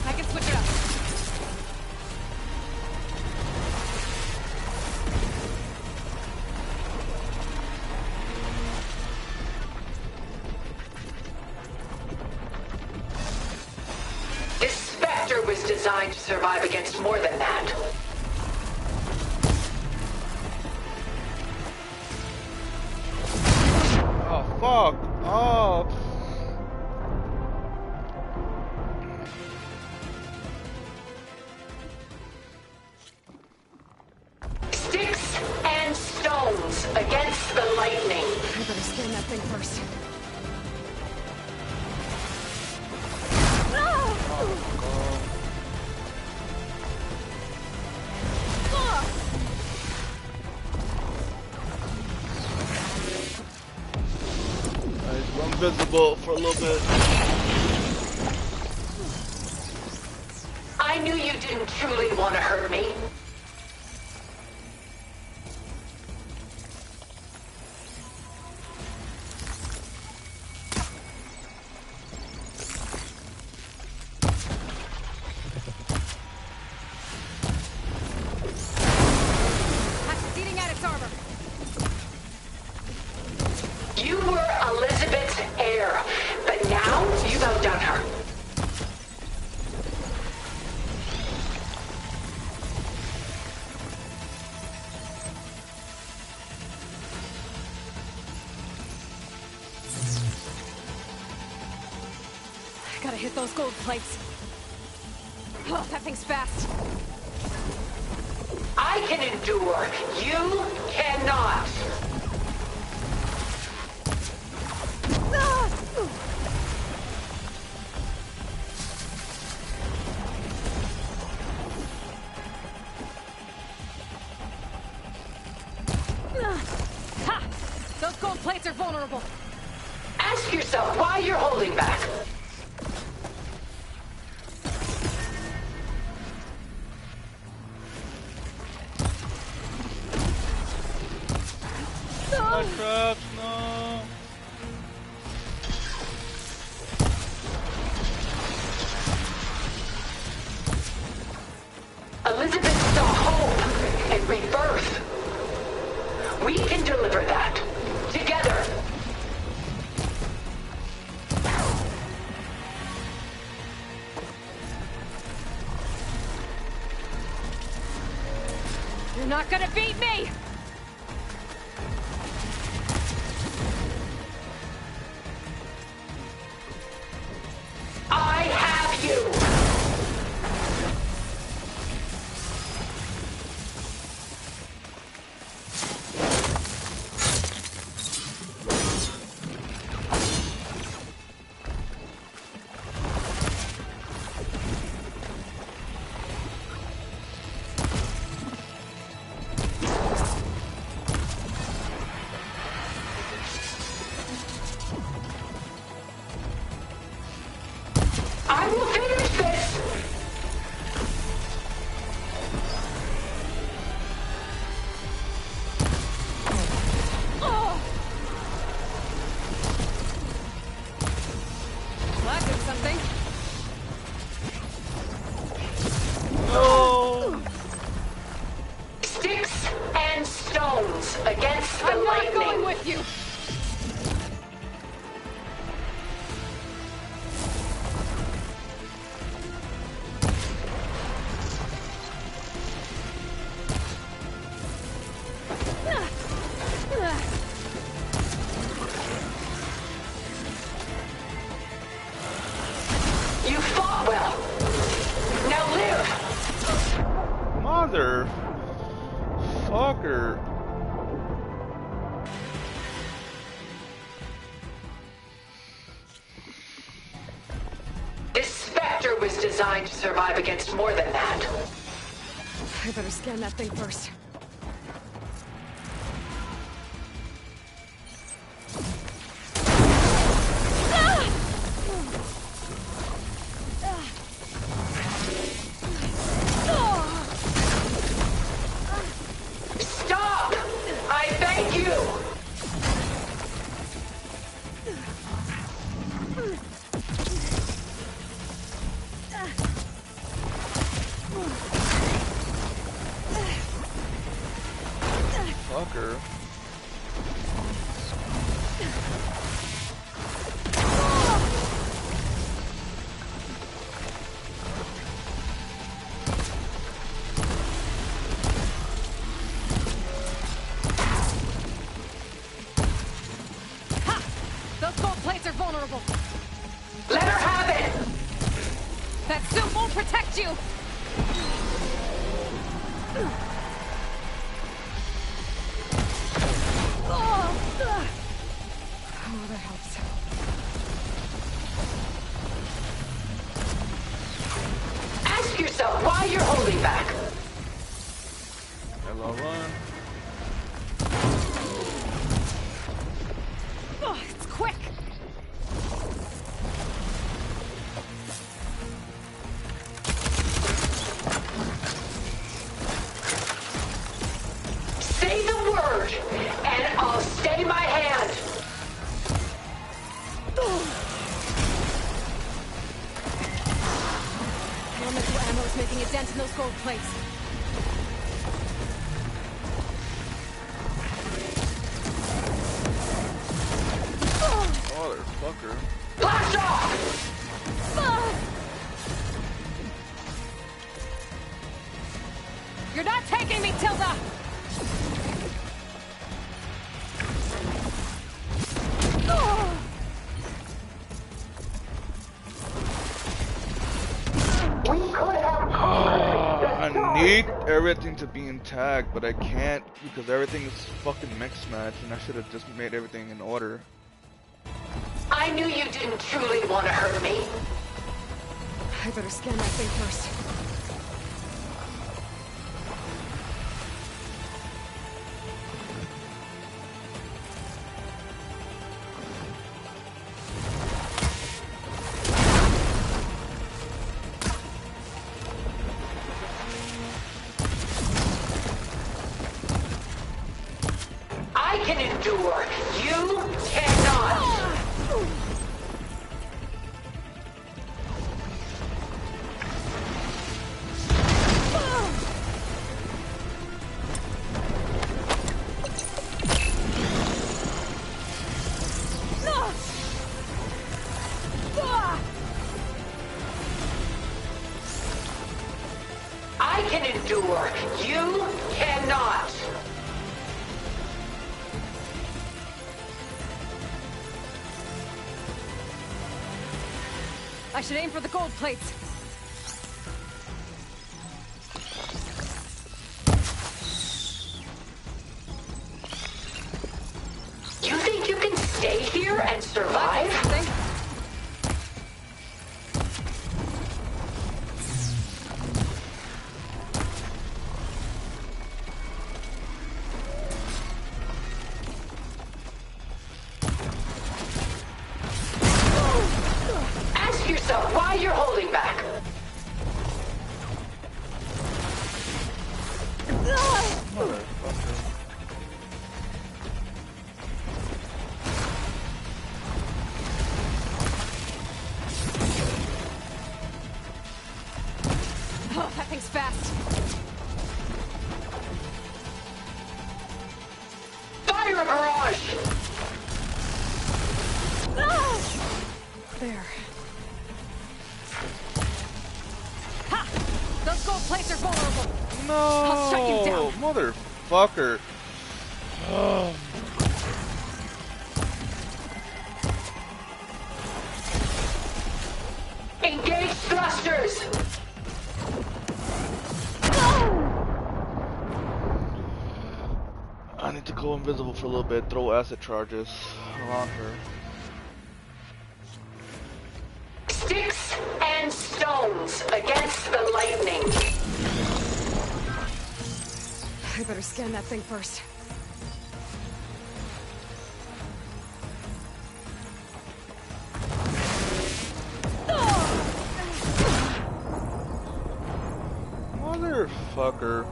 I can switch it up. This Spectre was designed to survive against more than that. Oh, fuck off. Sticks and stones against the lightning. I better scan that thing first. I'm invisible for a little bit. I knew you didn't truly want to hurt me. Hatchet's eating at its armor. You were Elizabeth's heir, but now you've outdone her. I gotta hit those gold plates. Oh, that thing's fast. I can endure. You cannot. Ha! Those gold plates are vulnerable. Ask yourself why you're holding back. My traps, no. Elizabeth saw hope and rebirth. We can deliver that. Together. You're not gonna beat me! I have you. Motherfucker. This Spectre was designed to survive against more than that. I better scan that thing first. Stop! I beg you! Fucker. Those gold plates are vulnerable. Let her have it! That suit won't protect you! Oh, that helps. Ask yourself why you're holding back. Hello, run. Oh, it's quick! Say the word, and I'll stay my hand. Elemental ammo is making a dent in those gold plates. Motherfucker. Blast off! You're not taking me, Tilda! I need everything to be intact, but I can't because everything is fucking mixed match, and I should have just made everything in order. I knew you didn't truly want to hurt me. I better scan that thing first. I can endure. You cannot. I can endure. You cannot. I should aim for the gold plates. You think you can stay here and survive? Ask yourself why you're holding back. Oh, that thing's fast. Fire a barrage! There. Ha! Those gold plates are vulnerable. No, I'll shut you down. motherfucker. Oh. Engage thrusters! go invisible for a little bit, throw acid charges around her. Sticks and stones against the lightning. I better scan that thing first. Motherfucker.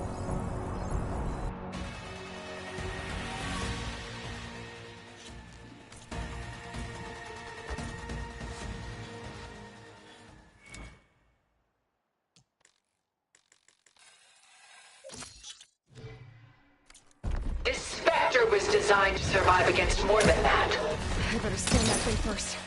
This Spectre was designed to survive against more than that. I better scan that thing first.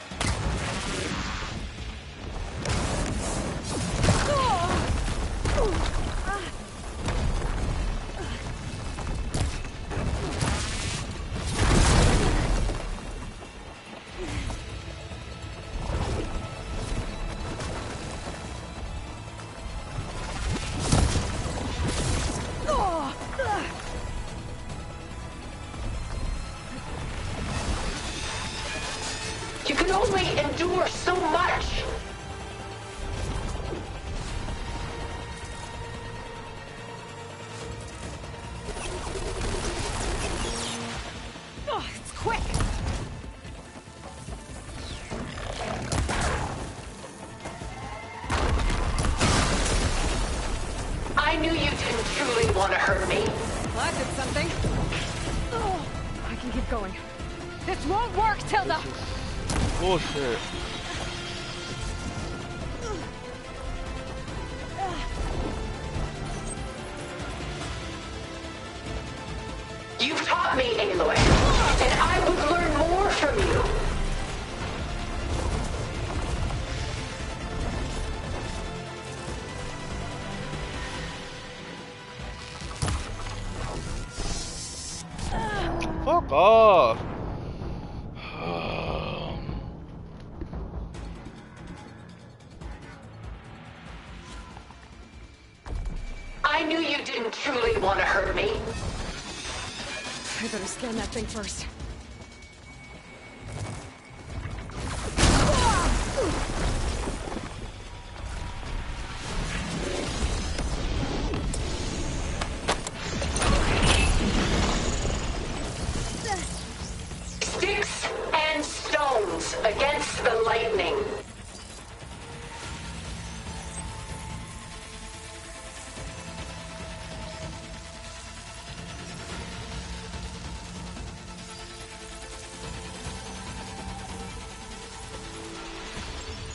You can only endure so much. Oh, it's quick. I knew you didn't truly want to hurt me. Well, that did something. Oh, I can keep going. This won't work, Tilda. Bullshit. You've taught me, Aloy, and I would learn more from you. Fuck off. I knew you didn't truly want to hurt me. I better scan that thing first. Sticks and stones against the lightning.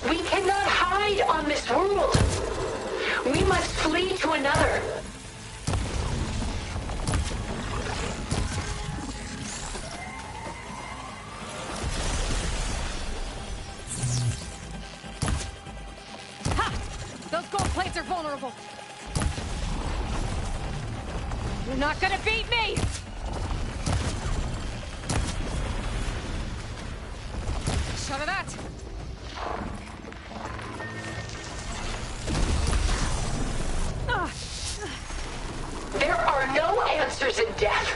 We cannot hide on this world. We must flee to another. Ha! Those gold plates are vulnerable. You're not gonna beat me! Shut of that! There are no answers in death.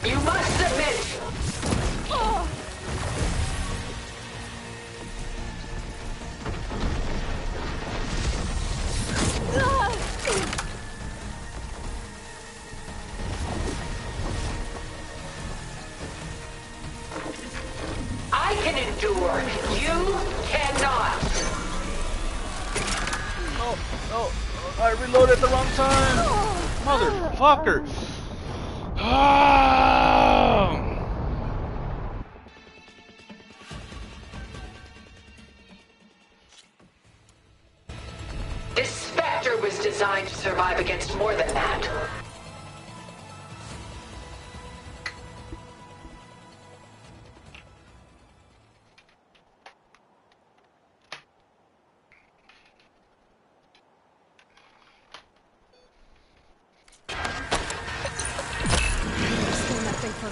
You must submit. I can endure. You cannot. No, I reloaded at the wrong time. Motherfucker. This Spectre was designed to survive against more than that.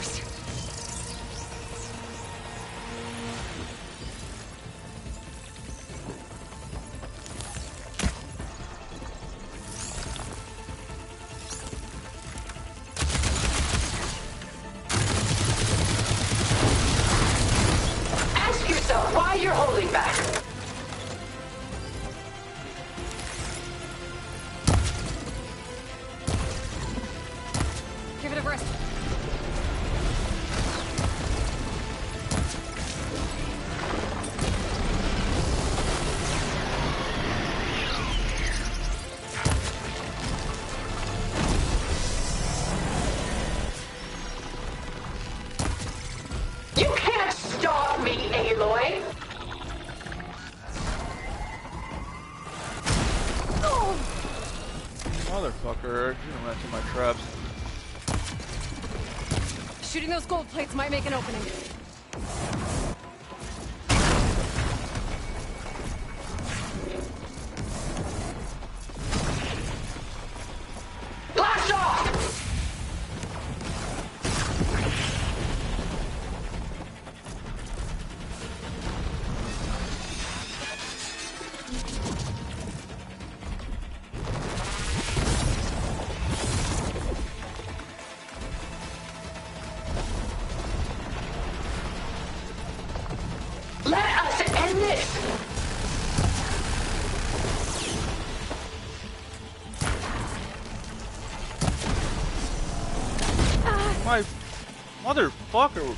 first. Ask yourself why you're holding back. Give it a rest. You can't stop me, Aloy. Motherfucker, you don't run into my traps. Shooting those gold plates might make an opening. Blast off! Let us end this! My motherfucker!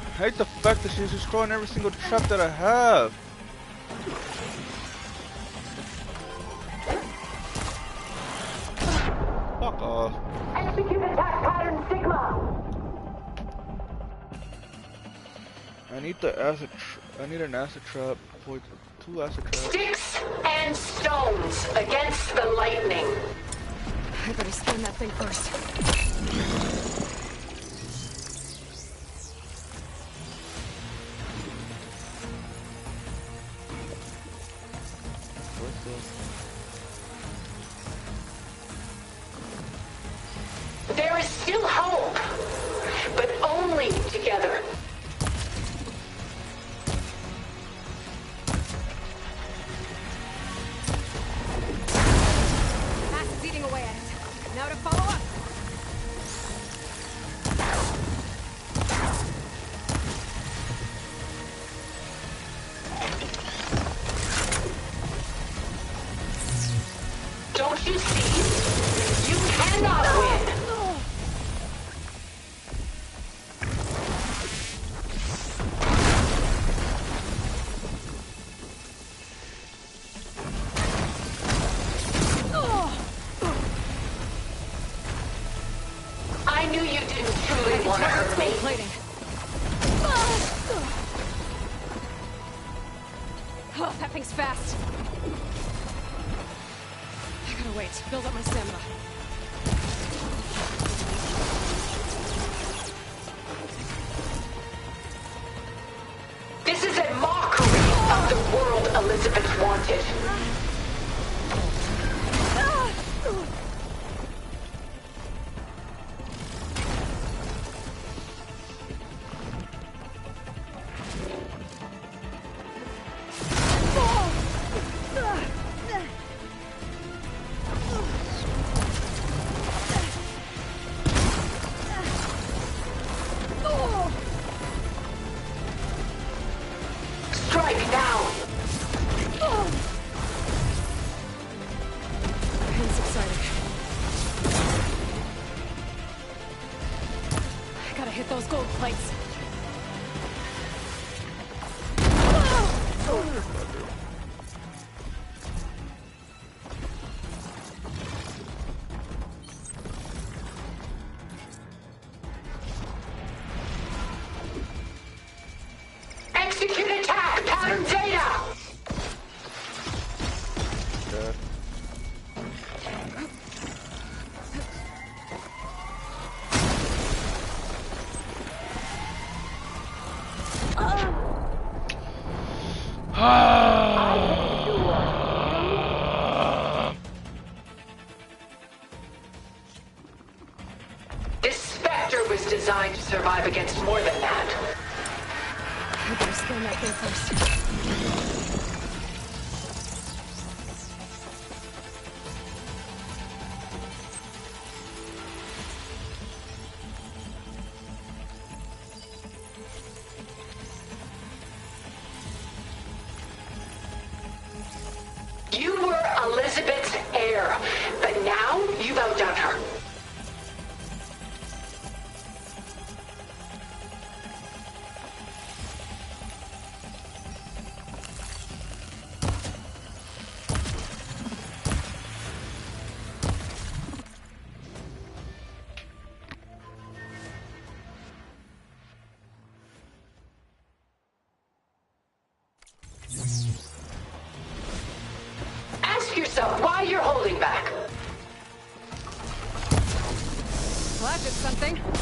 I hate the fact that she's destroying every single trap that I have. Fuck off. Execute attack pattern Sigma! I need the acid. I need an acid trap. Boy, 2 acid traps. Sticks and stones against the lightning. I better scan that thing first. What's this? There is still hope, but only together. Acid's eating away at it. Now to follow up. Don't you see? You cannot win. I knew you didn't truly want to hurt me. Oh, that thing's fast. I gotta wait. Build up my stamina. This is a mockery of the world Elizabeth wanted. Strike now! It's exciting. I gotta hit those gold plates. Execute attack pattern Zeta! Dead. survive against more than that. I better scan that thing first. You were Elizabeth's heir, but now you've outdone her. Ask yourself why you're holding back. Well, that did something.